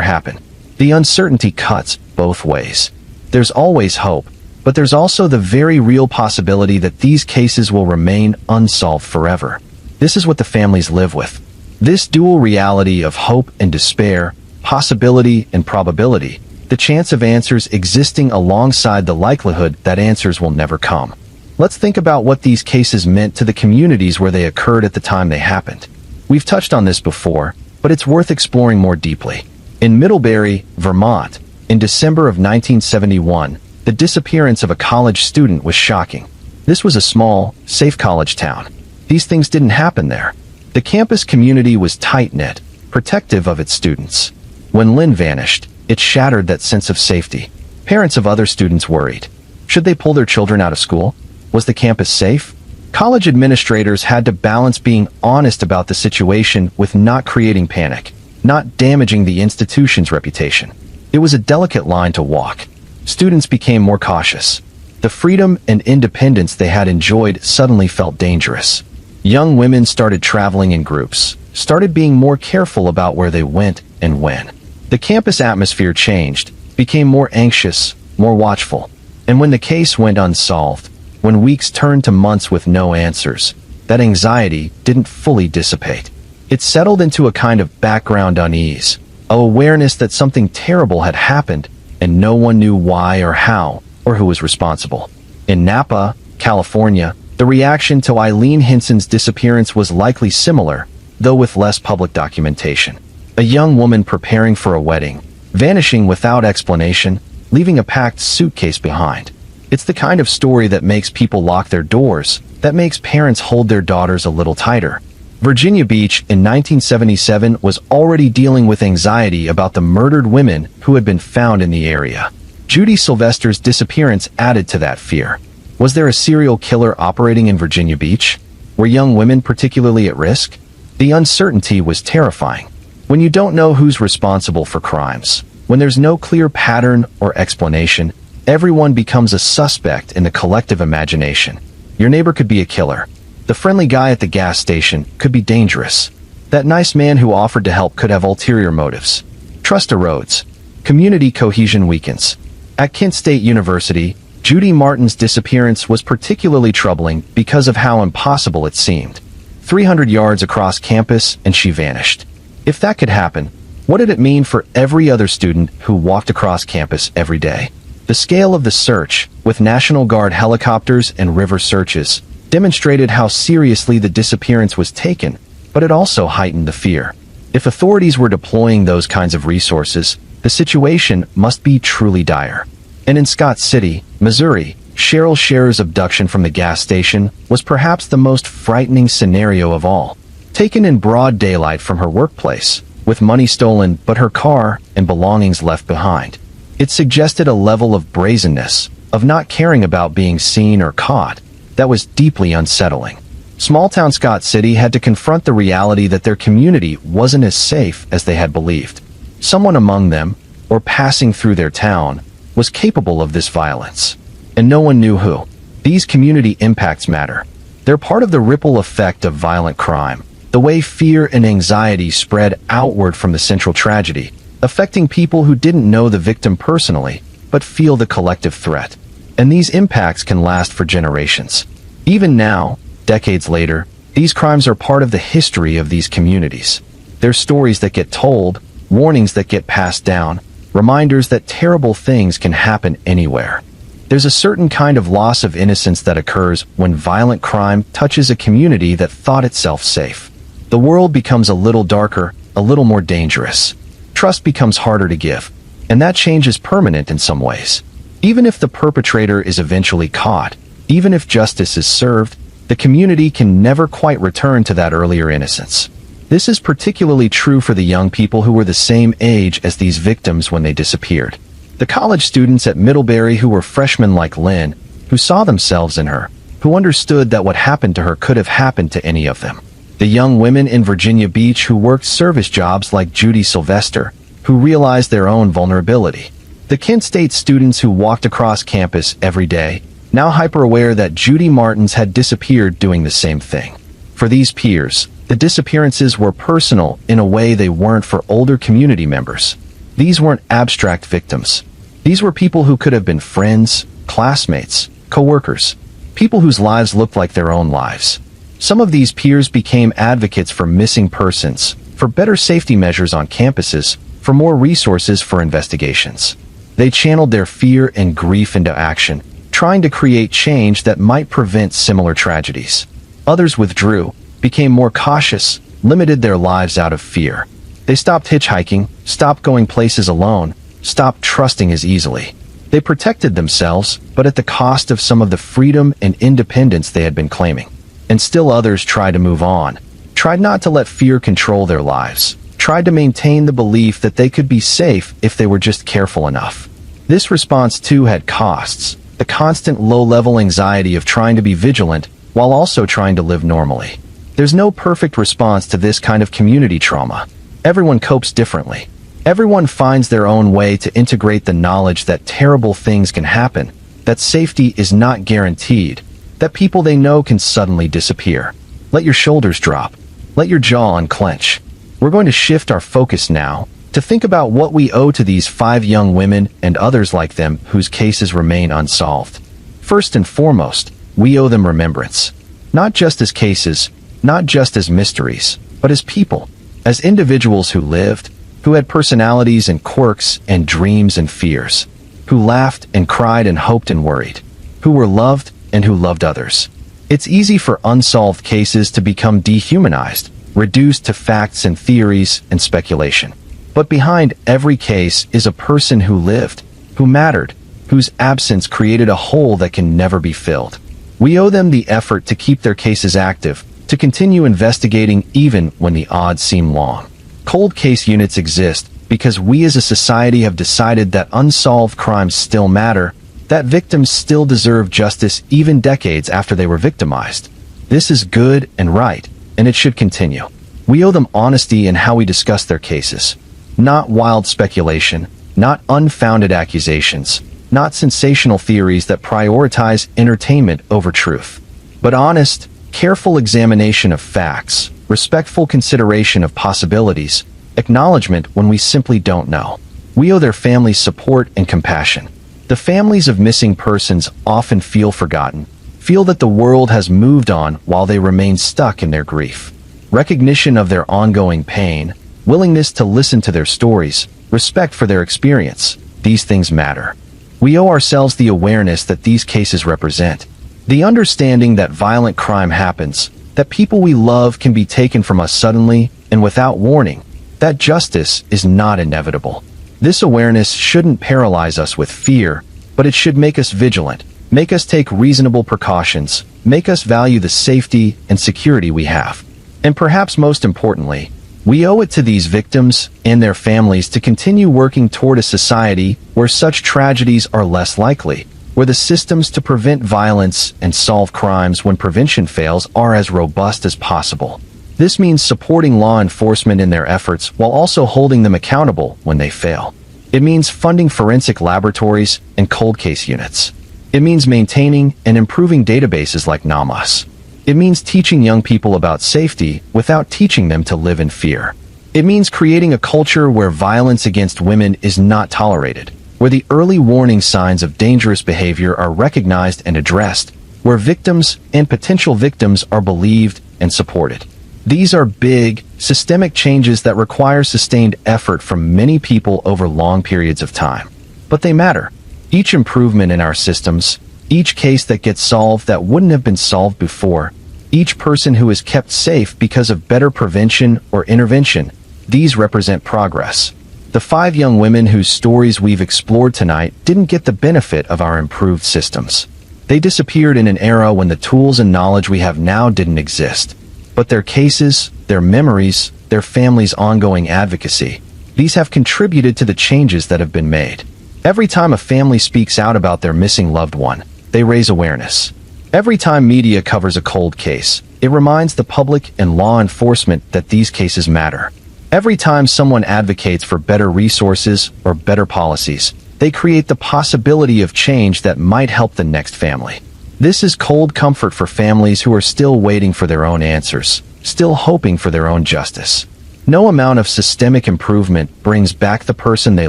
happen. The uncertainty cuts both ways. There's always hope, but there's also the very real possibility that these cases will remain unsolved forever. This is what the families live with. This dual reality of hope and despair, possibility and probability, the chance of answers existing alongside the likelihood that answers will never come. Let's think about what these cases meant to the communities where they occurred at the time they happened. We've touched on this before, but it's worth exploring more deeply. In Middlebury, Vermont, in December of 1971, the disappearance of a college student was shocking. This was a small, safe college town. These things didn't happen there. The campus community was tight-knit, protective of its students. When Lynn vanished, it shattered that sense of safety. Parents of other students worried. Should they pull their children out of school? Was the campus safe? College administrators had to balance being honest about the situation with not creating panic, not damaging the institution's reputation. It was a delicate line to walk. Students became more cautious. The freedom and independence they had enjoyed suddenly felt dangerous. Young women started traveling in groups, started being more careful about where they went and when. The campus atmosphere changed, became more anxious, more watchful. And when the case went unsolved, when weeks turned to months with no answers, that anxiety didn't fully dissipate. It settled into a kind of background unease, an awareness that something terrible had happened and no one knew why or how or who was responsible. In Napa, California, the reaction to Eileen Hinson's disappearance was likely similar, though with less public documentation. A young woman preparing for a wedding, vanishing without explanation, leaving a packed suitcase behind. It's the kind of story that makes people lock their doors, that makes parents hold their daughters a little tighter. Virginia Beach in 1977 was already dealing with anxiety about the murdered women who had been found in the area. Judy Sylvester's disappearance added to that fear. Was there a serial killer operating in Virginia Beach? Were young women particularly at risk? The uncertainty was terrifying. When you don't know who's responsible for crimes, when there's no clear pattern or explanation, everyone becomes a suspect in the collective imagination. Your neighbor could be a killer. The friendly guy at the gas station could be dangerous. That nice man who offered to help could have ulterior motives. Trust erodes. Community cohesion weakens. At Kent State University, Judy Martin's disappearance was particularly troubling because of how impossible it seemed. 300 yards across campus and she vanished. If that could happen, what did it mean for every other student who walked across campus every day? The scale of the search, with National Guard helicopters and river searches, demonstrated how seriously the disappearance was taken, but it also heightened the fear. If authorities were deploying those kinds of resources, the situation must be truly dire. And in Scott City, Missouri, Cheryl Scherer's abduction from the gas station was perhaps the most frightening scenario of all. Taken in broad daylight from her workplace, with money stolen but her car and belongings left behind. It suggested a level of brazenness, of not caring about being seen or caught, that was deeply unsettling. Small-town Scott City had to confront the reality that their community wasn't as safe as they had believed. Someone among them, or passing through their town, was capable of this violence. And no one knew who. These community impacts matter. They're part of the ripple effect of violent crime, the way fear and anxiety spread outward from the central tragedy, affecting people who didn't know the victim personally, but feel the collective threat. And these impacts can last for generations. Even now, decades later, these crimes are part of the history of these communities. They're stories that get told, warnings that get passed down, reminders that terrible things can happen anywhere. There's a certain kind of loss of innocence that occurs when violent crime touches a community that thought itself safe. The world becomes a little darker, a little more dangerous. Trust becomes harder to give, and that change is permanent in some ways. Even if the perpetrator is eventually caught, even if justice is served, the community can never quite return to that earlier innocence. This is particularly true for the young people who were the same age as these victims when they disappeared. The college students at Middlebury who were freshmen like Lynn, who saw themselves in her, who understood that what happened to her could have happened to any of them. The young women in Virginia Beach who worked service jobs like Judy Sylvester, who realized their own vulnerability. The Kent State students who walked across campus every day, now hyper-aware that Judy Martins had disappeared doing the same thing. For these peers, the disappearances were personal in a way they weren't for older community members. These weren't abstract victims. These were people who could have been friends, classmates, co-workers, people whose lives looked like their own lives. Some of these peers became advocates for missing persons, for better safety measures on campuses, for more resources for investigations. They channeled their fear and grief into action, trying to create change that might prevent similar tragedies. Others withdrew, became more cautious, limited their lives out of fear. They stopped hitchhiking, stopped going places alone, stopped trusting as easily. They protected themselves, but at the cost of some of the freedom and independence they had been claiming. And still others tried to move on, tried not to let fear control their lives, tried to maintain the belief that they could be safe if they were just careful enough. This response too had costs, the constant low-level anxiety of trying to be vigilant while also trying to live normally. There's no perfect response to this kind of community trauma. Everyone copes differently. Everyone finds their own way to integrate the knowledge that terrible things can happen, that safety is not guaranteed, that people they know can suddenly disappear. Let your shoulders drop. Let your jaw unclench. We're going to shift our focus now to think about what we owe to these 5 young women and others like them whose cases remain unsolved. First and foremost, we owe them remembrance. Not just as cases, not just as mysteries, but as people, as individuals who lived, who had personalities and quirks and dreams and fears, who laughed and cried and hoped and worried, who were loved and who loved others. It's easy for unsolved cases to become dehumanized, reduced to facts and theories and speculation. But behind every case is a person who lived, who mattered, whose absence created a hole that can never be filled. We owe them the effort to keep their cases active, to continue investigating even when the odds seem long. Cold case units exist because we as a society have decided that unsolved crimes still matter, that victims still deserve justice even decades after they were victimized. This is good and right, and it should continue. We owe them honesty in how we discuss their cases. Not wild speculation, not unfounded accusations, not sensational theories that prioritize entertainment over truth, but honest, careful examination of facts, respectful consideration of possibilities, acknowledgement when we simply don't know. We owe their families support and compassion. The families of missing persons often feel forgotten, feel that the world has moved on while they remain stuck in their grief. Recognition of their ongoing pain, willingness to listen to their stories, respect for their experience, these things matter. We owe ourselves the awareness that these cases represent, the understanding that violent crime happens, that people we love can be taken from us suddenly and without warning, that justice is not inevitable. This awareness shouldn't paralyze us with fear, but it should make us vigilant, make us take reasonable precautions, make us value the safety and security we have. And perhaps most importantly, we owe it to these victims and their families to continue working toward a society where such tragedies are less likely, where the systems to prevent violence and solve crimes when prevention fails are as robust as possible. This means supporting law enforcement in their efforts while also holding them accountable when they fail. It means funding forensic laboratories and cold case units. It means maintaining and improving databases like NAMAS. It means teaching young people about safety without teaching them to live in fear. It means creating a culture where violence against women is not tolerated, where the early warning signs of dangerous behavior are recognized and addressed, where victims and potential victims are believed and supported. These are big, systemic changes that require sustained effort from many people over long periods of time. But they matter. Each improvement in our systems, each case that gets solved that wouldn't have been solved before, each person who is kept safe because of better prevention or intervention, these represent progress. The 5 young women whose stories we've explored tonight didn't get the benefit of our improved systems. They disappeared in an era when the tools and knowledge we have now didn't exist. But their cases, their memories, their families' ongoing advocacy, these have contributed to the changes that have been made. Every time a family speaks out about their missing loved one, they raise awareness. Every time media covers a cold case, It reminds the public and law enforcement that these cases matter. Every time someone advocates for better resources or better policies, they create the possibility of change that might help the next family. This is cold comfort for families who are still waiting for their own answers, still hoping for their own justice. No amount of systemic improvement brings back the person they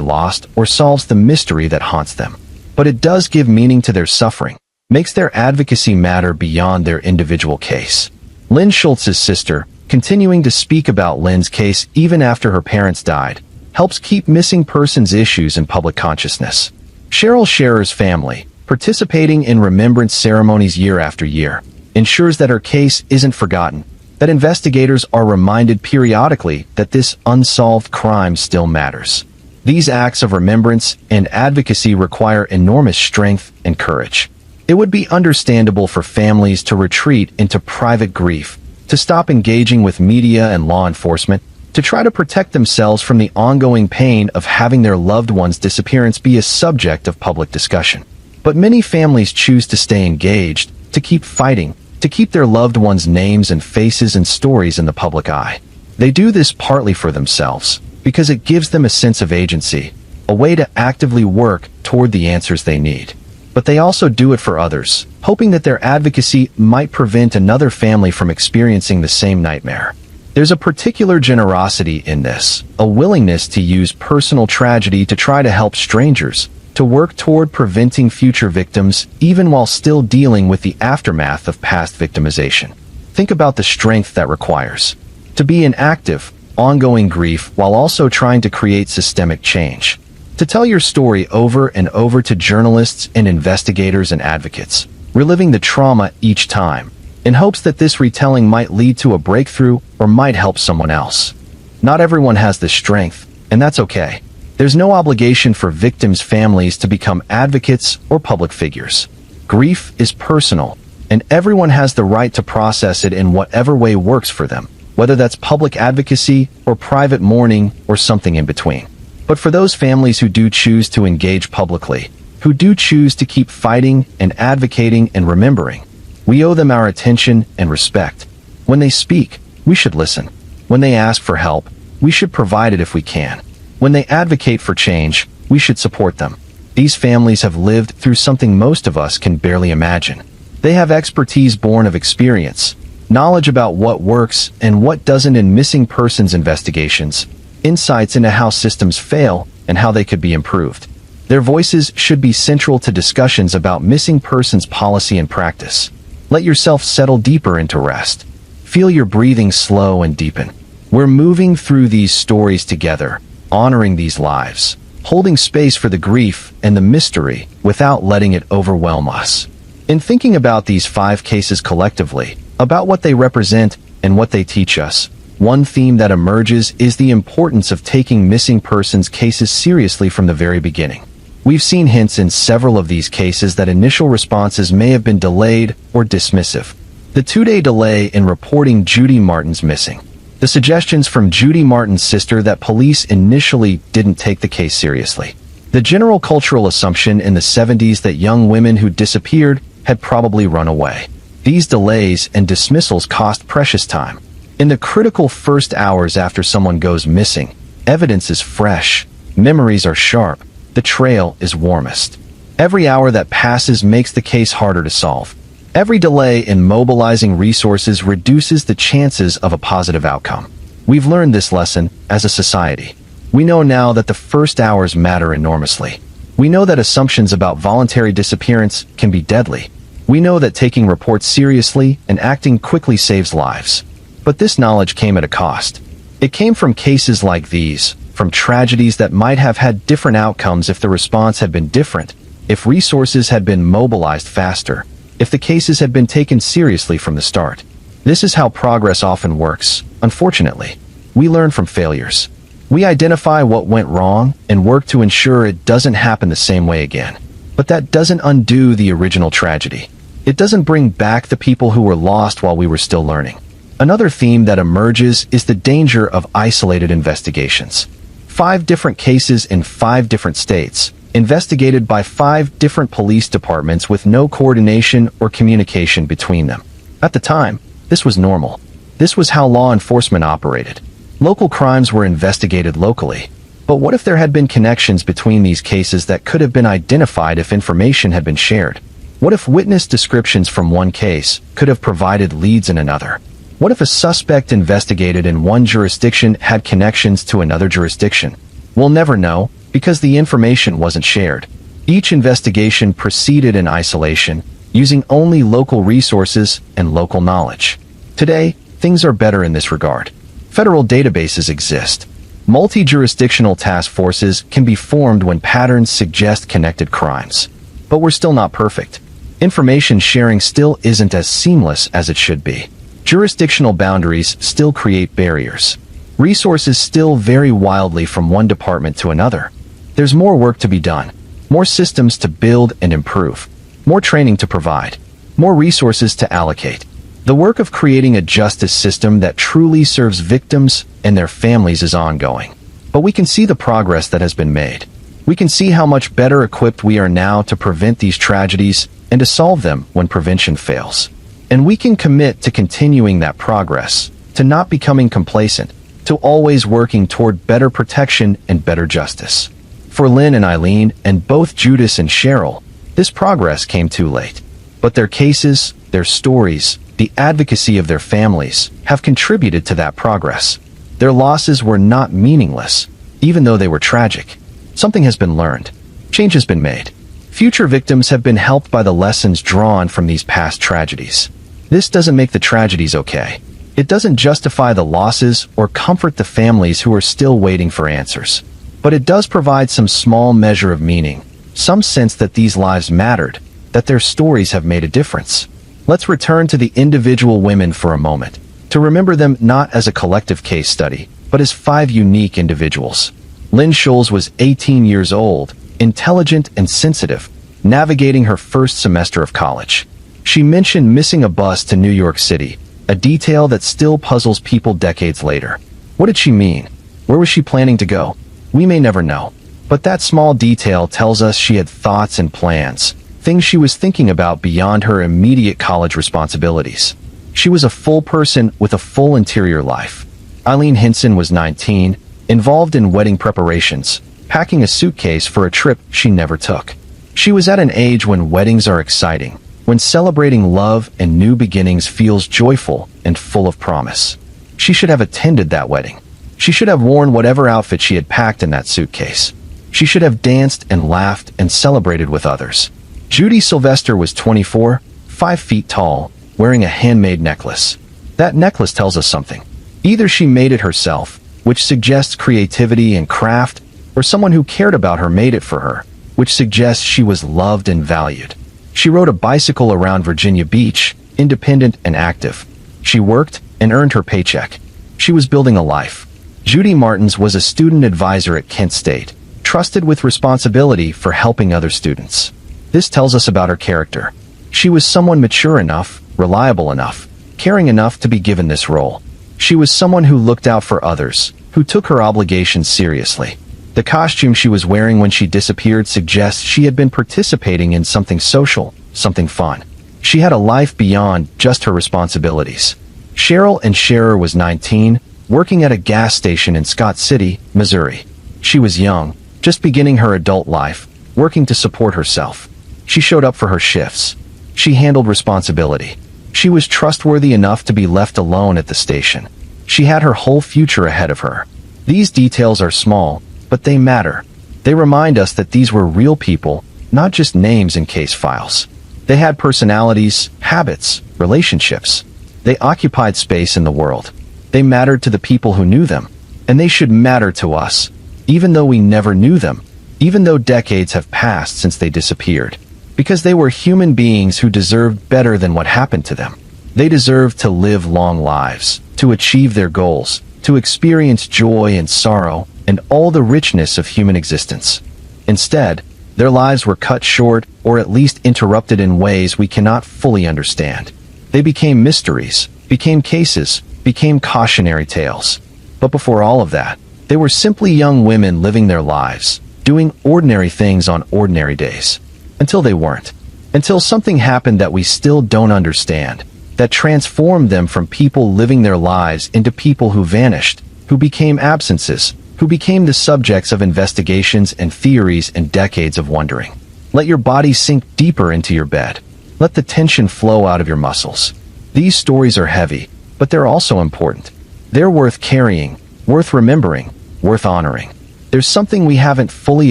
lost or solves the mystery that haunts them. But it does give meaning to their suffering, makes their advocacy matter beyond their individual case. Lynn Schultz's sister, continuing to speak about Lynn's case even after her parents died, helps keep missing persons issues in public consciousness. Cheryl Scherer's family, participating in remembrance ceremonies year after year, ensures that her case isn't forgotten, that investigators are reminded periodically that this unsolved crime still matters. These acts of remembrance and advocacy require enormous strength and courage. It would be understandable for families to retreat into private grief, to stop engaging with media and law enforcement, to try to protect themselves from the ongoing pain of having their loved one's disappearance be a subject of public discussion. But many families choose to stay engaged, to keep fighting, to keep their loved ones' names and faces and stories in the public eye. They do this partly for themselves, because it gives them a sense of agency, a way to actively work toward the answers they need. But they also do it for others, hoping that their advocacy might prevent another family from experiencing the same nightmare. There's a particular generosity in this, a willingness to use personal tragedy to try to help strangers, to work toward preventing future victims even while still dealing with the aftermath of past victimization. Think about the strength that requires to be in active, ongoing grief while also trying to create systemic change. To tell your story over and over to journalists and investigators and advocates, reliving the trauma each time, in hopes that this retelling might lead to a breakthrough or might help someone else. Not everyone has this strength, and that's okay. There's no obligation for victims' families to become advocates or public figures. Grief is personal, and everyone has the right to process it in whatever way works for them, whether that's public advocacy or private mourning or something in between. But for those families who do choose to engage publicly, who do choose to keep fighting and advocating and remembering, we owe them our attention and respect. When they speak, we should listen. When they ask for help, we should provide it if we can. When they advocate for change, we should support them. These families have lived through something most of us can barely imagine. They have expertise born of experience, knowledge about what works and what doesn't in missing persons investigations, insights into how systems fail and how they could be improved. Their voices should be central to discussions about missing persons policy and practice. Let yourself settle deeper into rest. Feel your breathing slow and deepen. We're moving through these stories together, honoring these lives, holding space for the grief and the mystery without letting it overwhelm us. In thinking about these 5 cases collectively, about what they represent and what they teach us, one theme that emerges is the importance of taking missing persons cases seriously from the very beginning. We've seen hints in several of these cases that initial responses may have been delayed or dismissive. The 2-day delay in reporting Judy Martin's missing. The suggestions from Judy Martin's sister that police initially didn't take the case seriously. The general cultural assumption in the 70s that young women who disappeared had probably run away. These delays and dismissals cost precious time. In the critical first hours after someone goes missing, evidence is fresh, memories are sharp, the trail is warmest. Every hour that passes makes the case harder to solve. Every delay in mobilizing resources reduces the chances of a positive outcome. We've learned this lesson as a society. We know now that the first hours matter enormously. We know that assumptions about voluntary disappearance can be deadly. We know that taking reports seriously and acting quickly saves lives. But this knowledge came at a cost. It came from cases like these, from tragedies that might have had different outcomes if the response had been different, if resources had been mobilized faster, if the cases had been taken seriously from the start. This is how progress often works, unfortunately. We learn from failures. We identify what went wrong and work to ensure it doesn't happen the same way again. But that doesn't undo the original tragedy. It doesn't bring back the people who were lost while we were still learning. Another theme that emerges is the danger of isolated investigations. 5 different cases in 5 different states, investigated by 5 different police departments with no coordination or communication between them. At the time, This was normal. This was how law enforcement operated. Local crimes were investigated locally. But what if there had been connections between these cases that could have been identified if information had been shared? What if witness descriptions from one case could have provided leads in another? What if a suspect investigated in one jurisdiction had connections to another jurisdiction? We'll never know, because the information wasn't shared. Each investigation proceeded in isolation, using only local resources and local knowledge. Today, things are better in this regard. Federal databases exist. Multi-jurisdictional task forces can be formed when patterns suggest connected crimes. But we're still not perfect. Information sharing still isn't as seamless as it should be. Jurisdictional boundaries still create barriers. Resources still vary wildly from one department to another. There's more work to be done, more systems to build and improve, more training to provide, more resources to allocate. The work of creating a justice system that truly serves victims and their families is ongoing. But we can see the progress that has been made. We can see how much better equipped we are now to prevent these tragedies and to solve them when prevention fails. And we can commit to continuing that progress, to not becoming complacent, to always working toward better protection and better justice. For Lynn and Eileen, and both Judas and Cheryl, this progress came too late. But their cases, their stories, the advocacy of their families have contributed to that progress. Their losses were not meaningless, even though they were tragic. Something has been learned. Change has been made. Future victims have been helped by the lessons drawn from these past tragedies. This doesn't make the tragedies okay. It doesn't justify the losses or comfort the families who are still waiting for answers. But it does provide some small measure of meaning, some sense that these lives mattered, that their stories have made a difference. Let's return to the individual women for a moment, to remember them not as a collective case study, but as 5 unique individuals. Lynn Scholes was 18 years old, intelligent and sensitive, navigating her first semester of college. She mentioned missing a bus to New York City, a detail that still puzzles people decades later. What did she mean? Where was she planning to go? We may never know. But that small detail tells us she had thoughts and plans, things she was thinking about beyond her immediate college responsibilities. She was a full person with a full interior life. Eileen Henson was 19, involved in wedding preparations, packing a suitcase for a trip she never took. She was at an age when weddings are exciting, when celebrating love and new beginnings feels joyful and full of promise. She should have attended that wedding. She should have worn whatever outfit she had packed in that suitcase. She should have danced and laughed and celebrated with others. Judy Sylvester was 24, 5 feet tall, wearing a handmade necklace. That necklace tells us something. Either she made it herself, which suggests creativity and craft, or someone who cared about her made it for her, which suggests she was loved and valued. She rode a bicycle around Virginia Beach, independent and active. She worked and earned her paycheck. She was building a life. Judy Martins was a student advisor at Kent State, trusted with responsibility for helping other students. This tells us about her character. She was someone mature enough, reliable enough, caring enough to be given this role. She was someone who looked out for others, who took her obligations seriously. The costume she was wearing when she disappeared suggests she had been participating in something social, something fun. She had a life beyond just her responsibilities. Cheryl and Scherer was 19, working at a gas station in Scott City, Missouri. She was young, just beginning her adult life, working to support herself. She showed up for her shifts. She handled responsibility. She was trustworthy enough to be left alone at the station. She had her whole future ahead of her. These details are small, but they matter. They remind us that these were real people, not just names in case files. They had personalities, habits, relationships. They occupied space in the world. They mattered to the people who knew them, and they should matter to us, even though we never knew them, even though decades have passed since they disappeared, because they were human beings who deserved better than what happened to them. They deserved to live long lives, to achieve their goals, to experience joy and sorrow, and all the richness of human existence. Instead, their lives were cut short, or at least interrupted in ways we cannot fully understand. They became mysteries, became cases, became cautionary tales. But before all of that, they were simply young women living their lives, doing ordinary things on ordinary days. Until they weren't. Until something happened that we still don't understand. that transformed them from people living their lives into people who vanished, who became absences, who became the subjects of investigations and theories and decades of wondering. Let your body sink deeper into your bed. Let the tension flow out of your muscles. These stories are heavy, but they're also important. They're worth carrying, worth remembering, worth honoring. There's something we haven't fully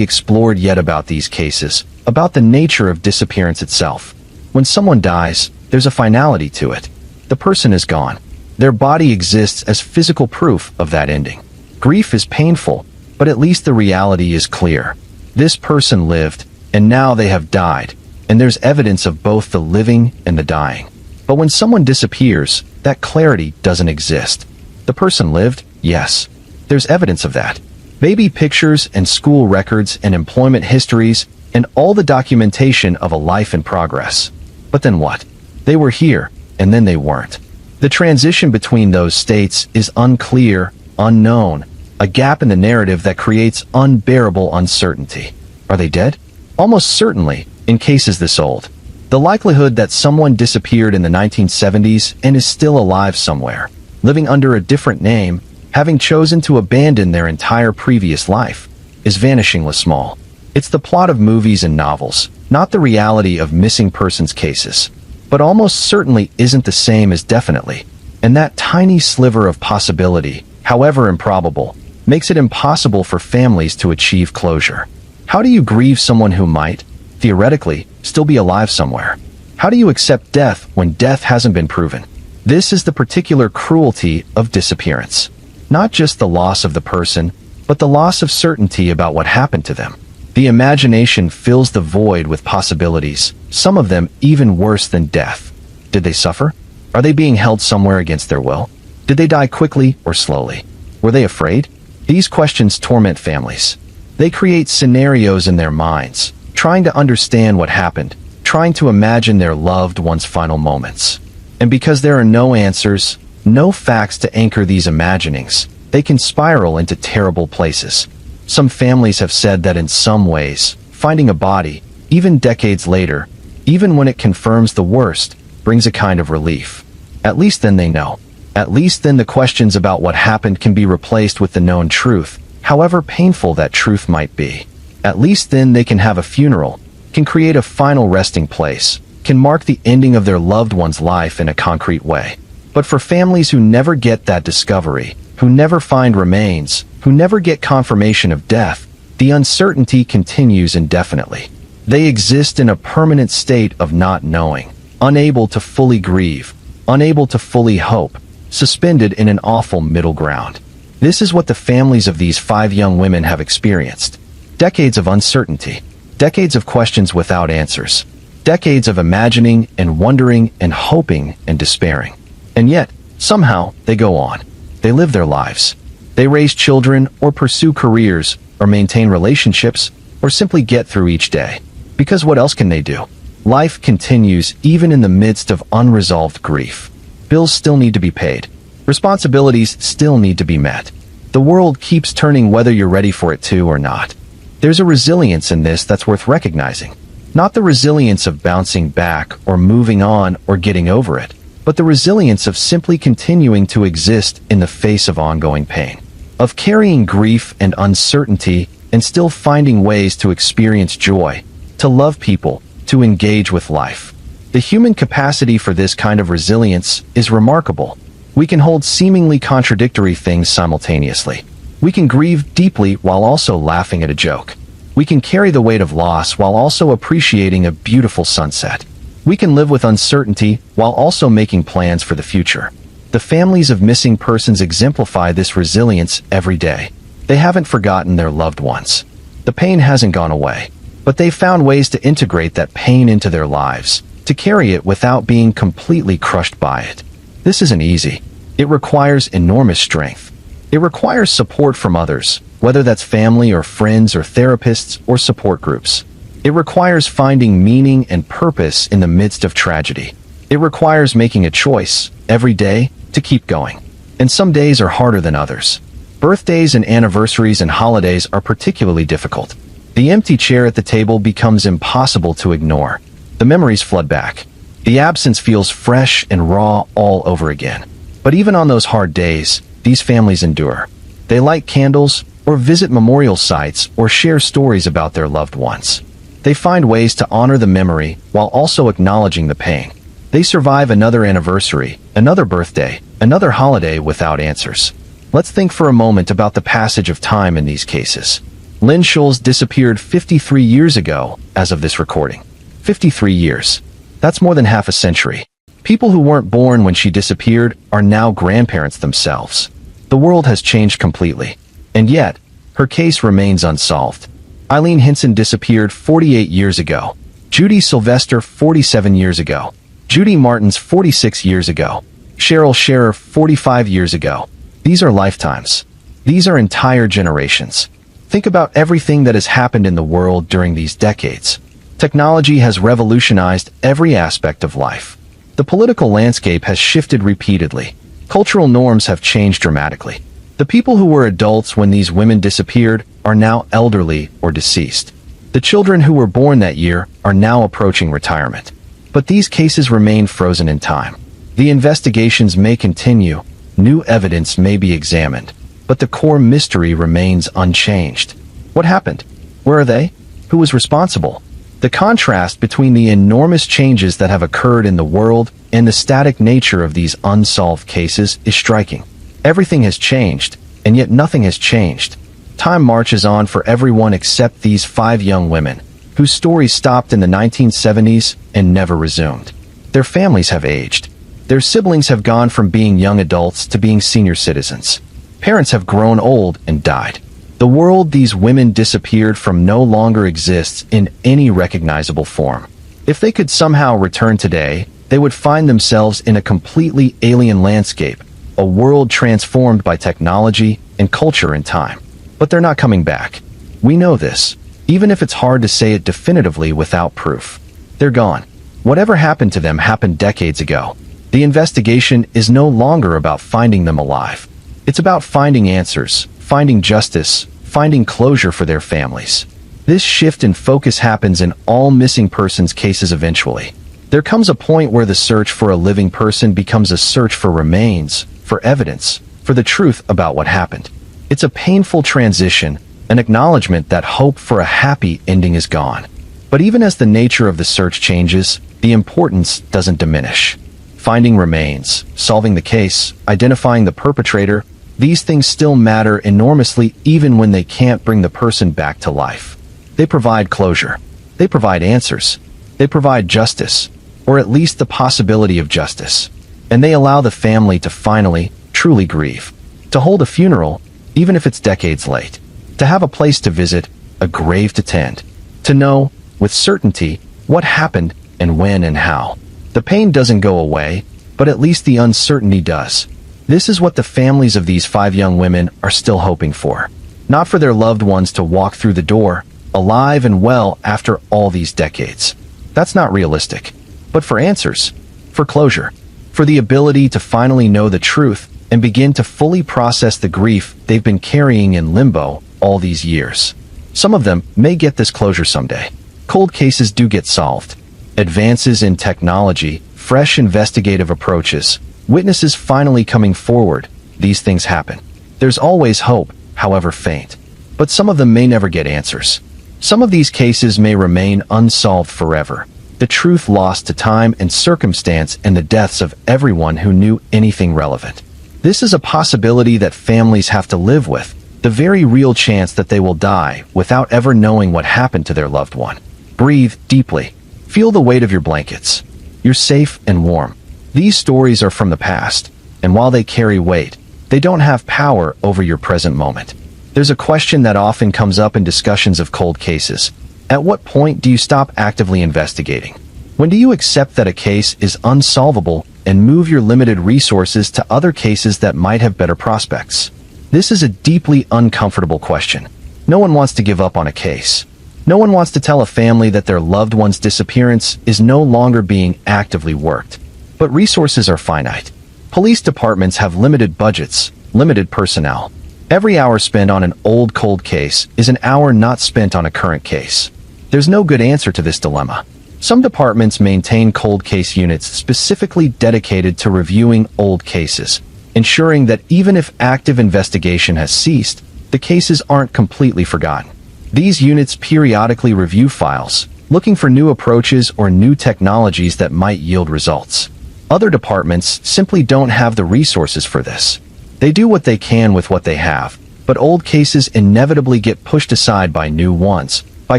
explored yet about these cases, about the nature of disappearance itself. When someone dies, there's a finality to it. The person is gone. Their body exists as physical proof of that ending. Grief is painful, but at least the reality is clear. This person lived, and now they have died, and there's evidence of both the living and the dying. But when someone disappears, that clarity doesn't exist. The person lived, yes. There's evidence of that. Baby pictures and school records and employment histories and all the documentation of a life in progress. But then what? They were here, and then they weren't. The transition between those states is unclear, unknown, a gap in the narrative that creates unbearable uncertainty. Are they dead? Almost certainly, in cases this old. The likelihood that someone disappeared in the 1970s and is still alive somewhere, living under a different name, having chosen to abandon their entire previous life, is vanishingly small. It's the plot of movies and novels, not the reality of missing persons cases. But almost certainly isn't the same as definitely. And that tiny sliver of possibility, however improbable, makes it impossible for families to achieve closure. How do you grieve someone who might, theoretically, still be alive somewhere? How do you accept death when death hasn't been proven? This is the particular cruelty of disappearance. Not just the loss of the person, but the loss of certainty about what happened to them. The imagination fills the void with possibilities, some of them even worse than death. Did they suffer? Are they being held somewhere against their will? Did they die quickly or slowly? Were they afraid? These questions torment families. They create scenarios in their minds, trying to understand what happened, trying to imagine their loved one's final moments. And because there are no answers, no facts to anchor these imaginings, they can spiral into terrible places. Some families have said that in some ways, finding a body, even decades later, even when it confirms the worst, brings a kind of relief. At least then they know. At least then the questions about what happened can be replaced with the known truth, however painful that truth might be. At least then they can have a funeral, can create a final resting place, can mark the ending of their loved one's life in a concrete way. But for families who never get that discovery, who never find remains, who never get confirmation of death, the uncertainty continues indefinitely. They exist in a permanent state of not knowing, unable to fully grieve, unable to fully hope, suspended in an awful middle ground. This is what the families of these 5 young women have experienced. Decades of uncertainty, decades of questions without answers, decades of imagining and wondering and hoping and despairing. And yet, somehow, they go on. They live their lives. They raise children or pursue careers or maintain relationships or simply get through each day. Because what else can they do? Life continues even in the midst of unresolved grief. Bills still need to be paid. Responsibilities still need to be met. The world keeps turning whether you're ready for it to or not. There's a resilience in this that's worth recognizing. Not the resilience of bouncing back or moving on or getting over it, but the resilience of simply continuing to exist in the face of ongoing pain. Of carrying grief and uncertainty and still finding ways to experience joy, to love people, to engage with life. The human capacity for this kind of resilience is remarkable. We can hold seemingly contradictory things simultaneously. We can grieve deeply while also laughing at a joke. We can carry the weight of loss while also appreciating a beautiful sunset. We can live with uncertainty while also making plans for the future. The families of missing persons exemplify this resilience every day. They haven't forgotten their loved ones. The pain hasn't gone away, but they've found ways to integrate that pain into their lives, to carry it without being completely crushed by it. This isn't easy. It requires enormous strength. It requires support from others, whether that's family or friends or therapists or support groups. It requires finding meaning and purpose in the midst of tragedy. It requires making a choice, every day, to keep going. And some days are harder than others. Birthdays and anniversaries and holidays are particularly difficult. The empty chair at the table becomes impossible to ignore. The memories flood back. The absence feels fresh and raw all over again. But even on those hard days, these families endure. They light candles, or visit memorial sites, or share stories about their loved ones. They find ways to honor the memory while also acknowledging the pain. They survive another anniversary, another birthday, another holiday without answers. Let's think for a moment about the passage of time in these cases. Lynn Scholes disappeared 53 years ago as of this recording. 53 years. That's more than half a century. People who weren't born when she disappeared are now grandparents themselves. The world has changed completely. And yet, her case remains unsolved. Eileen Hinson disappeared 48 years ago. Judy Sylvester 47 years ago. Judy Martins 46 years ago. Cheryl Scherer 45 years ago. These are lifetimes. These are entire generations. Think about everything that has happened in the world during these decades. Technology has revolutionized every aspect of life. The political landscape has shifted repeatedly. Cultural norms have changed dramatically. The people who were adults when these women disappeared are now elderly or deceased. The children who were born that year are now approaching retirement. But these cases remain frozen in time. The investigations may continue, new evidence may be examined, but the core mystery remains unchanged. What happened? Where are they? Who was responsible? The contrast between the enormous changes that have occurred in the world and the static nature of these unsolved cases is striking. Everything has changed, and yet nothing has changed. Time marches on for everyone except these 5 young women, whose stories stopped in the 1970s and never resumed. Their families have aged. Their siblings have gone from being young adults to being senior citizens. Parents have grown old and died. The world these women disappeared from no longer exists in any recognizable form. If they could somehow return today, they would find themselves in a completely alien landscape, a world transformed by technology and culture and time. But they're not coming back. We know this, even if it's hard to say it definitively without proof. They're gone. Whatever happened to them happened decades ago. The investigation is no longer about finding them alive. It's about finding answers, finding justice, finding closure for their families. This shift in focus happens in all missing persons cases eventually. There comes a point where the search for a living person becomes a search for remains, for evidence, for the truth about what happened. It's a painful transition, an acknowledgement that hope for a happy ending is gone. But even as the nature of the search changes, the importance doesn't diminish. Finding remains, solving the case, identifying the perpetrator, these things still matter enormously even when they can't bring the person back to life. They provide closure. They provide answers. They provide justice, or at least the possibility of justice. And they allow the family to finally, truly grieve. To hold a funeral, even if it's decades late. To have a place to visit, a grave to tend. To know, with certainty, what happened and when and how. The pain doesn't go away, but at least the uncertainty does. This is what the families of these 5 young women are still hoping for. Not for their loved ones to walk through the door, alive and well after all these decades. That's not realistic. But for answers, for closure, for the ability to finally know the truth and begin to fully process the grief they've been carrying in limbo all these years. Some of them may get this closure someday. Cold cases do get solved. Advances in technology, fresh investigative approaches, witnesses finally coming forward, these things happen. There's always hope, however faint. But some of them may never get answers. Some of these cases may remain unsolved forever. The truth lost to time and circumstance and the deaths of everyone who knew anything relevant. This is a possibility that families have to live with, the very real chance that they will die without ever knowing what happened to their loved one. Breathe deeply. Feel the weight of your blankets. You're safe and warm. These stories are from the past, and while they carry weight, they don't have power over your present moment. There's a question that often comes up in discussions of cold cases. At what point do you stop actively investigating? When do you accept that a case is unsolvable and move your limited resources to other cases that might have better prospects? This is a deeply uncomfortable question. No one wants to give up on a case. No one wants to tell a family that their loved one's disappearance is no longer being actively worked. But resources are finite. Police departments have limited budgets, limited personnel. Every hour spent on an old cold case is an hour not spent on a current case. There's no good answer to this dilemma. Some departments maintain cold case units specifically dedicated to reviewing old cases, ensuring that even if active investigation has ceased, the cases aren't completely forgotten. These units periodically review files, looking for new approaches or new technologies that might yield results. Other departments simply don't have the resources for this. They do what they can with what they have, but old cases inevitably get pushed aside by new ones, by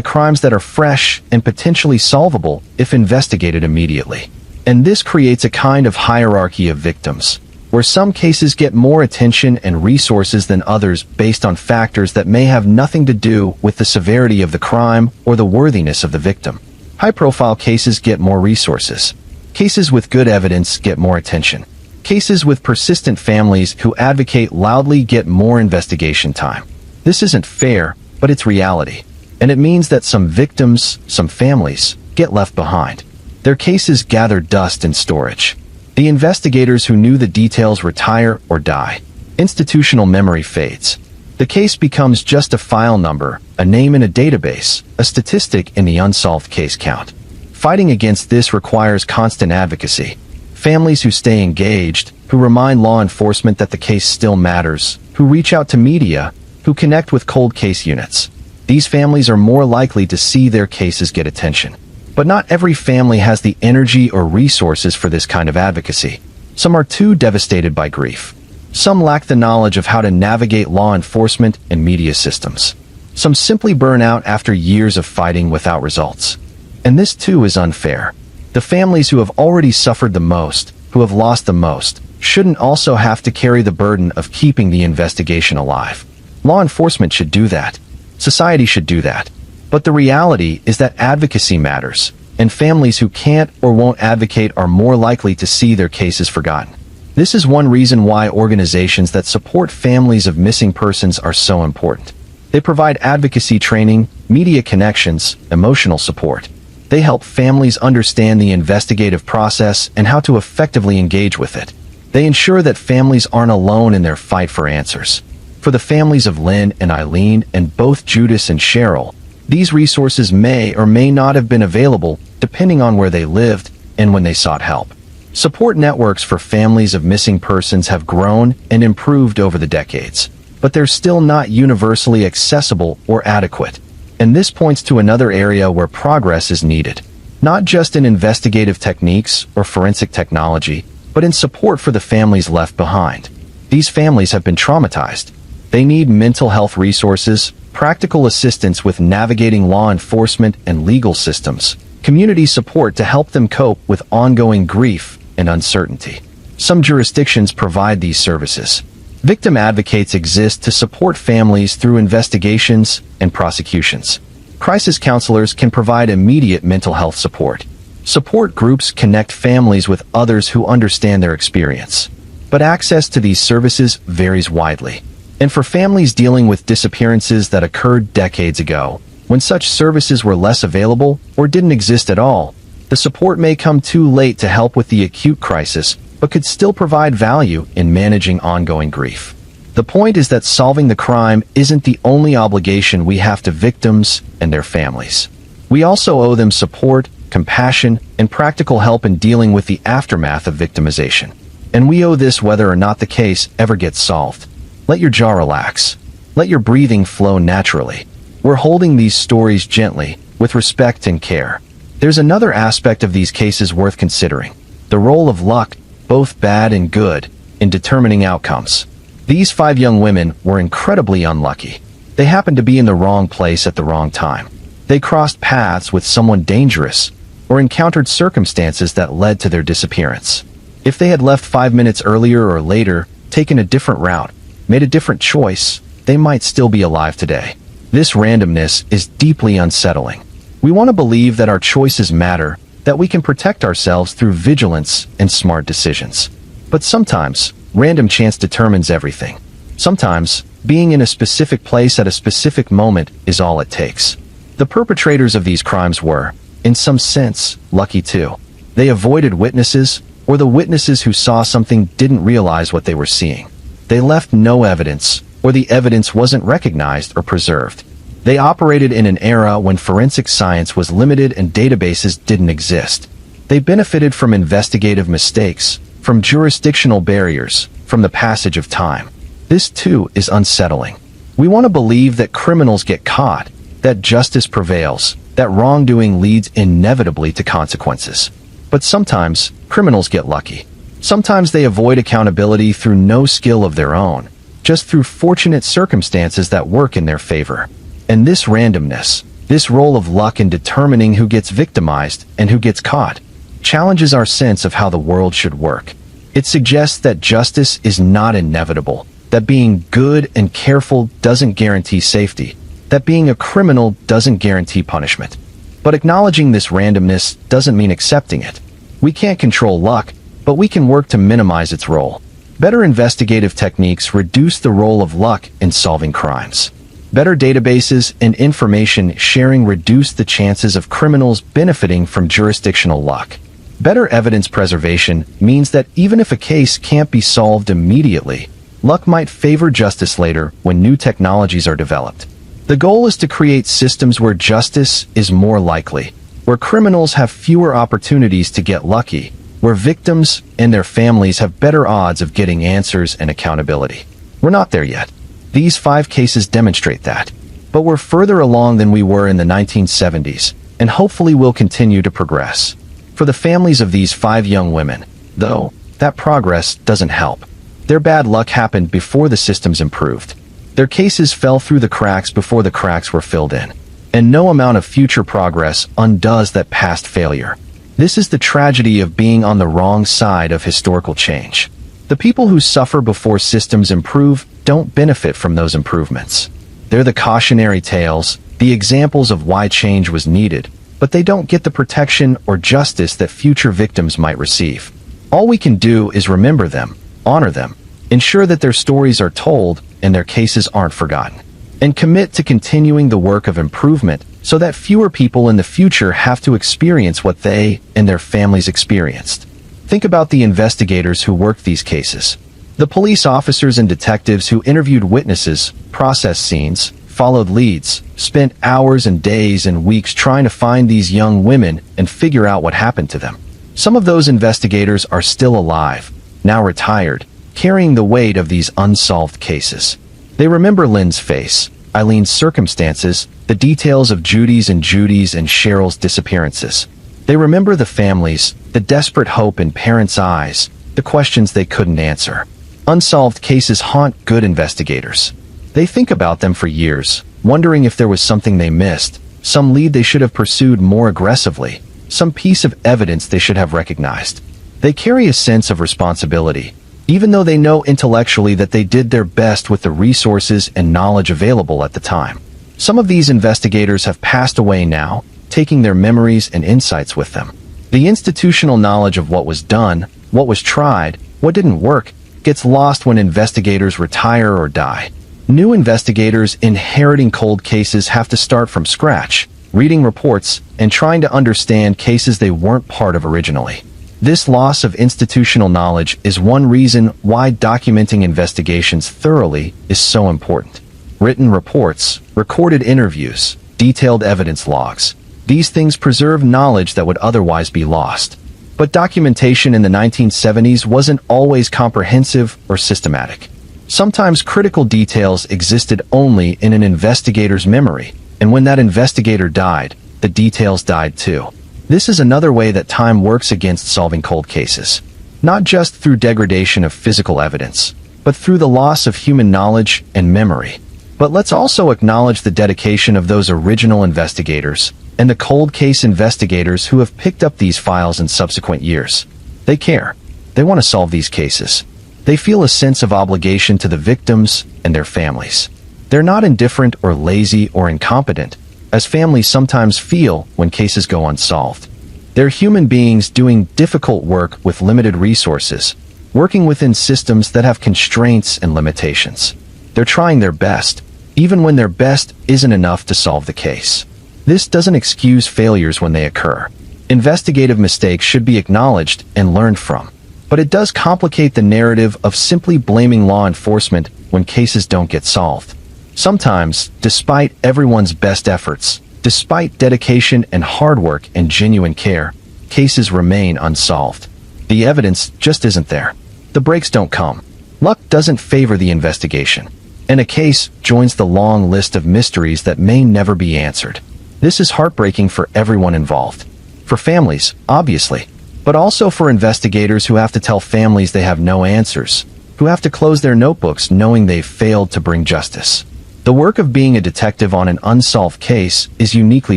crimes that are fresh and potentially solvable if investigated immediately. And this creates a kind of hierarchy of victims, where some cases get more attention and resources than others based on factors that may have nothing to do with the severity of the crime or the worthiness of the victim. High-profile cases get more resources. Cases with good evidence get more attention. Cases with persistent families who advocate loudly get more investigation time. This isn't fair, but it's reality. And it means that some victims, some families, get left behind. Their cases gather dust in storage. The investigators who knew the details retire or die. Institutional memory fades. The case becomes just a file number, a name in a database, a statistic in the unsolved case count. Fighting against this requires constant advocacy. Families who stay engaged, who remind law enforcement that the case still matters, who reach out to media, who connect with cold case units. These families are more likely to see their cases get attention. But not every family has the energy or resources for this kind of advocacy. Some are too devastated by grief. Some lack the knowledge of how to navigate law enforcement and media systems. Some simply burn out after years of fighting without results. And this too is unfair. The families who have already suffered the most, who have lost the most, shouldn't also have to carry the burden of keeping the investigation alive. Law enforcement should do that. Society should do that. But the reality is that advocacy matters, and families who can't or won't advocate are more likely to see their cases forgotten. This is one reason why organizations that support families of missing persons are so important. They provide advocacy training, media connections, emotional support. They help families understand the investigative process and how to effectively engage with it. They ensure that families aren't alone in their fight for answers. For the families of Lynn and Eileen and both Judas and Cheryl, these resources may or may not have been available depending on where they lived and when they sought help. Support networks for families of missing persons have grown and improved over the decades, but they're still not universally accessible or adequate. And this points to another area where progress is needed, not just in investigative techniques or forensic technology, but in support for the families left behind. These families have been traumatized. They need mental health resources, practical assistance with navigating law enforcement and legal systems, community support to help them cope with ongoing grief and uncertainty. Some jurisdictions provide these services. Victim advocates exist to support families through investigations and prosecutions. Crisis counselors can provide immediate mental health support. Support groups connect families with others who understand their experience. But access to these services varies widely. And for families dealing with disappearances that occurred decades ago, when such services were less available or didn't exist at all, the support may come too late to help with the acute crisis, but could still provide value in managing ongoing grief. The point is that solving the crime isn't the only obligation we have to victims and their families. We also owe them support, compassion, and practical help in dealing with the aftermath of victimization. And we owe this whether or not the case ever gets solved. Let your jaw relax. Let your breathing flow naturally. We're holding these stories gently, with respect and care. There's another aspect of these cases worth considering: the role of luck, both bad and good, in determining outcomes. These 5 young women were incredibly unlucky. They happened to be in the wrong place at the wrong time. They crossed paths with someone dangerous, or encountered circumstances that led to their disappearance. If they had left 5 minutes earlier or later, taken a different route, made a different choice, they might still be alive today. This randomness is deeply unsettling. We want to believe that our choices matter, that we can protect ourselves through vigilance and smart decisions. But sometimes, random chance determines everything. Sometimes, being in a specific place at a specific moment is all it takes. The perpetrators of these crimes were, in some sense, lucky too. They avoided witnesses, or the witnesses who saw something didn't realize what they were seeing. They left no evidence, or the evidence wasn't recognized or preserved. They operated in an era when forensic science was limited and databases didn't exist. They benefited from investigative mistakes, from jurisdictional barriers, from the passage of time. This too is unsettling. We want to believe that criminals get caught, that justice prevails, that wrongdoing leads inevitably to consequences. But sometimes, criminals get lucky. Sometimes they avoid accountability through no skill of their own, just through fortunate circumstances that work in their favor. And this randomness, this role of luck in determining who gets victimized and who gets caught, challenges our sense of how the world should work. It suggests that justice is not inevitable, that being good and careful doesn't guarantee safety, that being a criminal doesn't guarantee punishment. But acknowledging this randomness doesn't mean accepting it. We can't control luck, but we can work to minimize its role. Better investigative techniques reduce the role of luck in solving crimes. Better databases and information sharing reduce the chances of criminals benefiting from jurisdictional luck. Better evidence preservation means that even if a case can't be solved immediately, luck might favor justice later when new technologies are developed. The goal is to create systems where justice is more likely, where criminals have fewer opportunities to get lucky, where victims and their families have better odds of getting answers and accountability. We're not there yet. These 5 cases demonstrate that. But we're further along than we were in the 1970s, and hopefully will continue to progress. For the families of these 5 young women, though, that progress doesn't help. Their bad luck happened before the systems improved. Their cases fell through the cracks before the cracks were filled in. And no amount of future progress undoes that past failure. This is the tragedy of being on the wrong side of historical change. The people who suffer before systems improve don't benefit from those improvements. They're the cautionary tales, the examples of why change was needed, but they don't get the protection or justice that future victims might receive. All we can do is remember them, honor them, ensure that their stories are told and their cases aren't forgotten, and commit to continuing the work of improvement so that fewer people in the future have to experience what they and their families experienced. Think about the investigators who worked these cases. The police officers and detectives who interviewed witnesses, processed scenes, followed leads, spent hours and days and weeks trying to find these young women and figure out what happened to them. Some of those investigators are still alive, now retired, carrying the weight of these unsolved cases. They remember Lynn's face, Eileen's circumstances, the details of Judy's and Cheryl's disappearances. They remember the families, the desperate hope in parents' eyes, the questions they couldn't answer. Unsolved cases haunt good investigators. They think about them for years, wondering if there was something they missed, some lead they should have pursued more aggressively, some piece of evidence they should have recognized. They carry a sense of responsibility, even though they know intellectually that they did their best with the resources and knowledge available at the time. Some of these investigators have passed away now, taking their memories and insights with them. The institutional knowledge of what was done, what was tried, what didn't work, gets lost when investigators retire or die. New investigators inheriting cold cases have to start from scratch, reading reports and trying to understand cases they weren't part of originally. This loss of institutional knowledge is one reason why documenting investigations thoroughly is so important. Written reports, recorded interviews, detailed evidence logs. These things preserve knowledge that would otherwise be lost. But documentation in the 1970s wasn't always comprehensive or systematic. Sometimes critical details existed only in an investigator's memory, and when that investigator died, the details died too. This is another way that time works against solving cold cases. Not just through degradation of physical evidence, but through the loss of human knowledge and memory. But let's also acknowledge the dedication of those original investigators and the cold case investigators who have picked up these files in subsequent years. They care. They want to solve these cases. They feel a sense of obligation to the victims and their families. They're not indifferent or lazy or incompetent, as families sometimes feel when cases go unsolved. They're human beings doing difficult work with limited resources, working within systems that have constraints and limitations. They're trying their best, even when their best isn't enough to solve the case. This doesn't excuse failures when they occur. Investigative mistakes should be acknowledged and learned from. But it does complicate the narrative of simply blaming law enforcement when cases don't get solved. Sometimes, despite everyone's best efforts, despite dedication and hard work and genuine care, cases remain unsolved. The evidence just isn't there. The breaks don't come. Luck doesn't favor the investigation. And a case joins the long list of mysteries that may never be answered. This is heartbreaking for everyone involved. For families, obviously, but also for investigators who have to tell families they have no answers, who have to close their notebooks knowing they've failed to bring justice. The work of being a detective on an unsolved case is uniquely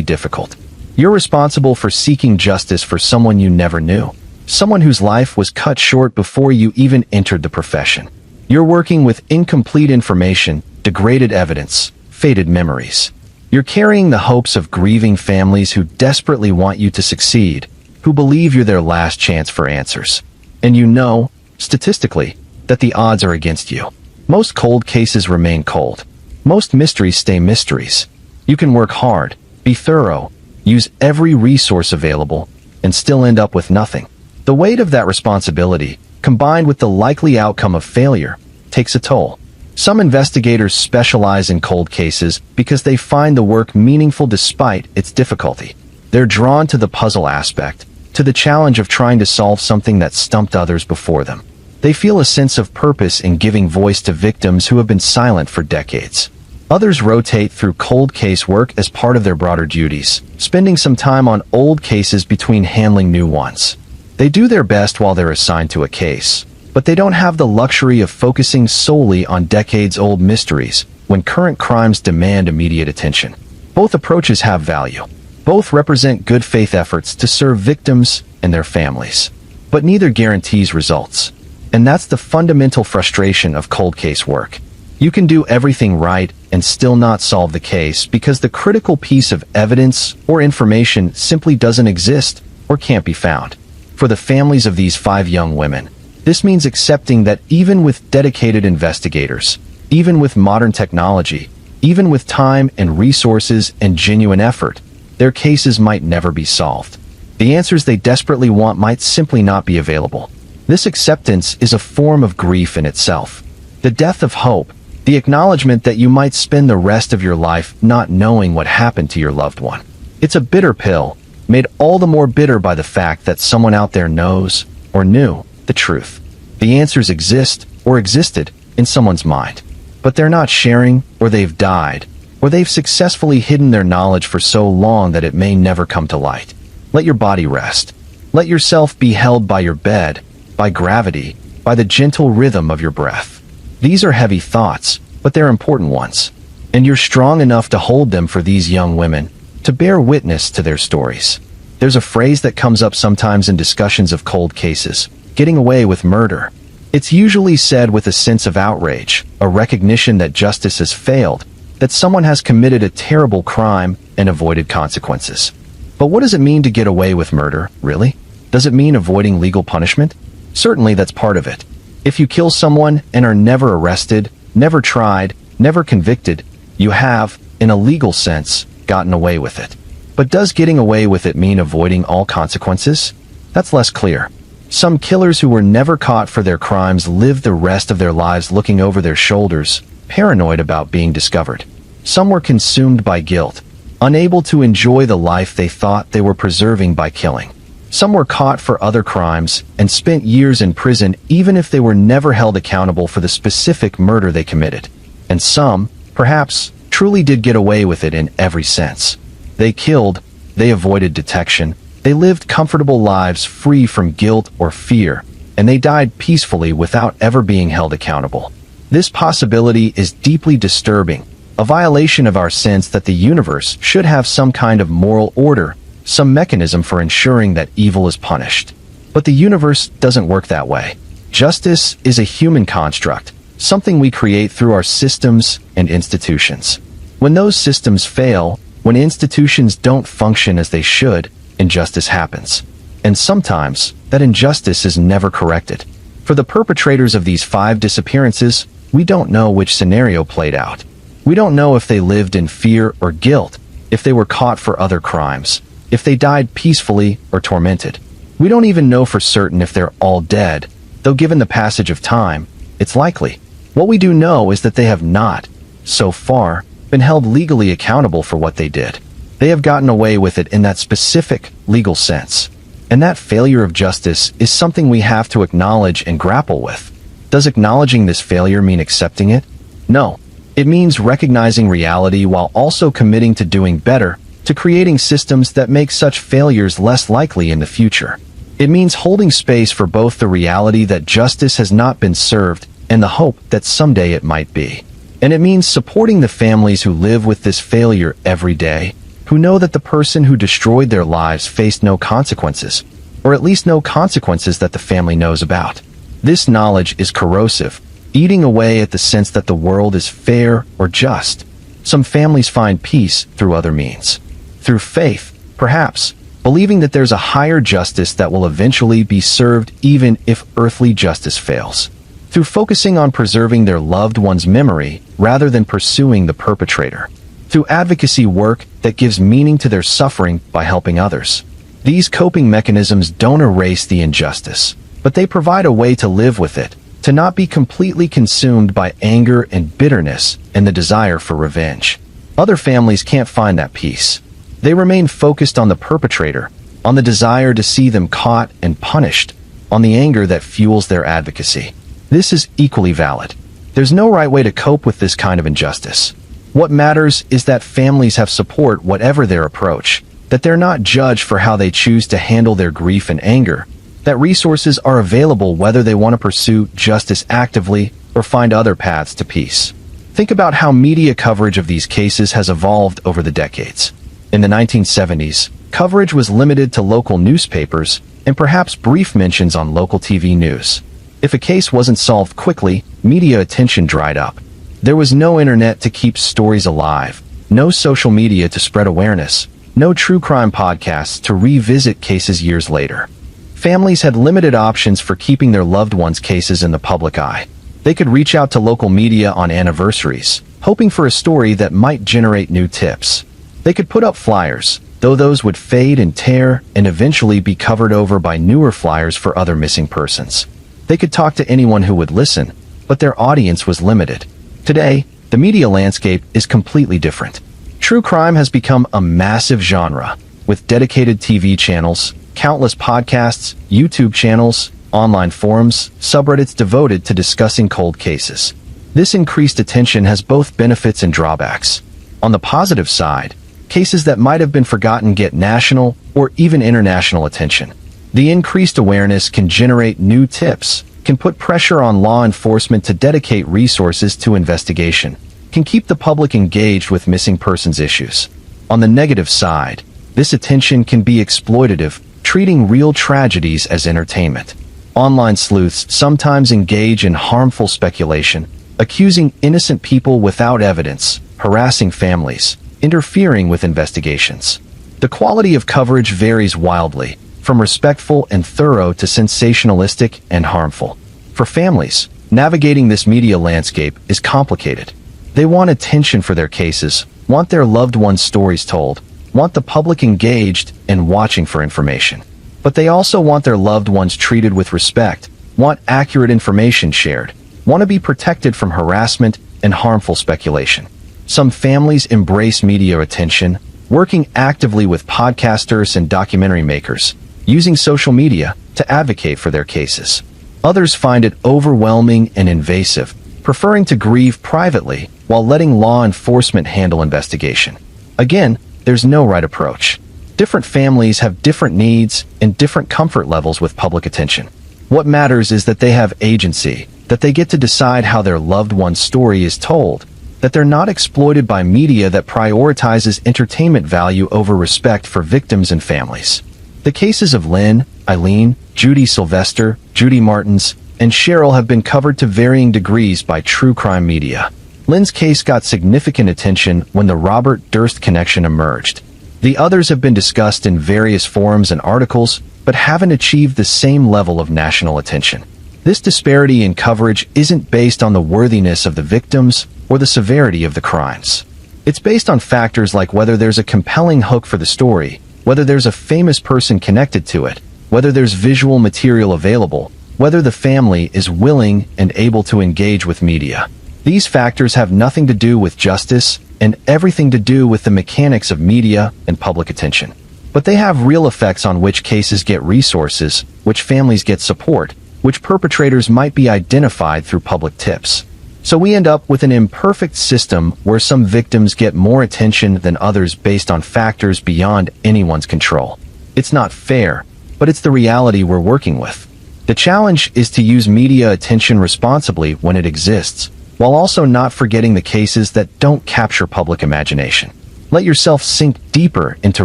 difficult. You're responsible for seeking justice for someone you never knew, someone whose life was cut short before you even entered the profession. You're working with incomplete information, degraded evidence, faded memories. You're carrying the hopes of grieving families who desperately want you to succeed, who believe you're their last chance for answers. And you know, statistically, that the odds are against you. Most cold cases remain cold. Most mysteries stay mysteries. You can work hard, be thorough, use every resource available, and still end up with nothing. The weight of that responsibility, combined with the likely outcome of failure, takes a toll. Some investigators specialize in cold cases because they find the work meaningful despite its difficulty. They're drawn to the puzzle aspect, to the challenge of trying to solve something that stumped others before them. They feel a sense of purpose in giving voice to victims who have been silent for decades. Others rotate through cold case work as part of their broader duties, spending some time on old cases between handling new ones. They do their best while they're assigned to a case, but they don't have the luxury of focusing solely on decades-old mysteries when current crimes demand immediate attention. Both approaches have value. Both represent good faith efforts to serve victims and their families. But neither guarantees results. And that's the fundamental frustration of cold case work. You can do everything right and still not solve the case because the critical piece of evidence or information simply doesn't exist or can't be found. For the families of these 5 young women, this means accepting that even with dedicated investigators, even with modern technology, even with time and resources and genuine effort, their cases might never be solved. The answers they desperately want might simply not be available. This acceptance is a form of grief in itself. The death of hope, the acknowledgement that you might spend the rest of your life not knowing what happened to your loved one. It's a bitter pill, made all the more bitter by the fact that someone out there knows, or knew, the truth. The answers exist, or existed, in someone's mind. But they're not sharing, or they've died, or they've successfully hidden their knowledge for so long that it may never come to light. Let your body rest. Let yourself be held by your bed, by gravity, by the gentle rhythm of your breath. These are heavy thoughts, but they're important ones. And you're strong enough to hold them for these young women, to bear witness to their stories. There's a phrase that comes up sometimes in discussions of cold cases: getting away with murder. It's usually said with a sense of outrage, a recognition that justice has failed, that someone has committed a terrible crime and avoided consequences. But what does it mean to get away with murder, really? Does it mean avoiding legal punishment? Certainly that's part of it. If you kill someone and are never arrested, never tried, never convicted, you have, in a legal sense, gotten away with it. But does getting away with it mean avoiding all consequences? That's less clear. Some killers who were never caught for their crimes live the rest of their lives looking over their shoulders, paranoid about being discovered. Some were consumed by guilt, unable to enjoy the life they thought they were preserving by killing. Some were caught for other crimes and spent years in prison even if they were never held accountable for the specific murder they committed. And some, perhaps, truly did get away with it in every sense. They killed, they avoided detection, they lived comfortable lives free from guilt or fear, and they died peacefully without ever being held accountable. This possibility is deeply disturbing, a violation of our sense that the universe should have some kind of moral order, some mechanism for ensuring that evil is punished. But the universe doesn't work that way. Justice is a human construct, something we create through our systems and institutions. When those systems fail, when institutions don't function as they should, injustice happens. And sometimes, that injustice is never corrected. For the perpetrators of these 5 disappearances, we don't know which scenario played out. We don't know if they lived in fear or guilt, if they were caught for other crimes, if they died peacefully or tormented. We don't even know for certain if they're all dead, though given the passage of time, it's likely. What we do know is that they have not, so far, been held legally accountable for what they did. They have gotten away with it in that specific, legal sense. And that failure of justice is something we have to acknowledge and grapple with. Does acknowledging this failure mean accepting it? No. It means recognizing reality while also committing to doing better, to creating systems that make such failures less likely in the future. It means holding space for both the reality that justice has not been served and the hope that someday it might be. And it means supporting the families who live with this failure every day, who know that the person who destroyed their lives faced no consequences, or at least no consequences that the family knows about. This knowledge is corrosive, eating away at the sense that the world is fair or just. Some families find peace through other means. Through faith, perhaps, believing that there's a higher justice that will eventually be served even if earthly justice fails. Through focusing on preserving their loved one's memory rather than pursuing the perpetrator. Through advocacy work that gives meaning to their suffering by helping others. These coping mechanisms don't erase the injustice, but they provide a way to live with it, to not be completely consumed by anger and bitterness and the desire for revenge. Other families can't find that peace. They remain focused on the perpetrator, on the desire to see them caught and punished, on the anger that fuels their advocacy. This is equally valid. There's no right way to cope with this kind of injustice. What matters is that families have support whatever their approach, that they're not judged for how they choose to handle their grief and anger, that resources are available whether they want to pursue justice actively or find other paths to peace. Think about how media coverage of these cases has evolved over the decades. In the 1970s, coverage was limited to local newspapers and perhaps brief mentions on local TV news. If a case wasn't solved quickly, media attention dried up. There was no internet to keep stories alive, no social media to spread awareness, no true crime podcasts to revisit cases years later. Families had limited options for keeping their loved ones' cases in the public eye. They could reach out to local media on anniversaries, hoping for a story that might generate new tips. They could put up flyers, though those would fade and tear and eventually be covered over by newer flyers for other missing persons. They could talk to anyone who would listen, but their audience was limited. Today, the media landscape is completely different. True crime has become a massive genre, with dedicated TV channels, countless podcasts, YouTube channels, online forums, subreddits devoted to discussing cold cases. This increased attention has both benefits and drawbacks. On the positive side, cases that might have been forgotten get national or even international attention. The increased awareness can generate new tips, can put pressure on law enforcement to dedicate resources to investigation, can keep the public engaged with missing persons issues. On the negative side, this attention can be exploitative, treating real tragedies as entertainment. Online sleuths sometimes engage in harmful speculation, accusing innocent people without evidence, harassing families, interfering with investigations. The quality of coverage varies wildly, from respectful and thorough to sensationalistic and harmful. For families, navigating this media landscape is complicated. They want attention for their cases, want their loved ones' stories told, want the public engaged and watching for information. But they also want their loved ones treated with respect, want accurate information shared, want to be protected from harassment and harmful speculation. Some families embrace media attention, working actively with podcasters and documentary makers, using social media to advocate for their cases. Others find it overwhelming and invasive, preferring to grieve privately while letting law enforcement handle investigation. Again, there's no right approach. Different families have different needs and different comfort levels with public attention. What matters is that they have agency, that they get to decide how their loved one's story is told, that they're not exploited by media that prioritizes entertainment value over respect for victims and families. The cases of Lynn, Eileen, Judy Sylvester, Judy Martins, and Cheryl have been covered to varying degrees by true crime media. Lynn's case got significant attention when the Robert Durst connection emerged. The others have been discussed in various forums and articles, but haven't achieved the same level of national attention. This disparity in coverage isn't based on the worthiness of the victims or the severity of the crimes. It's based on factors like whether there's a compelling hook for the story, whether there's a famous person connected to it, whether there's visual material available, whether the family is willing and able to engage with media. These factors have nothing to do with justice and everything to do with the mechanics of media and public attention. But they have real effects on which cases get resources, which families get support, which perpetrators might be identified through public tips. So we end up with an imperfect system where some victims get more attention than others based on factors beyond anyone's control. It's not fair, but it's the reality we're working with. The challenge is to use media attention responsibly when it exists, while also not forgetting the cases that don't capture public imagination. Let yourself sink deeper into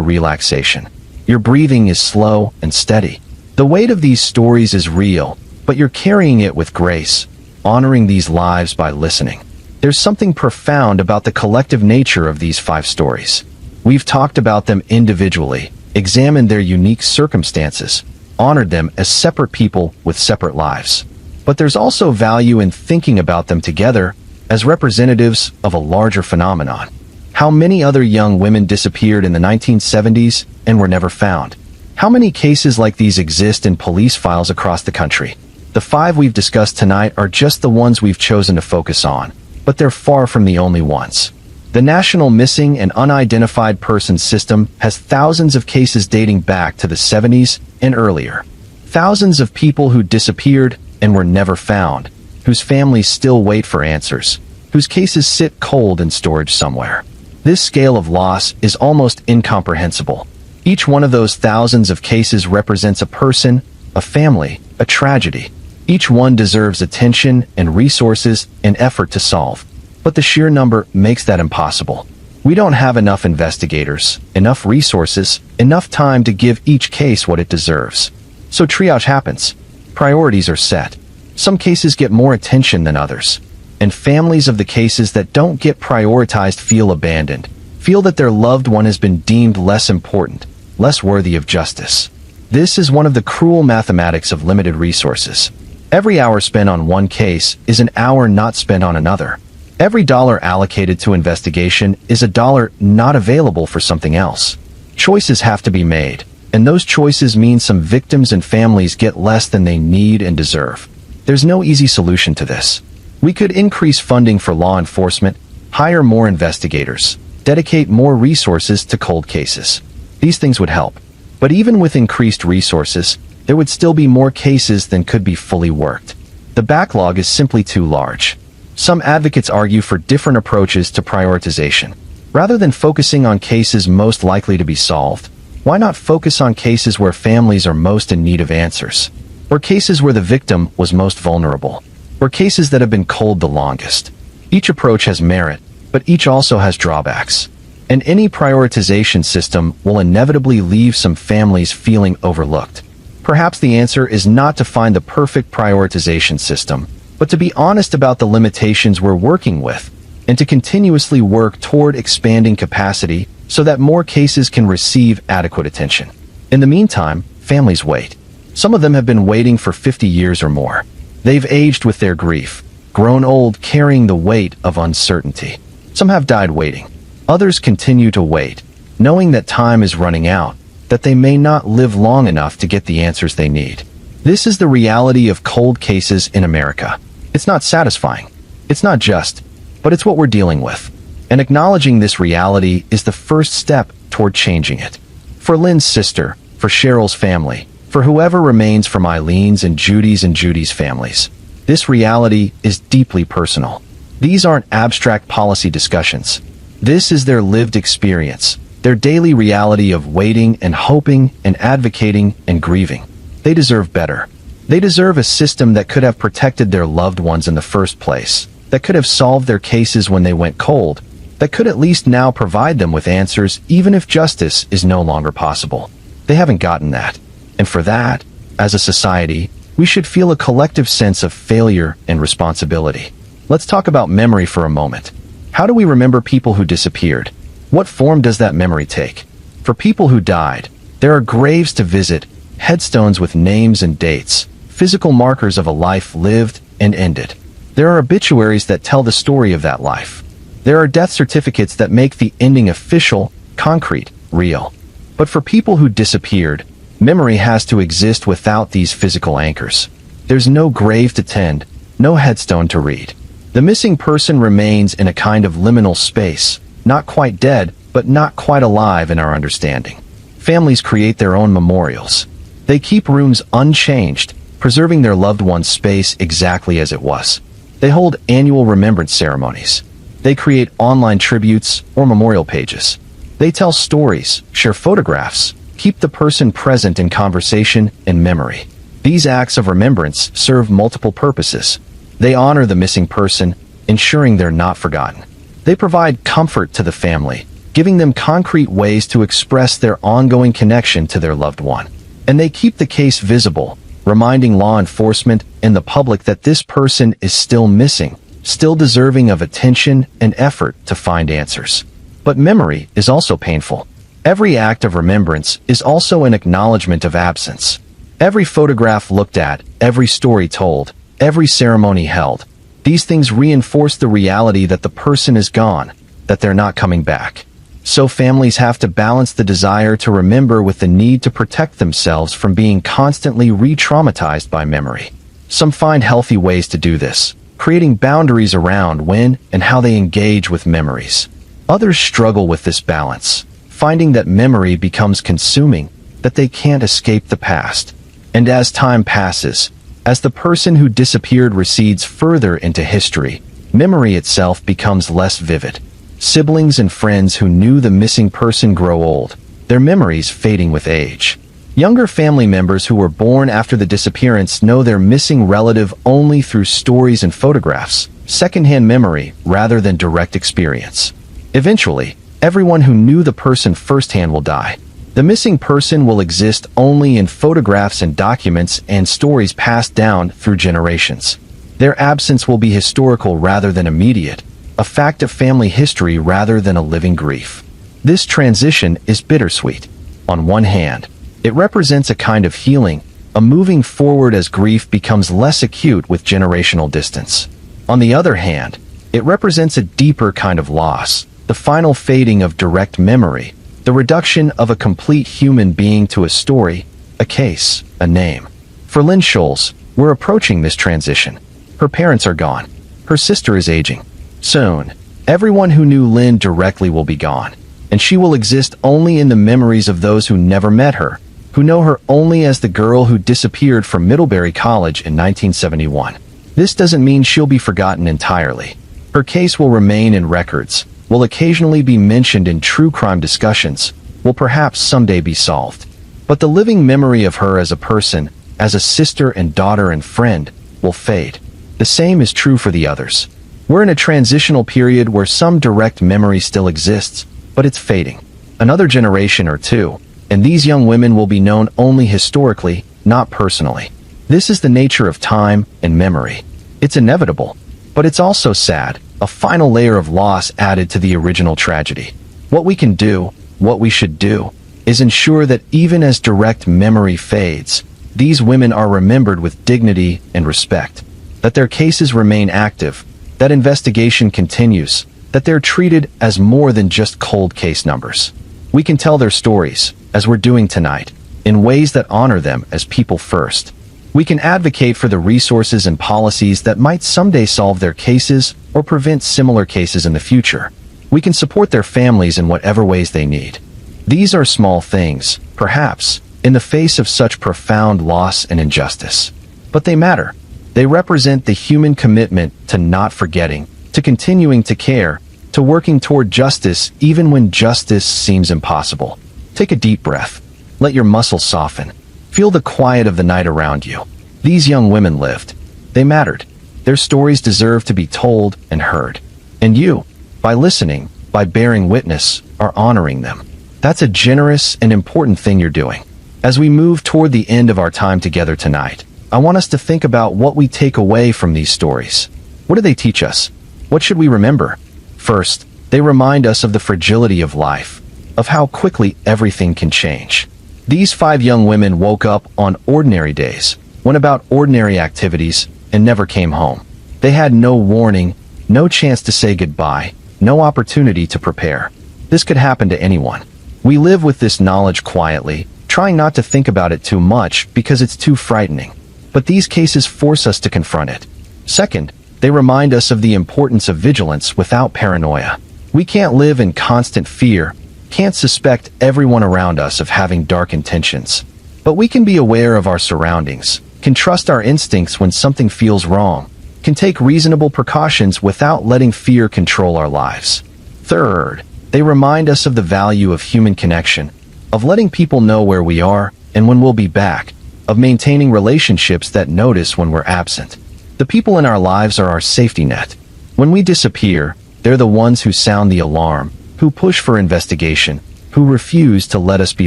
relaxation. Your breathing is slow and steady. The weight of these stories is real, but you're carrying it with grace, honoring these lives by listening. There's something profound about the collective nature of these 5 stories. We've talked about them individually, examined their unique circumstances, honored them as separate people with separate lives. But there's also value in thinking about them together as representatives of a larger phenomenon. How many other young women disappeared in the 1970s and were never found? How many cases like these exist in police files across the country? The 5 we've discussed tonight are just the ones we've chosen to focus on, but they're far from the only ones. The National Missing and Unidentified Persons System has thousands of cases dating back to the 70s and earlier. Thousands of people who disappeared and were never found, whose families still wait for answers, whose cases sit cold in storage somewhere. This scale of loss is almost incomprehensible. Each one of those thousands of cases represents a person, a family, a tragedy. Each one deserves attention and resources and effort to solve. But the sheer number makes that impossible. We don't have enough investigators, enough resources, enough time to give each case what it deserves. So triage happens. Priorities are set. Some cases get more attention than others. And families of the cases that don't get prioritized feel abandoned, feel that their loved one has been deemed less important, less worthy of justice. This is one of the cruel mathematics of limited resources. Every hour spent on one case is an hour not spent on another. Every dollar allocated to investigation is a dollar not available for something else. Choices have to be made, and those choices mean some victims and families get less than they need and deserve. There's no easy solution to this. We could increase funding for law enforcement, hire more investigators, dedicate more resources to cold cases. These things would help. But even with increased resources, there would still be more cases than could be fully worked. The backlog is simply too large. Some advocates argue for different approaches to prioritization. Rather than focusing on cases most likely to be solved, why not focus on cases where families are most in need of answers? Or cases where the victim was most vulnerable? Or cases that have been cold the longest? Each approach has merit, but each also has drawbacks. And any prioritization system will inevitably leave some families feeling overlooked. Perhaps the answer is not to find the perfect prioritization system, but to be honest about the limitations we're working with, and to continuously work toward expanding capacity so that more cases can receive adequate attention. In the meantime, families wait. Some of them have been waiting for 50 years or more. They've aged with their grief, grown old carrying the weight of uncertainty. Some have died waiting. Others continue to wait, knowing that time is running out, that they may not live long enough to get the answers they need. This is the reality of cold cases in America. It's not satisfying. It's not just, but it's what we're dealing with. And acknowledging this reality is the first step toward changing it. For Lynn's sister, for Cheryl's family, for whoever remains from Eileen's and Judy's families, this reality is deeply personal. These aren't abstract policy discussions. This is their lived experience, their daily reality of waiting and hoping and advocating and grieving. They deserve better. They deserve a system that could have protected their loved ones in the first place, that could have solved their cases when they went cold, that could at least now provide them with answers even if justice is no longer possible. They haven't gotten that. And for that, as a society, we should feel a collective sense of failure and responsibility. Let's talk about memory for a moment. How do we remember people who disappeared? What form does that memory take? For people who died, there are graves to visit, headstones with names and dates, physical markers of a life lived and ended. There are obituaries that tell the story of that life. There are death certificates that make the ending official, concrete, real. But for people who disappeared, memory has to exist without these physical anchors. There's no grave to tend, no headstone to read. The missing person remains in a kind of liminal space, not quite dead, but not quite alive in our understanding. Families create their own memorials. They keep rooms unchanged, preserving their loved one's space exactly as it was. They hold annual remembrance ceremonies. They create online tributes or memorial pages. They tell stories, share photographs, keep the person present in conversation and memory. These acts of remembrance serve multiple purposes. They honor the missing person, ensuring they're not forgotten. They provide comfort to the family, giving them concrete ways to express their ongoing connection to their loved one. And they keep the case visible, reminding law enforcement and the public that this person is still missing, still deserving of attention and effort to find answers. But memory is also painful. Every act of remembrance is also an acknowledgement of absence. Every photograph looked at, every story told, every ceremony held, these things reinforce the reality that the person is gone, that they're not coming back. So families have to balance the desire to remember with the need to protect themselves from being constantly re-traumatized by memory. Some find healthy ways to do this, creating boundaries around when and how they engage with memories. Others struggle with this balance, finding that memory becomes consuming, that they can't escape the past. And as time passes, as the person who disappeared recedes further into history, memory itself becomes less vivid. Siblings and friends who knew the missing person grow old, their memories fading with age. Younger family members who were born after the disappearance know their missing relative only through stories and photographs, secondhand memory rather than direct experience. Eventually, everyone who knew the person firsthand will die. The missing person will exist only in photographs and documents and stories passed down through generations. Their absence will be historical rather than immediate, a fact of family history rather than a living grief. This transition is bittersweet. On one hand, it represents a kind of healing, a moving forward as grief becomes less acute with generational distance. On the other hand, it represents a deeper kind of loss, the final fading of direct memory, the reduction of a complete human being to a story, a case, a name. For Lynn Scholes, we're approaching this transition. Her parents are gone. Her sister is aging. Soon, everyone who knew Lynn directly will be gone, and she will exist only in the memories of those who never met her, who know her only as the girl who disappeared from Middlebury College in 1971. This doesn't mean she'll be forgotten entirely. Her case will remain in records, will occasionally be mentioned in true crime discussions, will perhaps someday be solved. But the living memory of her as a person, as a sister and daughter and friend, will fade. The same is true for the others. We're in a transitional period where some direct memory still exists, but it's fading. Another generation or two, and these young women will be known only historically, not personally. This is the nature of time and memory. It's inevitable, but it's also sad, a final layer of loss added to the original tragedy. What we can do, what we should do, is ensure that even as direct memory fades, these women are remembered with dignity and respect, that their cases remain active, that investigation continues, that they're treated as more than just cold case numbers. We can tell their stories, as we're doing tonight, in ways that honor them as people first. We can advocate for the resources and policies that might someday solve their cases or prevent similar cases in the future. We can support their families in whatever ways they need. These are small things, perhaps, in the face of such profound loss and injustice. But they matter. They represent the human commitment to not forgetting, to continuing to care, to working toward justice even when justice seems impossible. Take a deep breath. Let your muscles soften. Feel the quiet of the night around you. These young women lived. They mattered. Their stories deserve to be told and heard. And you, by listening, by bearing witness, are honoring them. That's a generous and important thing you're doing. As we move toward the end of our time together tonight, I want us to think about what we take away from these stories. What do they teach us? What should we remember? First, they remind us of the fragility of life, of how quickly everything can change. These 5 young women woke up on ordinary days, went about ordinary activities, and never came home. They had no warning, no chance to say goodbye, no opportunity to prepare. This could happen to anyone. We live with this knowledge quietly, trying not to think about it too much because it's too frightening. But these cases force us to confront it. Second, They remind us of the importance of vigilance without paranoia. We can't live in constant fear, can't suspect everyone around us of having dark intentions. But we can be aware of our surroundings, can trust our instincts when something feels wrong, can take reasonable precautions without letting fear control our lives. Third, they remind us of the value of human connection, of letting people know where we are and when we'll be back, of maintaining relationships that notice when we're absent. The people in our lives are our safety net. When we disappear, they're the ones who sound the alarm, who push for investigation, who refuse to let us be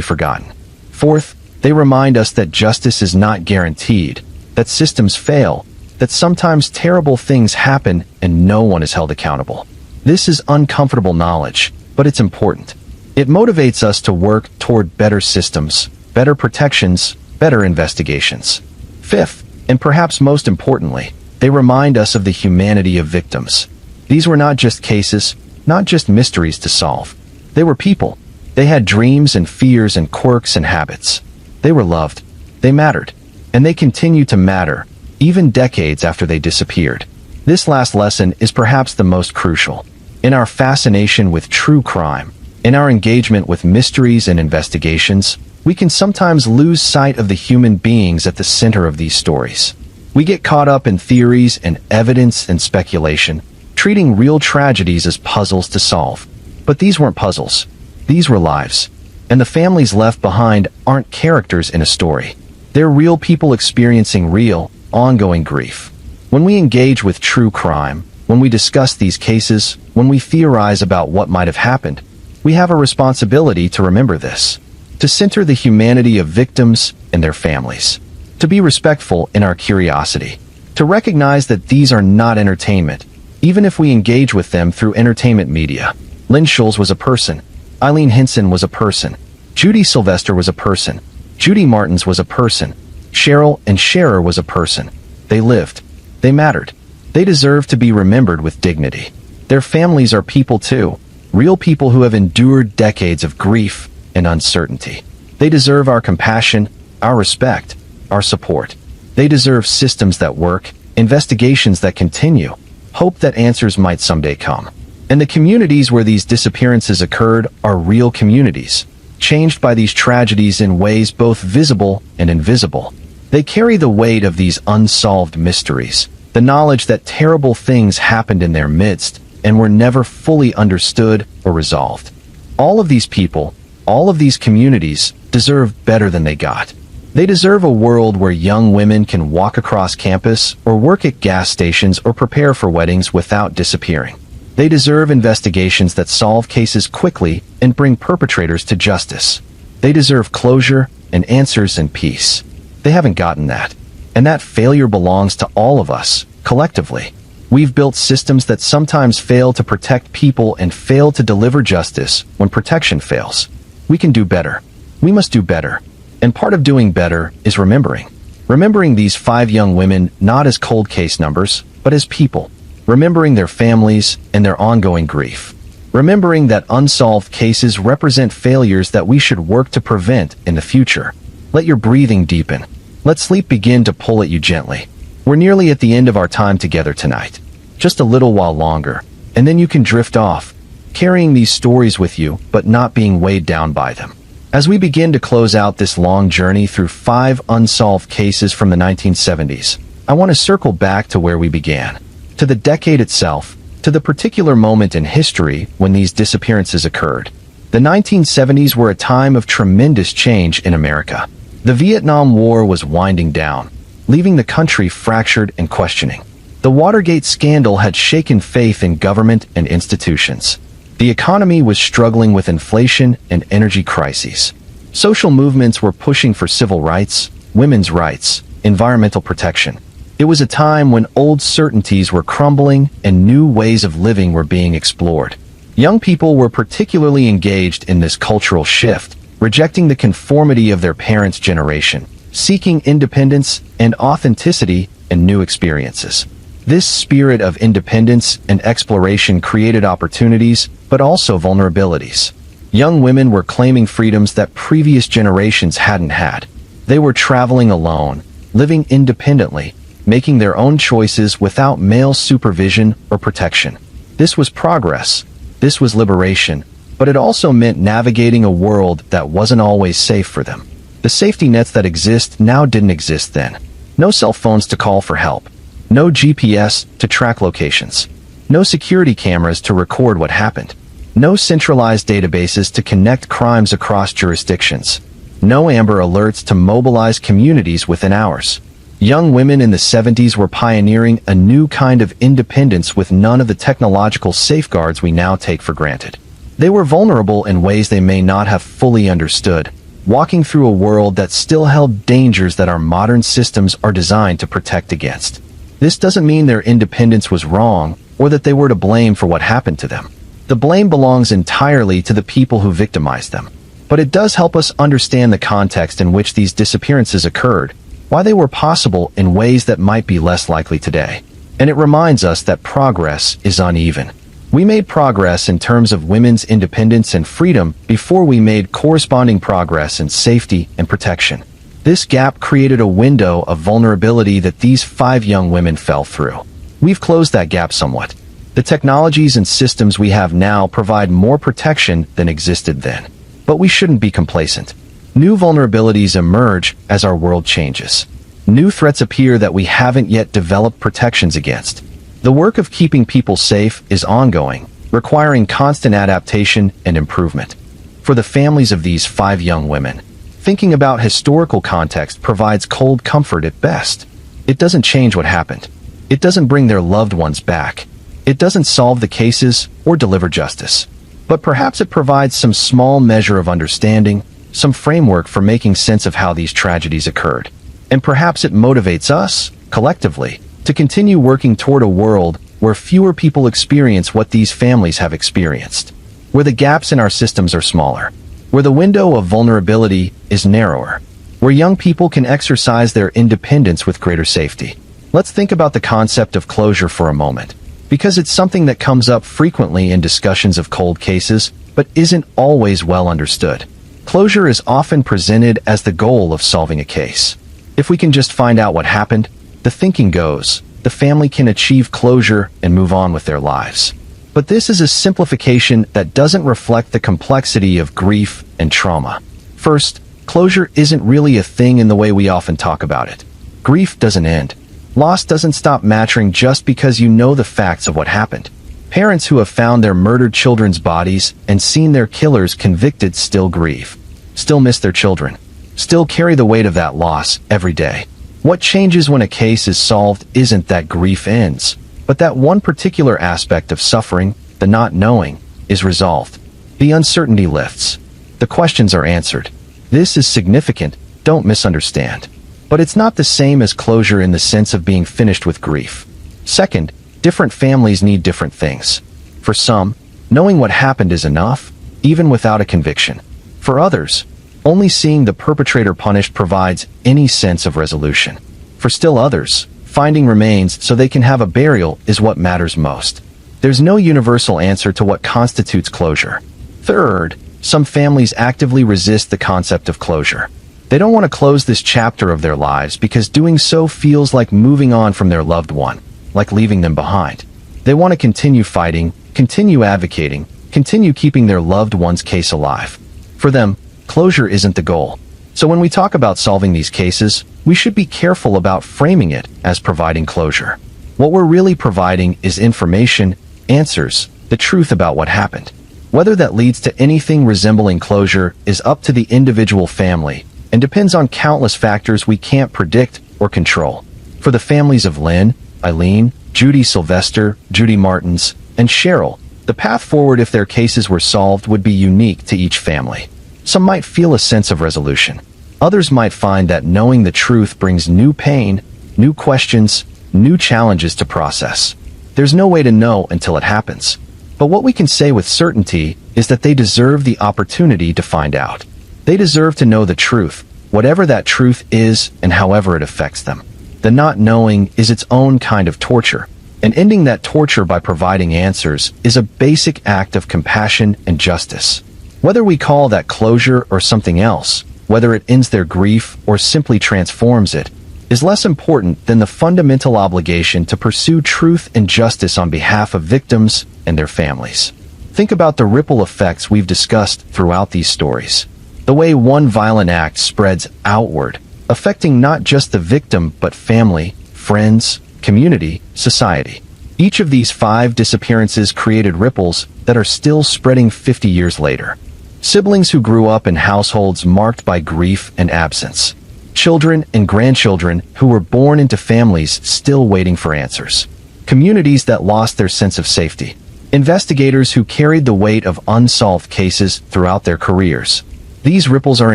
forgotten. Fourth, they remind us that justice is not guaranteed, that systems fail, that sometimes terrible things happen and no one is held accountable. This is uncomfortable knowledge, but it's important. It motivates us to work toward better systems, better protections, better investigations. Fifth, and perhaps most importantly, they remind us of the humanity of victims. These were not just cases, not just mysteries to solve. They were people. They had dreams and fears and quirks and habits. They were loved. They mattered. And they continue to matter, even decades after they disappeared. This last lesson is perhaps the most crucial. In our fascination with true crime, in our engagement with mysteries and investigations, we can sometimes lose sight of the human beings at the center of these stories. We get caught up in theories and evidence and speculation, treating real tragedies as puzzles to solve. But these weren't puzzles. These were lives. And the families left behind aren't characters in a story. They're real people experiencing real, ongoing grief. When we engage with true crime, when we discuss these cases, when we theorize about what might have happened, we have a responsibility to remember this, to center the humanity of victims and their families, to be respectful in our curiosity, to recognize that these are not entertainment, even if we engage with them through entertainment media. Lynn Schulz was a person. Eileen Henson was a person. Judy Sylvester was a person. Judy Martins was a person. Cheryl and Scherer was a person. They lived. They mattered. They deserve to be remembered with dignity. Their families are people too, real people who have endured decades of grief and uncertainty. They deserve our compassion, our respect, our support. They deserve systems that work, investigations that continue, hope that answers might someday come. And the communities where these disappearances occurred are real communities, changed by these tragedies in ways both visible and invisible. They carry the weight of these unsolved mysteries, the knowledge that terrible things happened in their midst and were never fully understood or resolved. All of these people, all of these communities, deserve better than they got. They deserve a world where young women can walk across campus or work at gas stations or prepare for weddings without disappearing. They deserve investigations that solve cases quickly and bring perpetrators to justice. They deserve closure and answers and peace. They haven't gotten that. And that failure belongs to all of us, collectively. We've built systems that sometimes fail to protect people and fail to deliver justice when protection fails. We can do better. We must do better. And part of doing better is remembering. Remembering these 5 young women not as cold case numbers, but as people. Remembering their families and their ongoing grief. Remembering that unsolved cases represent failures that we should work to prevent in the future. Let your breathing deepen. Let sleep begin to pull at you gently. We're nearly at the end of our time together tonight. Just a little while longer, and then you can drift off, carrying these stories with you, but not being weighed down by them. As we begin to close out this long journey through 5 unsolved cases from the 1970s, I want to circle back to where we began, to the decade itself, to the particular moment in history when these disappearances occurred. The 1970s were a time of tremendous change in America. The Vietnam War was winding down, leaving the country fractured and questioning. The Watergate scandal had shaken faith in government and institutions. The economy was struggling with inflation and energy crises. Social movements were pushing for civil rights, women's rights, environmental protection. It was a time when old certainties were crumbling and new ways of living were being explored. Young people were particularly engaged in this cultural shift, rejecting the conformity of their parents' generation, seeking independence and authenticity and new experiences. This spirit of independence and exploration created opportunities, but also vulnerabilities. Young women were claiming freedoms that previous generations hadn't had. They were traveling alone, living independently, making their own choices without male supervision or protection. This was progress. This was liberation. But it also meant navigating a world that wasn't always safe for them. The safety nets that exist now didn't exist then. No cell phones to call for help. No GPS to track locations. No security cameras to record what happened. No centralized databases to connect crimes across jurisdictions. No Amber Alerts to mobilize communities within hours. Young women in the 70s were pioneering a new kind of independence with none of the technological safeguards we now take for granted. They were vulnerable in ways they may not have fully understood, walking through a world that still held dangers that our modern systems are designed to protect against. This doesn't mean their independence was wrong or that they were to blame for what happened to them. The blame belongs entirely to the people who victimized them. But it does help us understand the context in which these disappearances occurred, why they were possible in ways that might be less likely today. And it reminds us that progress is uneven. We made progress in terms of women's independence and freedom before we made corresponding progress in safety and protection. This gap created a window of vulnerability that these 5 young women fell through. We've closed that gap somewhat. The technologies and systems we have now provide more protection than existed then. But we shouldn't be complacent. New vulnerabilities emerge as our world changes. New threats appear that we haven't yet developed protections against. The work of keeping people safe is ongoing, requiring constant adaptation and improvement. For the families of these 5 young women, thinking about historical context provides cold comfort at best. It doesn't change what happened. It doesn't bring their loved ones back. It doesn't solve the cases or deliver justice. But perhaps it provides some small measure of understanding, some framework for making sense of how these tragedies occurred. And perhaps it motivates us, collectively, to continue working toward a world where fewer people experience what these families have experienced, where the gaps in our systems are smaller, where the window of vulnerability is narrower, where young people can exercise their independence with greater safety. Let's think about the concept of closure for a moment, because it's something that comes up frequently in discussions of cold cases, but isn't always well understood. Closure is often presented as the goal of solving a case. If we can just find out what happened, the thinking goes, the family can achieve closure and move on with their lives. But this is a simplification that doesn't reflect the complexity of grief and trauma. First, closure isn't really a thing in the way we often talk about it. Grief doesn't end. Loss doesn't stop mattering just because you know the facts of what happened. Parents who have found their murdered children's bodies and seen their killers convicted still grieve, still miss their children, still carry the weight of that loss every day. What changes when a case is solved isn't that grief ends, but that one particular aspect of suffering, the not knowing, is resolved. The uncertainty lifts. The questions are answered. This is significant, don't misunderstand. But it's not the same as closure in the sense of being finished with grief. Second, different families need different things. For some, knowing what happened is enough, even without a conviction. For others, only seeing the perpetrator punished provides any sense of resolution. For still others, finding remains so they can have a burial is what matters most. There's no universal answer to what constitutes closure. Third, some families actively resist the concept of closure. They don't want to close this chapter of their lives because doing so feels like moving on from their loved one, like leaving them behind. They want to continue fighting, continue advocating, continue keeping their loved one's case alive. For them, closure isn't the goal. So when we talk about solving these cases, we should be careful about framing it as providing closure. What we're really providing is information, answers, the truth about what happened. Whether that leads to anything resembling closure is up to the individual family and depends on countless factors we can't predict or control. For the families of Lynn, Eileen, Judy Sylvester, Judy Martins, and Cheryl, the path forward if their cases were solved would be unique to each family. Some might feel a sense of resolution. Others might find that knowing the truth brings new pain, new questions, new challenges to process. There's no way to know until it happens. But what we can say with certainty is that they deserve the opportunity to find out. They deserve to know the truth, whatever that truth is and however it affects them. The not knowing is its own kind of torture, and ending that torture by providing answers is a basic act of compassion and justice. Whether we call that closure or something else, whether it ends their grief or simply transforms it, is less important than the fundamental obligation to pursue truth and justice on behalf of victims and their families. Think about the ripple effects we've discussed throughout these stories. The way one violent act spreads outward, affecting not just the victim but family, friends, community, society. Each of these 5 disappearances created ripples that are still spreading 50 years later. Siblings who grew up in households marked by grief and absence. Children and grandchildren who were born into families still waiting for answers. Communities that lost their sense of safety. Investigators who carried the weight of unsolved cases throughout their careers. These ripples are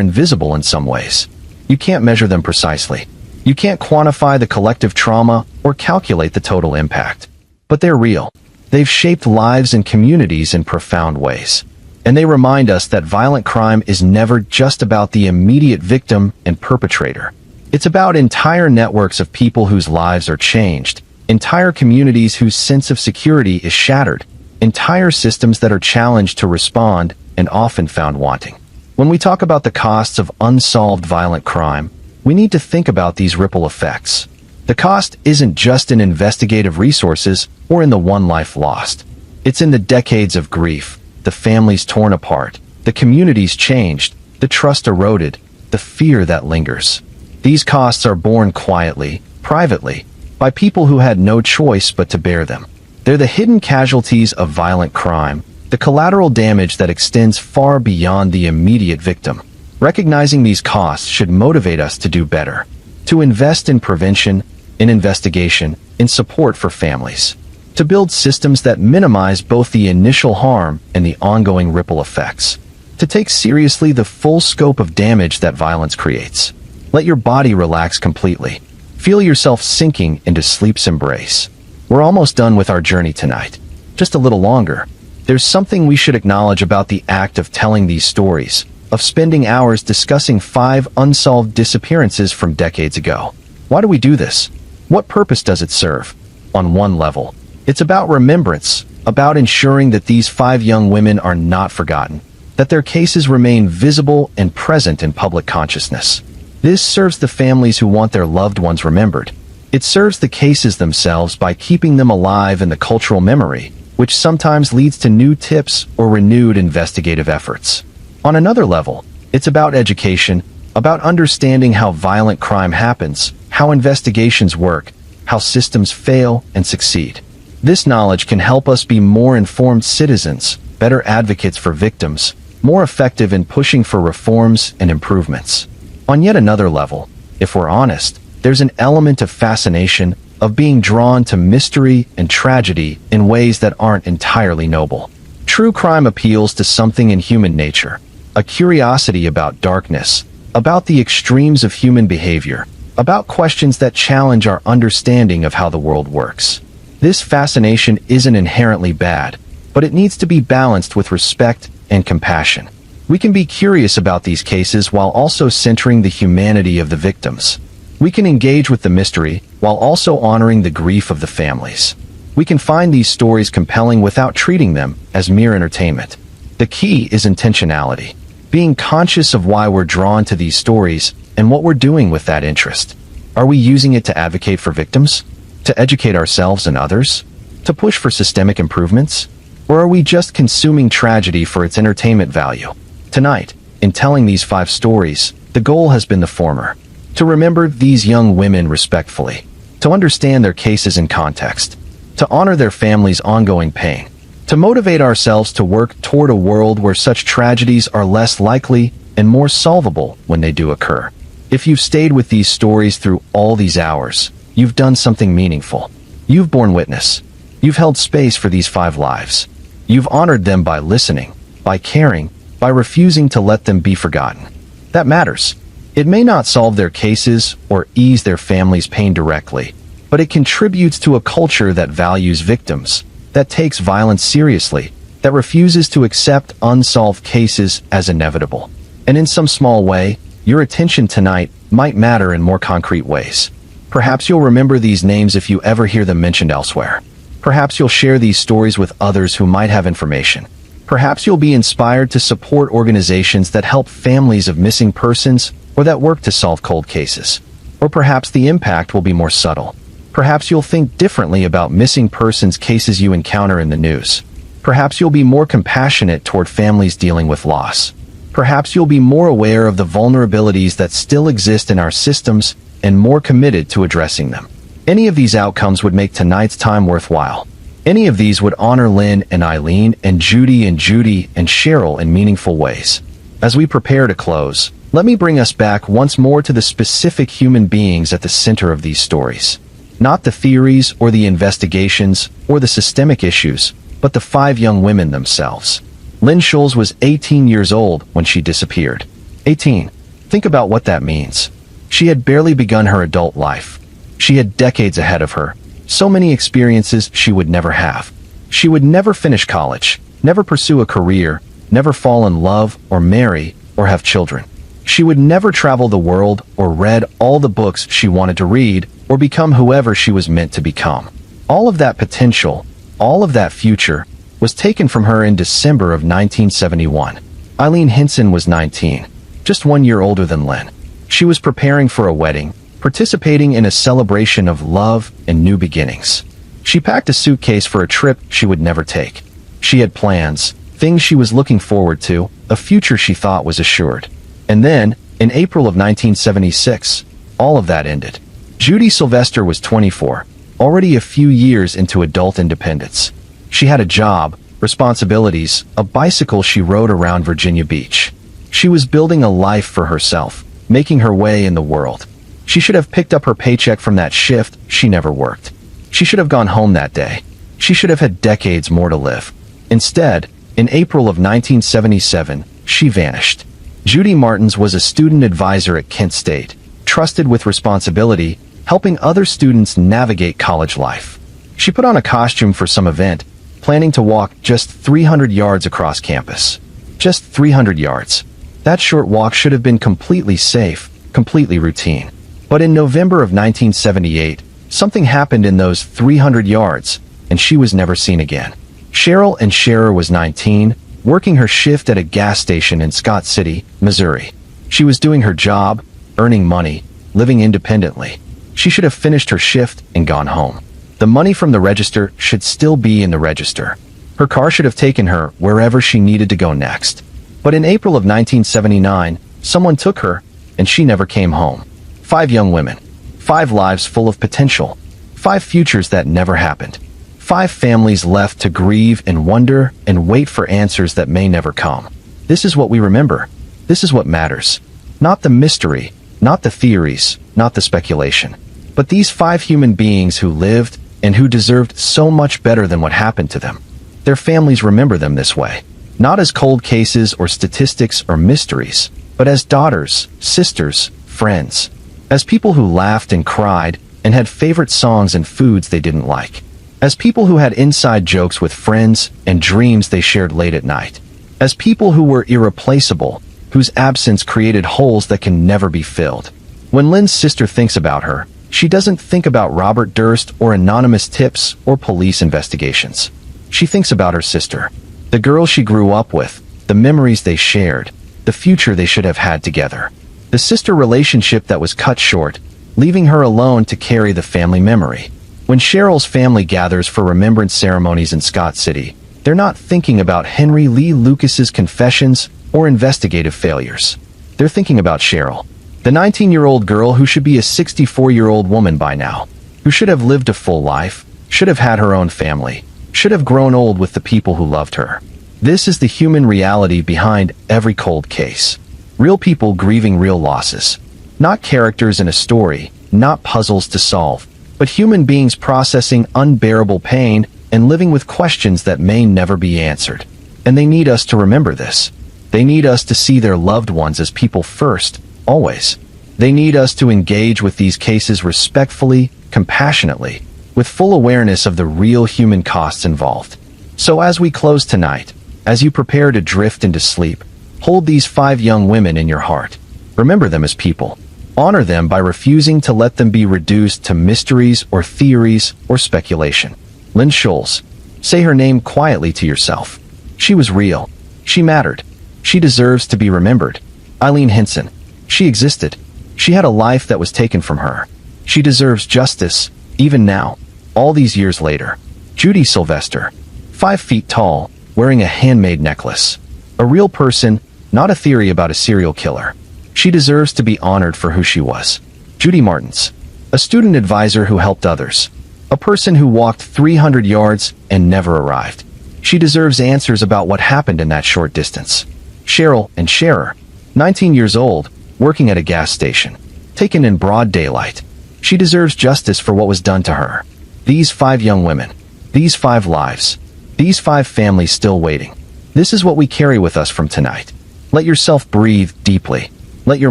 invisible in some ways. You can't measure them precisely. You can't quantify the collective trauma or calculate the total impact. But they're real. They've shaped lives and communities in profound ways. And they remind us that violent crime is never just about the immediate victim and perpetrator. It's about entire networks of people whose lives are changed, entire communities whose sense of security is shattered, entire systems that are challenged to respond and often found wanting. When we talk about the costs of unsolved violent crime, we need to think about these ripple effects. The cost isn't just in investigative resources or in the one life lost. It's in the decades of grief, the families torn apart, the communities changed, the trust eroded, the fear that lingers. These costs are borne quietly, privately, by people who had no choice but to bear them. They're the hidden casualties of violent crime, the collateral damage that extends far beyond the immediate victim. Recognizing these costs should motivate us to do better, to invest in prevention, in investigation, in support for families, to build systems that minimize both the initial harm and the ongoing ripple effects, to take seriously the full scope of damage that violence creates. Let your body relax completely. Feel yourself sinking into sleep's embrace. We're almost done with our journey tonight. Just a little longer. There's something we should acknowledge about the act of telling these stories, of spending hours discussing 5 unsolved disappearances from decades ago. Why do we do this? What purpose does it serve? On one level, it's about remembrance, about ensuring that these 5 young women are not forgotten, that their cases remain visible and present in public consciousness. This serves the families who want their loved ones remembered. It serves the cases themselves by keeping them alive in the cultural memory, which sometimes leads to new tips or renewed investigative efforts. On another level, it's about education, about understanding how violent crime happens, how investigations work, how systems fail and succeed. This knowledge can help us be more informed citizens, better advocates for victims, more effective in pushing for reforms and improvements. On yet another level, if we're honest, there's an element of fascination, of being drawn to mystery and tragedy in ways that aren't entirely noble. True crime appeals to something in human nature, a curiosity about darkness, about the extremes of human behavior, about questions that challenge our understanding of how the world works. This fascination isn't inherently bad, but it needs to be balanced with respect and compassion. We can be curious about these cases while also centering the humanity of the victims. We can engage with the mystery while also honoring the grief of the families. We can find these stories compelling without treating them as mere entertainment. The key is intentionality, being conscious of why we're drawn to these stories and what we're doing with that interest. Are we using it to advocate for victims? To educate ourselves and others? To push for systemic improvements? Or are we just consuming tragedy for its entertainment value? Tonight, in telling these 5 stories, the goal has been the former. To remember these young women respectfully, to understand their cases in context, to honor their families' ongoing pain, to motivate ourselves to work toward a world where such tragedies are less likely and more solvable when they do occur. If you've stayed with these stories through all these hours, you've done something meaningful. You've borne witness. You've held space for these 5 lives. You've honored them by listening, by caring, by refusing to let them be forgotten. That matters. It may not solve their cases or ease their family's pain directly, but it contributes to a culture that values victims, that takes violence seriously, that refuses to accept unsolved cases as inevitable. And in some small way, your attention tonight might matter in more concrete ways. Perhaps you'll remember these names if you ever hear them mentioned elsewhere. Perhaps you'll share these stories with others who might have information. Perhaps you'll be inspired to support organizations that help families of missing persons or that work to solve cold cases. Or perhaps the impact will be more subtle. Perhaps you'll think differently about missing persons cases you encounter in the news. Perhaps you'll be more compassionate toward families dealing with loss. Perhaps you'll be more aware of the vulnerabilities that still exist in our systems and more committed to addressing them. Any of these outcomes would make tonight's time worthwhile. Any of these would honor Lynn and Eileen and Judy and Cheryl in meaningful ways. As we prepare to close, let me bring us back once more to the specific human beings at the center of these stories. Not the theories or the investigations or the systemic issues, but the 5 young women themselves. Lynn Scholes was 18 years old when she disappeared. 18. Think about what that means. She had barely begun her adult life. She had decades ahead of her. So many experiences she would never have. She would never finish college, never pursue a career, never fall in love or marry or have children. She would never travel the world or read all the books she wanted to read or become whoever she was meant to become. All of that potential, all of that future, was taken from her in December of 1971. Eileen Henson was 19, just 1 year older than Lynn. She was preparing for a wedding, participating in a celebration of love and new beginnings. She packed a suitcase for a trip she would never take. She had plans, things she was looking forward to, a future she thought was assured. And then, in April of 1976, all of that ended. Judy Sylvester was 24, already a few years into adult independence. She had a job, responsibilities, a bicycle she rode around Virginia Beach. She was building a life for herself, making her way in the world. She should have picked up her paycheck from that shift she never worked. She should have gone home that day. She should have had decades more to live. Instead, in April of 1977, she vanished. Judy Martins was a student advisor at Kent State, trusted with responsibility, helping other students navigate college life. She put on a costume for some event, planning to walk just 300 yards across campus. Just 300 yards. That short walk should have been completely safe, completely routine. But in November of 1978, something happened in those 300 yards, and she was never seen again. Cheryl and Scherer was 19, working her shift at a gas station in Scott City, Missouri. She was doing her job, earning money, living independently. She should have finished her shift and gone home. The money from the register should still be in the register. Her car should have taken her wherever she needed to go next. But in April of 1979, someone took her, and she never came home. 5 young women. 5 lives full of potential. 5 futures that never happened. 5 families left to grieve and wonder and wait for answers that may never come. This is what we remember. This is what matters. Not the mystery, not the theories, not the speculation. But these 5 human beings who lived and who deserved so much better than what happened to them. Their families remember them this way. Not as cold cases or statistics or mysteries, but as daughters, sisters, friends. As people who laughed and cried and had favorite songs and foods they didn't like. As people who had inside jokes with friends and dreams they shared late at night. As people who were irreplaceable, whose absence created holes that can never be filled. When Lynn's sister thinks about her, she doesn't think about Robert Durst or anonymous tips or police investigations. She thinks about her sister. The girl she grew up with, the memories they shared, the future they should have had together. The sister relationship that was cut short, leaving her alone to carry the family memory. When Cheryl's family gathers for remembrance ceremonies in Scott City, they're not thinking about Henry Lee Lucas's confessions or investigative failures. They're thinking about Cheryl, the 19-year-old girl who should be a 64-year-old woman by now, who should have lived a full life, should have had her own family, should have grown old with the people who loved her. This is the human reality behind every cold case. Real people grieving real losses. Not characters in a story, not puzzles to solve, but human beings processing unbearable pain and living with questions that may never be answered. And they need us to remember this. They need us to see their loved ones as people first, always. They need us to engage with these cases respectfully, compassionately, with full awareness of the real human costs involved. So as we close tonight, as you prepare to drift into sleep, hold these 5 young women in your heart. Remember them as people. Honor them by refusing to let them be reduced to mysteries or theories or speculation. Lynn Scholes. Say her name quietly to yourself. She was real. She mattered. She deserves to be remembered. Eileen Henson. She existed. She had a life that was taken from her. She deserves justice, even now, all these years later. Judy Sylvester, 5 feet tall, wearing a handmade necklace. A real person, not a theory about a serial killer. She deserves to be honored for who she was. Judy Martins, a student advisor who helped others. A person who walked 300 yards and never arrived. She deserves answers about what happened in that short distance. Cheryl and Scherer, 19 years old, working at a gas station. Taken in broad daylight. She deserves justice for what was done to her. These 5 young women. These 5 lives. These 5 families still waiting. This is what we carry with us from tonight. Let yourself breathe deeply. Let your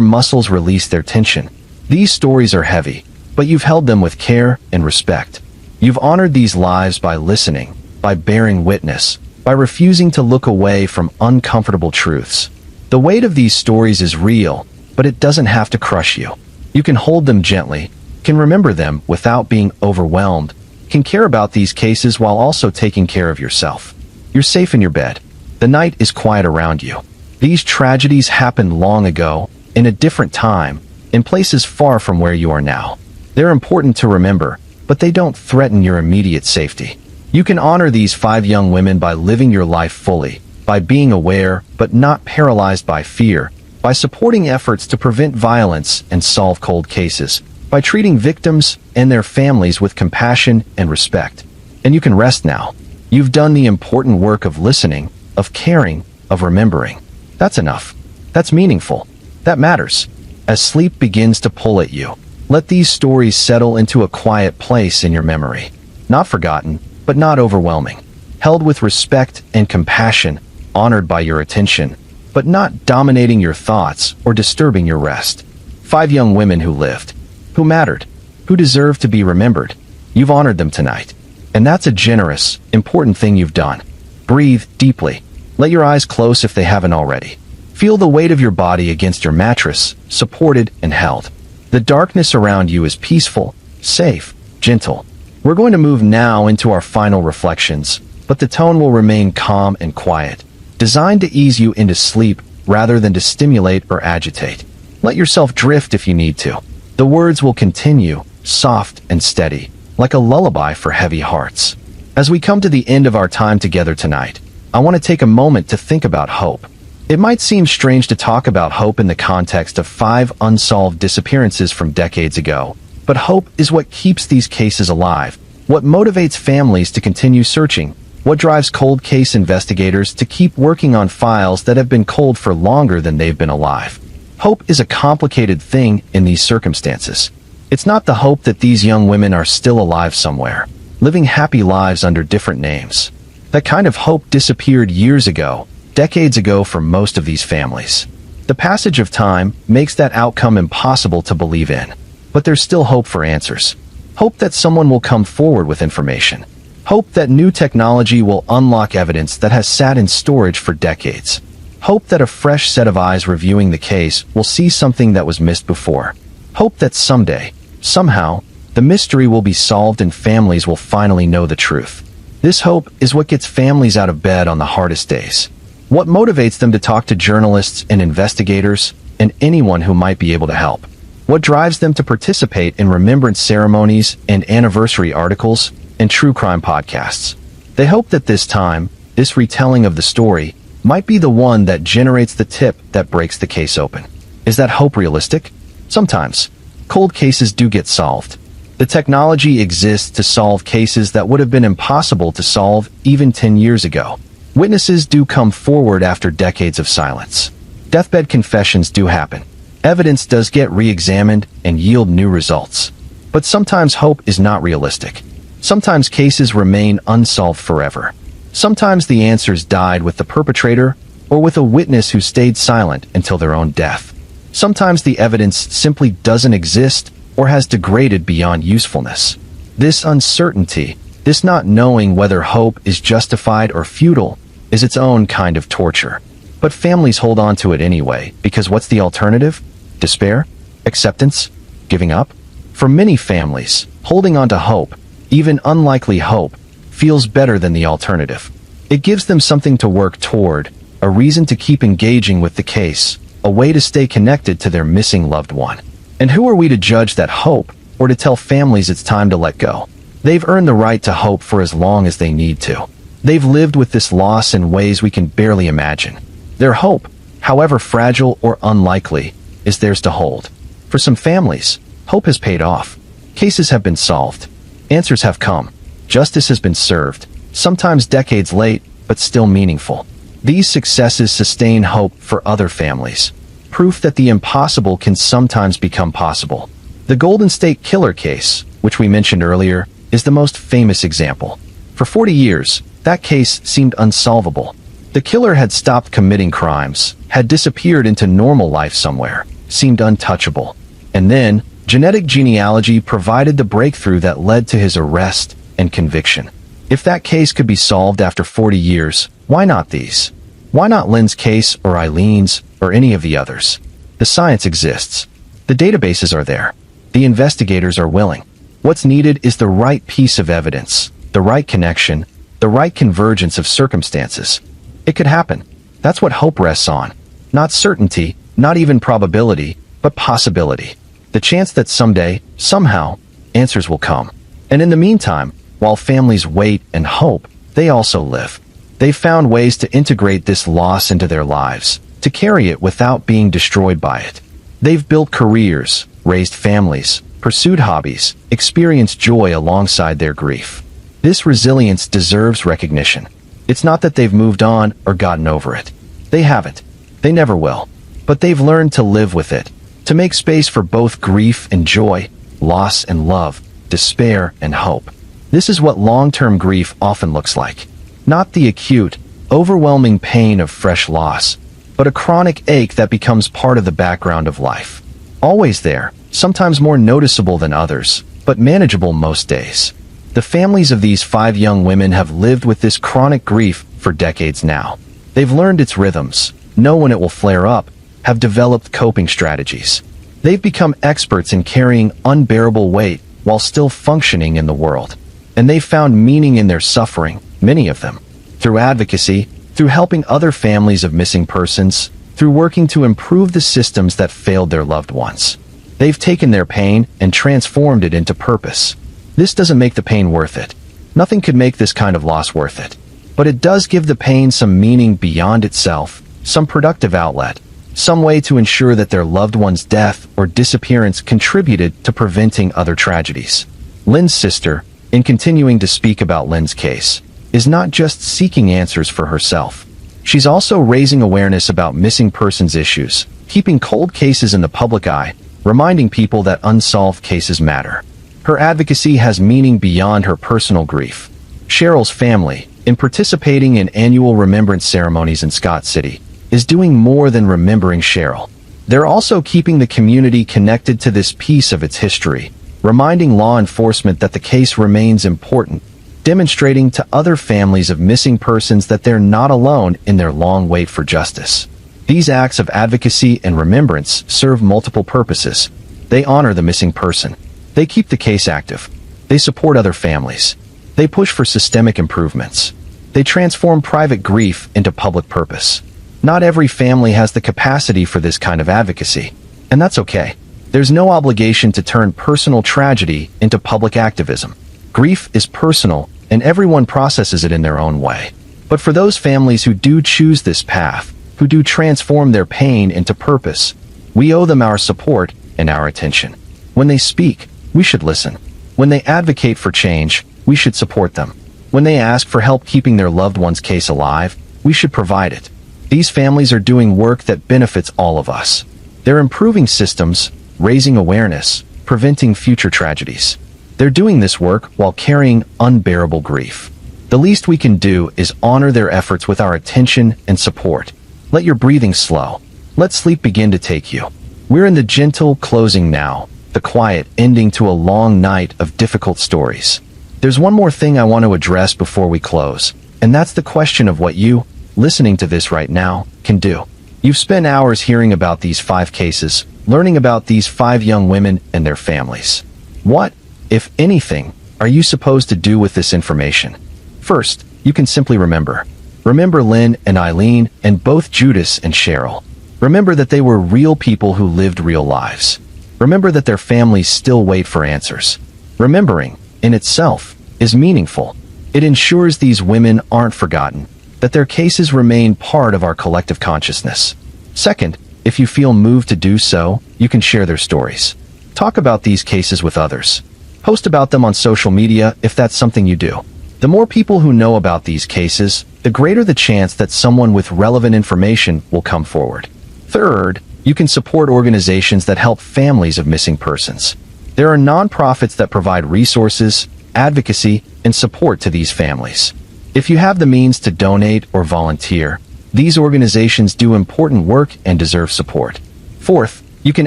muscles release their tension. These stories are heavy, but you've held them with care and respect. You've honored these lives by listening, by bearing witness, by refusing to look away from uncomfortable truths. The weight of these stories is real, but it doesn't have to crush you. You can hold them gently, can remember them without being overwhelmed, can care about these cases while also taking care of yourself. You're safe in your bed. The night is quiet around you. These tragedies happened long ago, in a different time, in places far from where you are now. They're important to remember, but they don't threaten your immediate safety. You can honor these 5 young women by living your life fully, by being aware but not paralyzed by fear, by supporting efforts to prevent violence and solve cold cases, by treating victims and their families with compassion and respect. And you can rest now. You've done the important work of listening, of caring, of remembering. That's enough. That's meaningful. That matters. As sleep begins to pull at you, let these stories settle into a quiet place in your memory. Not forgotten, but not overwhelming. Held with respect and compassion, honored by your attention, but not dominating your thoughts or disturbing your rest. 5 young women who lived, who mattered, who deserved to be remembered. You've honored them tonight. And that's a generous, important thing you've done. Breathe deeply. Let your eyes close if they haven't already. Feel the weight of your body against your mattress, supported and held. The darkness around you is peaceful, safe, gentle. We're going to move now into our final reflections, but the tone will remain calm and quiet, designed to ease you into sleep rather than to stimulate or agitate. Let yourself drift if you need to. The words will continue, soft and steady, like a lullaby for heavy hearts. As we come to the end of our time together tonight, I want to take a moment to think about hope. It might seem strange to talk about hope in the context of 5 unsolved disappearances from decades ago, but hope is what keeps these cases alive, what motivates families to continue searching, what drives cold case investigators to keep working on files that have been cold for longer than they've been alive. Hope is a complicated thing in these circumstances. It's not the hope that these young women are still alive somewhere, living happy lives under different names. That kind of hope disappeared years ago, decades ago for most of these families. The passage of time makes that outcome impossible to believe in. But there's still hope for answers. Hope that someone will come forward with information. Hope that new technology will unlock evidence that has sat in storage for decades. Hope that a fresh set of eyes reviewing the case will see something that was missed before. Hope that someday, somehow, the mystery will be solved and families will finally know the truth. This hope is what gets families out of bed on the hardest days. What motivates them to talk to journalists and investigators and anyone who might be able to help. What drives them to participate in remembrance ceremonies and anniversary articles and true crime podcasts. They hope that this time, this retelling of the story, might be the one that generates the tip that breaks the case open. Is that hope realistic? Sometimes. Cold cases do get solved. The technology exists to solve cases that would have been impossible to solve even 10 years ago. Witnesses do come forward after decades of silence. Deathbed confessions do happen. Evidence does get re-examined and yield new results. But sometimes hope is not realistic. Sometimes cases remain unsolved forever. Sometimes the answers died with the perpetrator or with a witness who stayed silent until their own death. Sometimes the evidence simply doesn't exist or has degraded beyond usefulness. This uncertainty, this not knowing whether hope is justified or futile, is its own kind of torture. But families hold on to it anyway, because what's the alternative? Despair? Acceptance? Giving up? For many families, holding on to hope, even unlikely hope, feels better than the alternative. It gives them something to work toward, a reason to keep engaging with the case, a way to stay connected to their missing loved one. And who are we to judge that hope, or to tell families it's time to let go? They've earned the right to hope for as long as they need to. They've lived with this loss in ways we can barely imagine. Their hope, however fragile or unlikely, is theirs to hold. For some families, hope has paid off. Cases have been solved. Answers have come. Justice has been served, sometimes decades late, but still meaningful. These successes sustain hope for other families. Proof that the impossible can sometimes become possible. The Golden State Killer case, which we mentioned earlier, is the most famous example. For 40 years, that case seemed unsolvable. The killer had stopped committing crimes, had disappeared into normal life somewhere, seemed untouchable. And then, genetic genealogy provided the breakthrough that led to his arrest and conviction. If that case could be solved after 40 years, why not these? Why not Lynn's case or Eileen's or any of the others? The science exists. The databases are there. The investigators are willing. What's needed is the right piece of evidence, the right connection, the right convergence of circumstances. It could happen. That's what hope rests on. Not certainty, not even probability, but possibility. The chance that someday, somehow, answers will come. And in the meantime, while families wait and hope, they also live. They've found ways to integrate this loss into their lives, to carry it without being destroyed by it. They've built careers, raised families, pursued hobbies, experienced joy alongside their grief. This resilience deserves recognition. It's not that they've moved on or gotten over it. They haven't. They never will. But they've learned to live with it, to make space for both grief and joy, loss and love, despair and hope. This is what long-term grief often looks like. Not the acute, overwhelming pain of fresh loss, but a chronic ache that becomes part of the background of life. Always there, sometimes more noticeable than others, but manageable most days. The families of these 5 young women have lived with this chronic grief for decades now. They've learned its rhythms, know when it will flare up, have developed coping strategies. They've become experts in carrying unbearable weight while still functioning in the world. And they've found meaning in their suffering, many of them, through advocacy, through helping other families of missing persons, through working to improve the systems that failed their loved ones. They've taken their pain and transformed it into purpose. This doesn't make the pain worth it. Nothing could make this kind of loss worth it. But it does give the pain some meaning beyond itself, some productive outlet, some way to ensure that their loved one's death or disappearance contributed to preventing other tragedies. Lynn's sister, in continuing to speak about Lynn's case, is not just seeking answers for herself. She's also raising awareness about missing persons issues, keeping cold cases in the public eye, reminding people that unsolved cases matter. Her advocacy has meaning beyond her personal grief. Cheryl's family, in participating in annual remembrance ceremonies in Scott City, is doing more than remembering Cheryl. They're also keeping the community connected to this piece of its history, reminding law enforcement that the case remains important, demonstrating to other families of missing persons that they're not alone in their long wait for justice. These acts of advocacy and remembrance serve multiple purposes. They honor the missing person. They keep the case active. They support other families. They push for systemic improvements. They transform private grief into public purpose. Not every family has the capacity for this kind of advocacy, and that's okay. There's no obligation to turn personal tragedy into public activism. Grief is personal, and everyone processes it in their own way. But for those families who do choose this path, who do transform their pain into purpose, we owe them our support and our attention. When they speak, we should listen. When they advocate for change, we should support them. When they ask for help keeping their loved one's case alive, we should provide it. These families are doing work that benefits all of us. They're improving systems, raising awareness, preventing future tragedies. They're doing this work while carrying unbearable grief. The least we can do is honor their efforts with our attention and support. Let your breathing slow. Let sleep begin to take you. We're in the gentle closing now, the quiet ending to a long night of difficult stories. There's one more thing I want to address before we close, and that's the question of what you, listening to this right now, can do. You've spent hours hearing about these 5 cases, learning about these 5 young women and their families. What, if anything, are you supposed to do with this information? First, you can simply remember. Remember Lynn and Eileen and both Judas and Cheryl. Remember that they were real people who lived real lives. Remember that their families still wait for answers. Remembering, in itself, is meaningful. It ensures these women aren't forgotten, that their cases remain part of our collective consciousness. Second, if you feel moved to do so, you can share their stories. Talk about these cases with others. Post about them on social media if that's something you do. The more people who know about these cases, the greater the chance that someone with relevant information will come forward. Third, you can support organizations that help families of missing persons. There are nonprofits that provide resources, advocacy, and support to these families. If you have the means to donate or volunteer, these organizations do important work and deserve support. Fourth, you can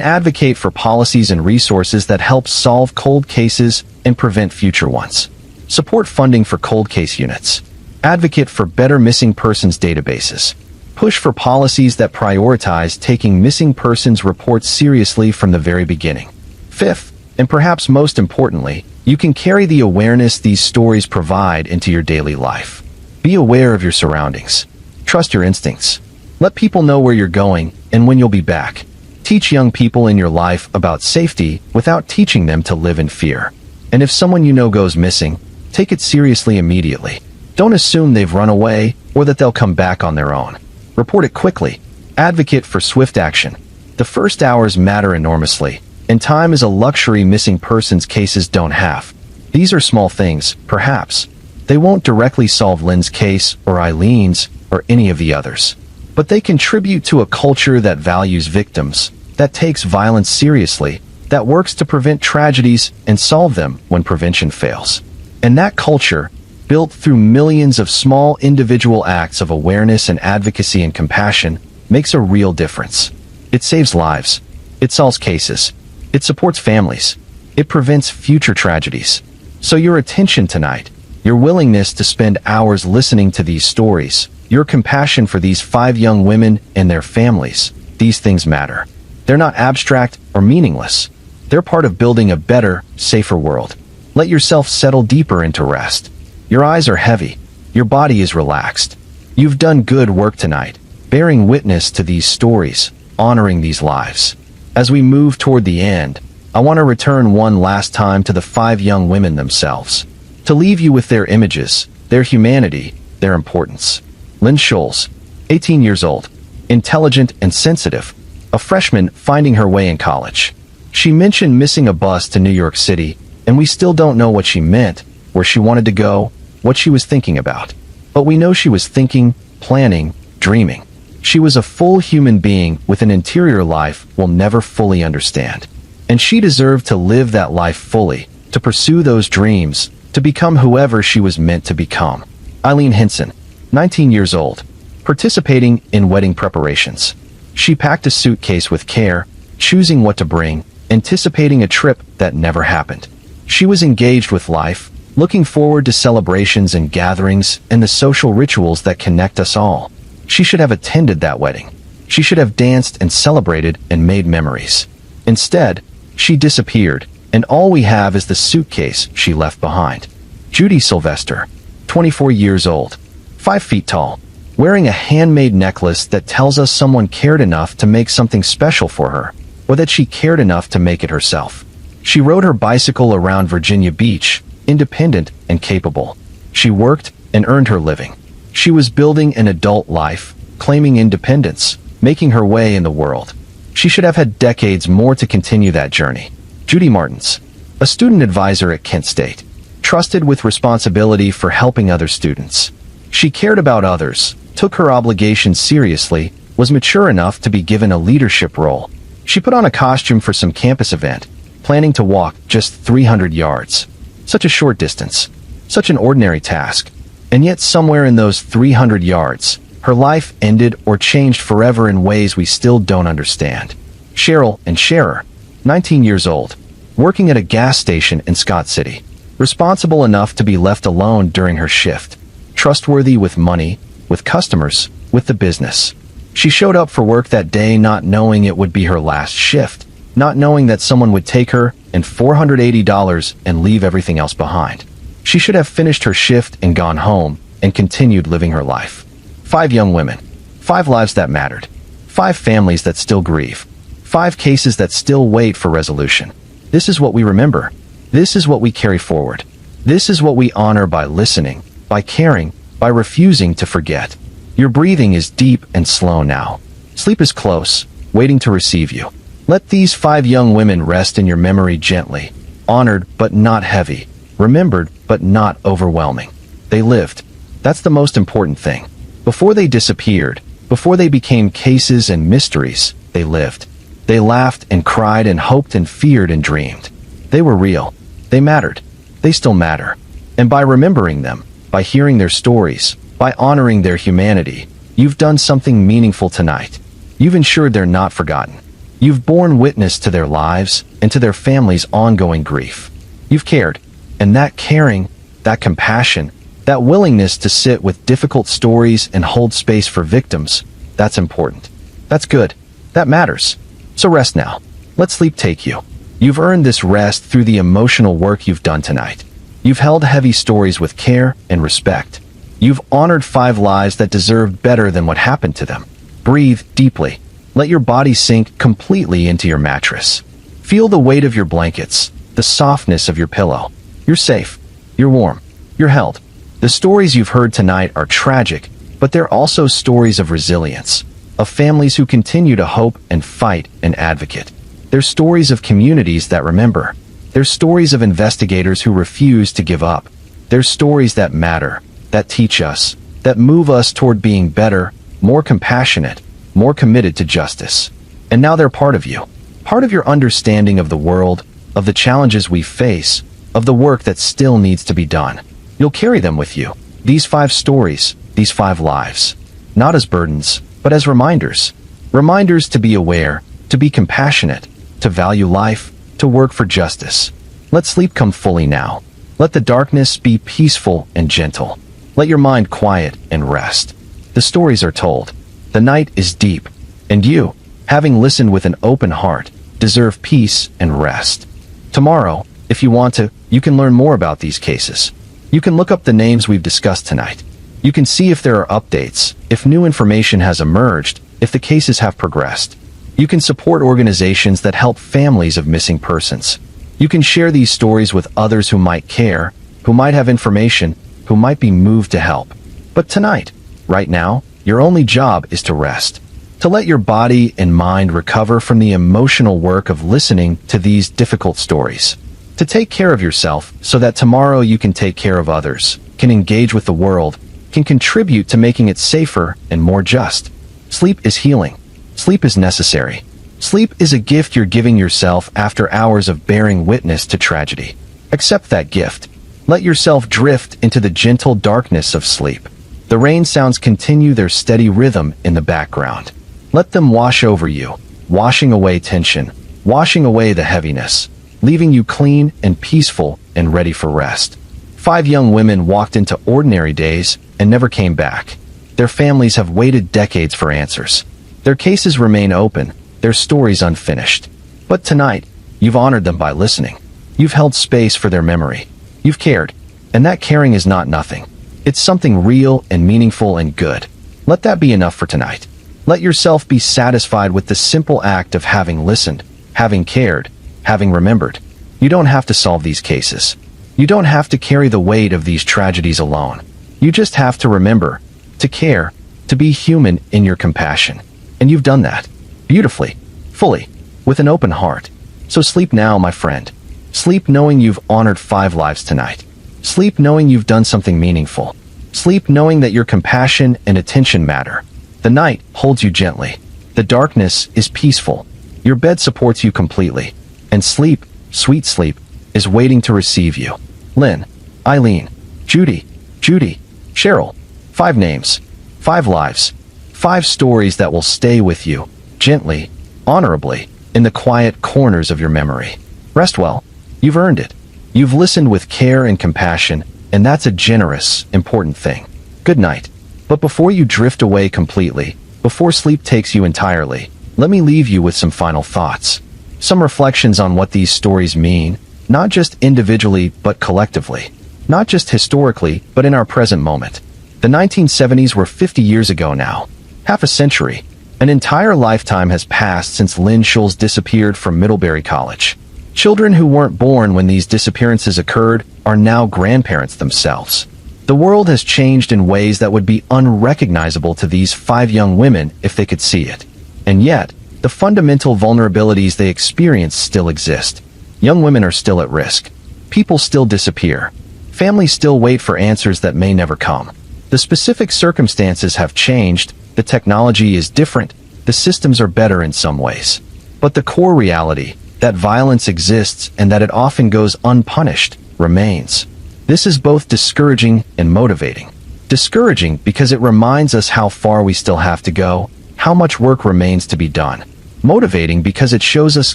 advocate for policies and resources that help solve cold cases and prevent future ones. Support funding for cold case units. Advocate for better missing persons databases. Push for policies that prioritize taking missing persons reports seriously from the very beginning. Fifth, and perhaps most importantly, you can carry the awareness these stories provide into your daily life. Be aware of your surroundings. Trust your instincts. Let people know where you're going and when you'll be back. Teach young people in your life about safety without teaching them to live in fear. And if someone you know goes missing, take it seriously immediately. Don't assume they've run away or that they'll come back on their own. Report it quickly. Advocate for swift action. The first hours matter enormously, and time is a luxury missing persons cases don't have. These are small things, perhaps. They won't directly solve Lynn's case or Eileen's or any of the others. But they contribute to a culture that values victims, that takes violence seriously, that works to prevent tragedies and solve them when prevention fails. And that culture, built through millions of small individual acts of awareness and advocacy and compassion, makes a real difference. It saves lives. It solves cases. It supports families. It prevents future tragedies. So your attention tonight, your willingness to spend hours listening to these stories, your compassion for these 5 young women and their families, these things matter. They're not abstract or meaningless. They're part of building a better, safer world. Let yourself settle deeper into rest. Your eyes are heavy. Your body is relaxed. You've done good work tonight, bearing witness to these stories, honoring these lives. As we move toward the end, I want to return one last time to the 5 young women themselves, to leave you with their images, their humanity, their importance. Lynn Scholes, 18 years old, intelligent and sensitive, a freshman finding her way in college. She mentioned missing a bus to New York City, and we still don't know what she meant, where she wanted to go, what she was thinking about. But we know she was thinking, planning, dreaming. She was a full human being with an interior life we'll never fully understand. And she deserved to live that life fully, to pursue those dreams, to become whoever she was meant to become. Eileen Hinson, 19 years old, participating in wedding preparations. She packed a suitcase with care, choosing what to bring, anticipating a trip that never happened. She was engaged with life, looking forward to celebrations and gatherings and the social rituals that connect us all. She should have attended that wedding. She should have danced and celebrated and made memories. Instead, she disappeared, and all we have is the suitcase she left behind. Judy Sylvester, 24 years old, 5 feet tall, wearing a handmade necklace that tells us someone cared enough to make something special for her, or that she cared enough to make it herself. She rode her bicycle around Virginia Beach, independent and capable. She worked and earned her living. She was building an adult life, claiming independence, making her way in the world. She should have had decades more to continue that journey. Judy Martins, a student advisor at Kent State, trusted with responsibility for helping other students. She cared about others, took her obligations seriously, was mature enough to be given a leadership role. She put on a costume for some campus event, planning to walk just 300 yards. Such a short distance, such an ordinary task. And yet somewhere in those 300 yards, her life ended or changed forever in ways we still don't understand. Cheryl and Scherer, 19 years old, working at a gas station in Scott City, responsible enough to be left alone during her shift, trustworthy with money, with customers, with the business. She showed up for work that day not knowing it would be her last shift, not knowing that someone would take her and $480 and leave everything else behind. She should have finished her shift and gone home and continued living her life. 5 young women, 5 lives that mattered, 5 families that still grieve, 5 cases that still wait for resolution. This is what we remember. This is what we carry forward. This is what we honor by listening, by caring, by refusing to forget. Your breathing is deep and slow now. Sleep is close, waiting to receive you. Let these 5 young women rest in your memory gently, honored but not heavy, remembered but not overwhelming. They lived. That's the most important thing. Before they disappeared, before they became cases and mysteries, they lived. They laughed and cried and hoped and feared and dreamed. They were real. They mattered. They still matter. And by remembering them, by hearing their stories, by honoring their humanity, you've done something meaningful tonight. You've ensured they're not forgotten. You've borne witness to their lives and to their families' ongoing grief. You've cared. And that caring, that compassion, that willingness to sit with difficult stories and hold space for victims, that's important. That's good. That matters. So rest now. Let sleep take you. You've earned this rest through the emotional work you've done tonight. You've held heavy stories with care and respect. You've honored 5 lives that deserved better than what happened to them. Breathe deeply. Let your body sink completely into your mattress. Feel the weight of your blankets, the softness of your pillow. You're safe. You're warm. You're held. The stories you've heard tonight are tragic, but they're also stories of resilience, of families who continue to hope and fight and advocate. They're stories of communities that remember. They're stories of investigators who refuse to give up. They're stories that matter, that teach us, that move us toward being better, more compassionate, more committed to justice. And now they're part of you, part of your understanding of the world, of the challenges we face, of the work that still needs to be done. You'll carry them with you, these 5 stories, these 5 lives, not as burdens, but as reminders. Reminders to be aware, to be compassionate, to value life, to work for justice. Let sleep come fully now. Let the darkness be peaceful and gentle. Let your mind quiet and rest. The stories are told. The night is deep. And you, having listened with an open heart, deserve peace and rest. Tomorrow, if you want to, you can learn more about these cases. You can look up the names we've discussed tonight. You can see if there are updates, if new information has emerged, if the cases have progressed. You can support organizations that help families of missing persons. You can share these stories with others who might care, who might have information, who might be moved to help. But tonight, right now, your only job is to rest. To let your body and mind recover from the emotional work of listening to these difficult stories. To take care of yourself so that tomorrow you can take care of others, can engage with the world, can contribute to making it safer and more just. Sleep is healing. Sleep is necessary. Sleep is a gift you're giving yourself after hours of bearing witness to tragedy. Accept that gift. Let yourself drift into the gentle darkness of sleep. The rain sounds continue their steady rhythm in the background. Let them wash over you, washing away tension, washing away the heaviness, leaving you clean and peaceful and ready for rest. 5 young women walked into ordinary days and never came back. Their families have waited decades for answers. Their cases remain open, their stories unfinished. But tonight, you've honored them by listening. You've held space for their memory. You've cared. And that caring is not nothing. It's something real and meaningful and good. Let that be enough for tonight. Let yourself be satisfied with the simple act of having listened, having cared, having remembered. You don't have to solve these cases. You don't have to carry the weight of these tragedies alone. You just have to remember, to care, to be human in your compassion. And you've done that. Beautifully, fully, with an open heart. So sleep now, my friend. Sleep knowing you've honored 5 lives tonight. Sleep knowing you've done something meaningful. Sleep knowing that your compassion and attention matter. The night holds you gently. The darkness is peaceful. Your bed supports you completely. And sleep, sweet sleep, is waiting to receive you. Lynn, Eileen, Judy, Cheryl. 5 names. 5 lives. 5 stories that will stay with you, gently, honorably, in the quiet corners of your memory. Rest well. You've earned it. You've listened with care and compassion, and that's a generous, important thing. Good night. But before you drift away completely, before sleep takes you entirely, let me leave you with some final thoughts. Some reflections on what these stories mean, not just individually but collectively. Not just historically, but in our present moment. The 1970s were 50 years ago now. Half a century. An entire lifetime has passed since Lynn Schulz disappeared from Middlebury College. Children who weren't born when these disappearances occurred are now grandparents themselves. The world has changed in ways that would be unrecognizable to these 5 young women if they could see it. And yet, the fundamental vulnerabilities they experience still exist. Young women are still at risk. People still disappear. Families still wait for answers that may never come. The specific circumstances have changed, the technology is different, the systems are better in some ways. But the core reality, that violence exists and that it often goes unpunished, remains. This is both discouraging and motivating. Discouraging because it reminds us how far we still have to go, how much work remains to be done. Motivating because it shows us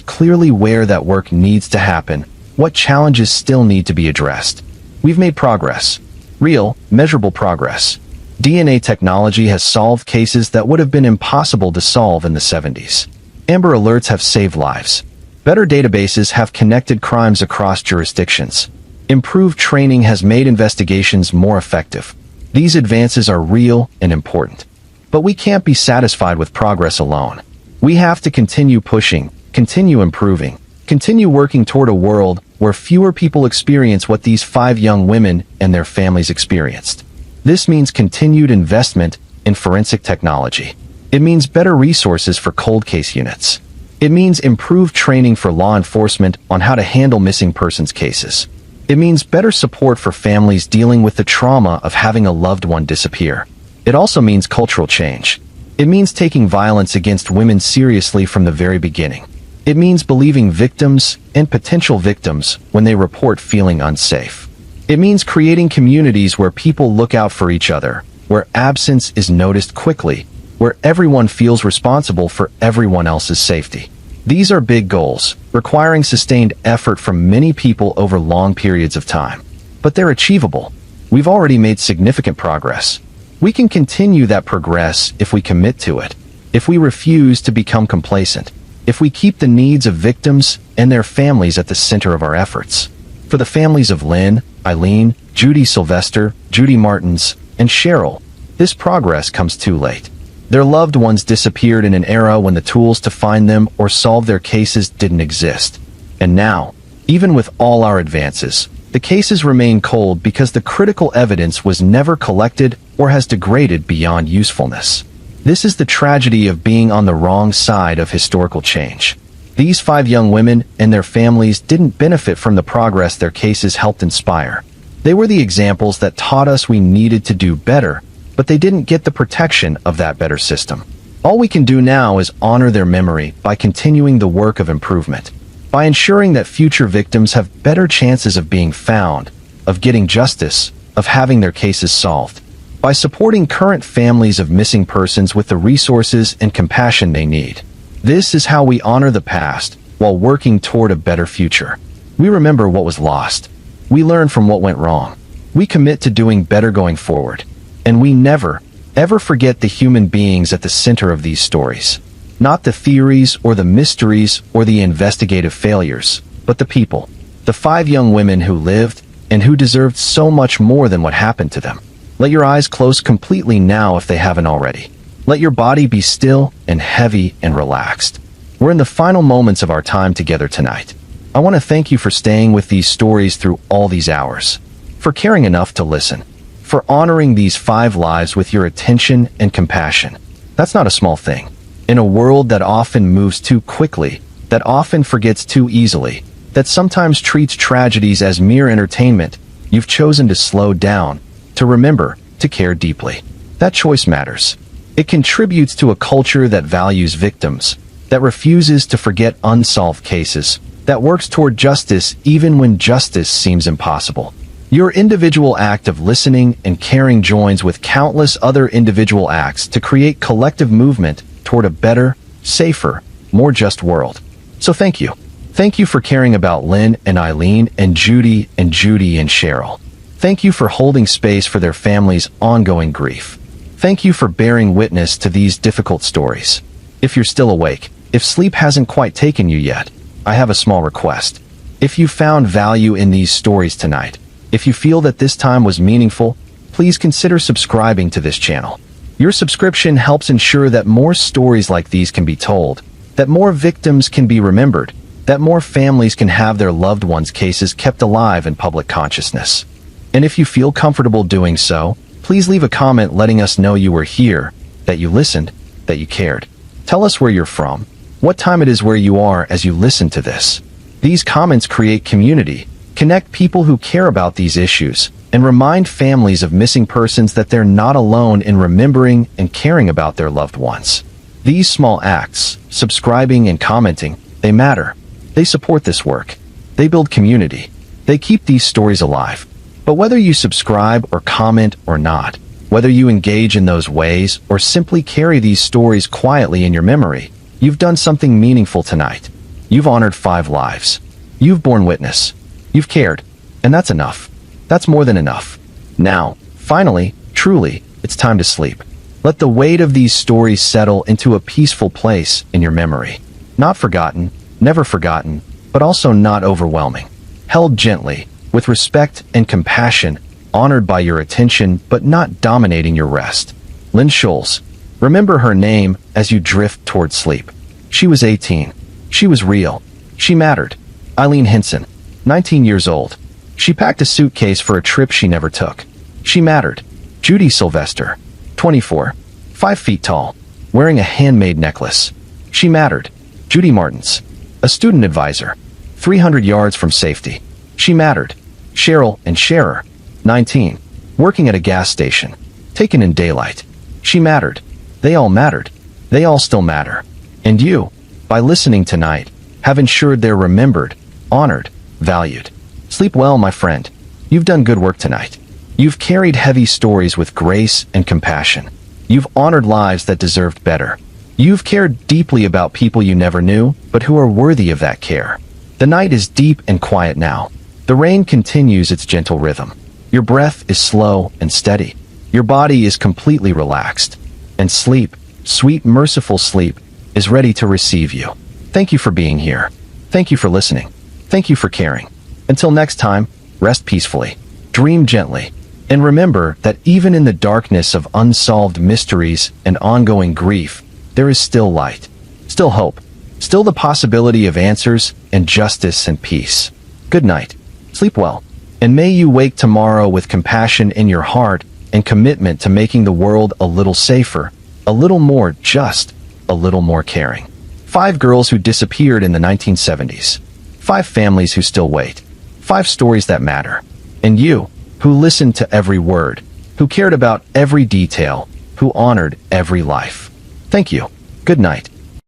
clearly where that work needs to happen, what challenges still need to be addressed. We've made progress. Real, measurable progress. DNA technology has solved cases that would have been impossible to solve in the 70s. Amber Alerts have saved lives. Better databases have connected crimes across jurisdictions. Improved training has made investigations more effective. These advances are real and important. But we can't be satisfied with progress alone. We have to continue pushing, continue improving, continue working toward a world where fewer people experience what these 5 young women and their families experienced. This means continued investment in forensic technology. It means better resources for cold case units. It means improved training for law enforcement on how to handle missing persons cases. It means better support for families dealing with the trauma of having a loved one disappear. It also means cultural change. It means taking violence against women seriously from the very beginning. It means believing victims and potential victims when they report feeling unsafe. It means creating communities where people look out for each other, where absence is noticed quickly, where everyone feels responsible for everyone else's safety. These are big goals, requiring sustained effort from many people over long periods of time. But they're achievable. We've already made significant progress. We can continue that progress if we commit to it, if we refuse to become complacent, if we keep the needs of victims and their families at the center of our efforts. For the families of Lynn, Eileen, Judy Sylvester, Judy Martins, and Cheryl, this progress comes too late. Their loved ones disappeared in an era when the tools to find them or solve their cases didn't exist. And now, even with all our advances, the cases remain cold because the critical evidence was never collected or has degraded beyond usefulness. This is the tragedy of being on the wrong side of historical change. These 5 young women and their families didn't benefit from the progress their cases helped inspire. They were the examples that taught us we needed to do better, but they didn't get the protection of that better system. All we can do now is honor their memory by continuing the work of improvement, by ensuring that future victims have better chances of being found, of getting justice, of having their cases solved, by supporting current families of missing persons with the resources and compassion they need. This is how we honor the past while working toward a better future. We remember what was lost. We learn from what went wrong. We commit to doing better going forward. And we never, ever forget the human beings at the center of these stories. Not the theories or the mysteries or the investigative failures, but the people. The 5 young women who lived and who deserved so much more than what happened to them. Let your eyes close completely now if they haven't already. Let your body be still and heavy and relaxed. We're in the final moments of our time together tonight. I want to thank you for staying with these stories through all these hours, for caring enough to listen, for honoring these 5 lives with your attention and compassion. That's not a small thing. In a world that often moves too quickly, that often forgets too easily, that sometimes treats tragedies as mere entertainment, you've chosen to slow down, to remember, to care deeply. That choice matters. It contributes to a culture that values victims, that refuses to forget unsolved cases, that works toward justice even when justice seems impossible. Your individual act of listening and caring joins with countless other individual acts to create collective movement toward a better, safer, more just world. So thank you. Thank you for caring about Lynn and Eileen and Judy and Cheryl. Thank you for holding space for their families' ongoing grief. Thank you for bearing witness to these difficult stories. If you're still awake, if sleep hasn't quite taken you yet, I have a small request. If you found value in these stories tonight, if you feel that this time was meaningful, please consider subscribing to this channel. Your subscription helps ensure that more stories like these can be told, that more victims can be remembered, that more families can have their loved ones' cases kept alive in public consciousness. And if you feel comfortable doing so, please leave a comment letting us know you were here, that you listened, that you cared. Tell us where you're from, what time it is where you are as you listen to this. These comments create community, connect people who care about these issues, and remind families of missing persons that they're not alone in remembering and caring about their loved ones. These small acts, subscribing and commenting, they matter. They support this work. They build community. They keep these stories alive. But whether you subscribe or comment or not, whether you engage in those ways or simply carry these stories quietly in your memory, you've done something meaningful tonight. You've honored 5 lives. You've borne witness. You've cared. And that's enough. That's more than enough. Now, finally, truly, it's time to sleep. Let the weight of these stories settle into a peaceful place in your memory. Not forgotten, never forgotten, but also not overwhelming. Held gently, with respect and compassion, honored by your attention but not dominating your rest. Lynn Scholes. Remember her name as you drift toward sleep. She was 18. She was real. She mattered. Eileen Henson. 19 years old. She packed a suitcase for a trip she never took. She mattered. Judy Sylvester. 24. 5 feet tall. Wearing a handmade necklace. She mattered. Judy Martins. A student advisor. 300 yards from safety. She mattered. Cheryl and Scherer. 19. Working at a gas station. Taken in daylight. She mattered. They all mattered. They all still matter. And you, by listening tonight, have ensured they're remembered, honored, valued. Sleep well, my friend. You've done good work tonight. You've carried heavy stories with grace and compassion. You've honored lives that deserved better. You've cared deeply about people you never knew, but who are worthy of that care. The night is deep and quiet now. The rain continues its gentle rhythm. Your breath is slow and steady. Your body is completely relaxed. And sleep, sweet, merciful sleep, is ready to receive you. Thank you for being here. Thank you for listening. Thank you for caring. Until next time, rest peacefully, dream gently, and remember that even in the darkness of unsolved mysteries and ongoing grief, there is still light, still hope, still the possibility of answers and justice and peace. Good night. Sleep well, and may you wake tomorrow with compassion in your heart and commitment to making the world a little safer, a little more just, a little more caring. 5 girls who disappeared in the 1970s. 5 families who still wait. 5 stories that matter. And you, who listened to every word, who cared about every detail, who honored every life. Thank you. Good night.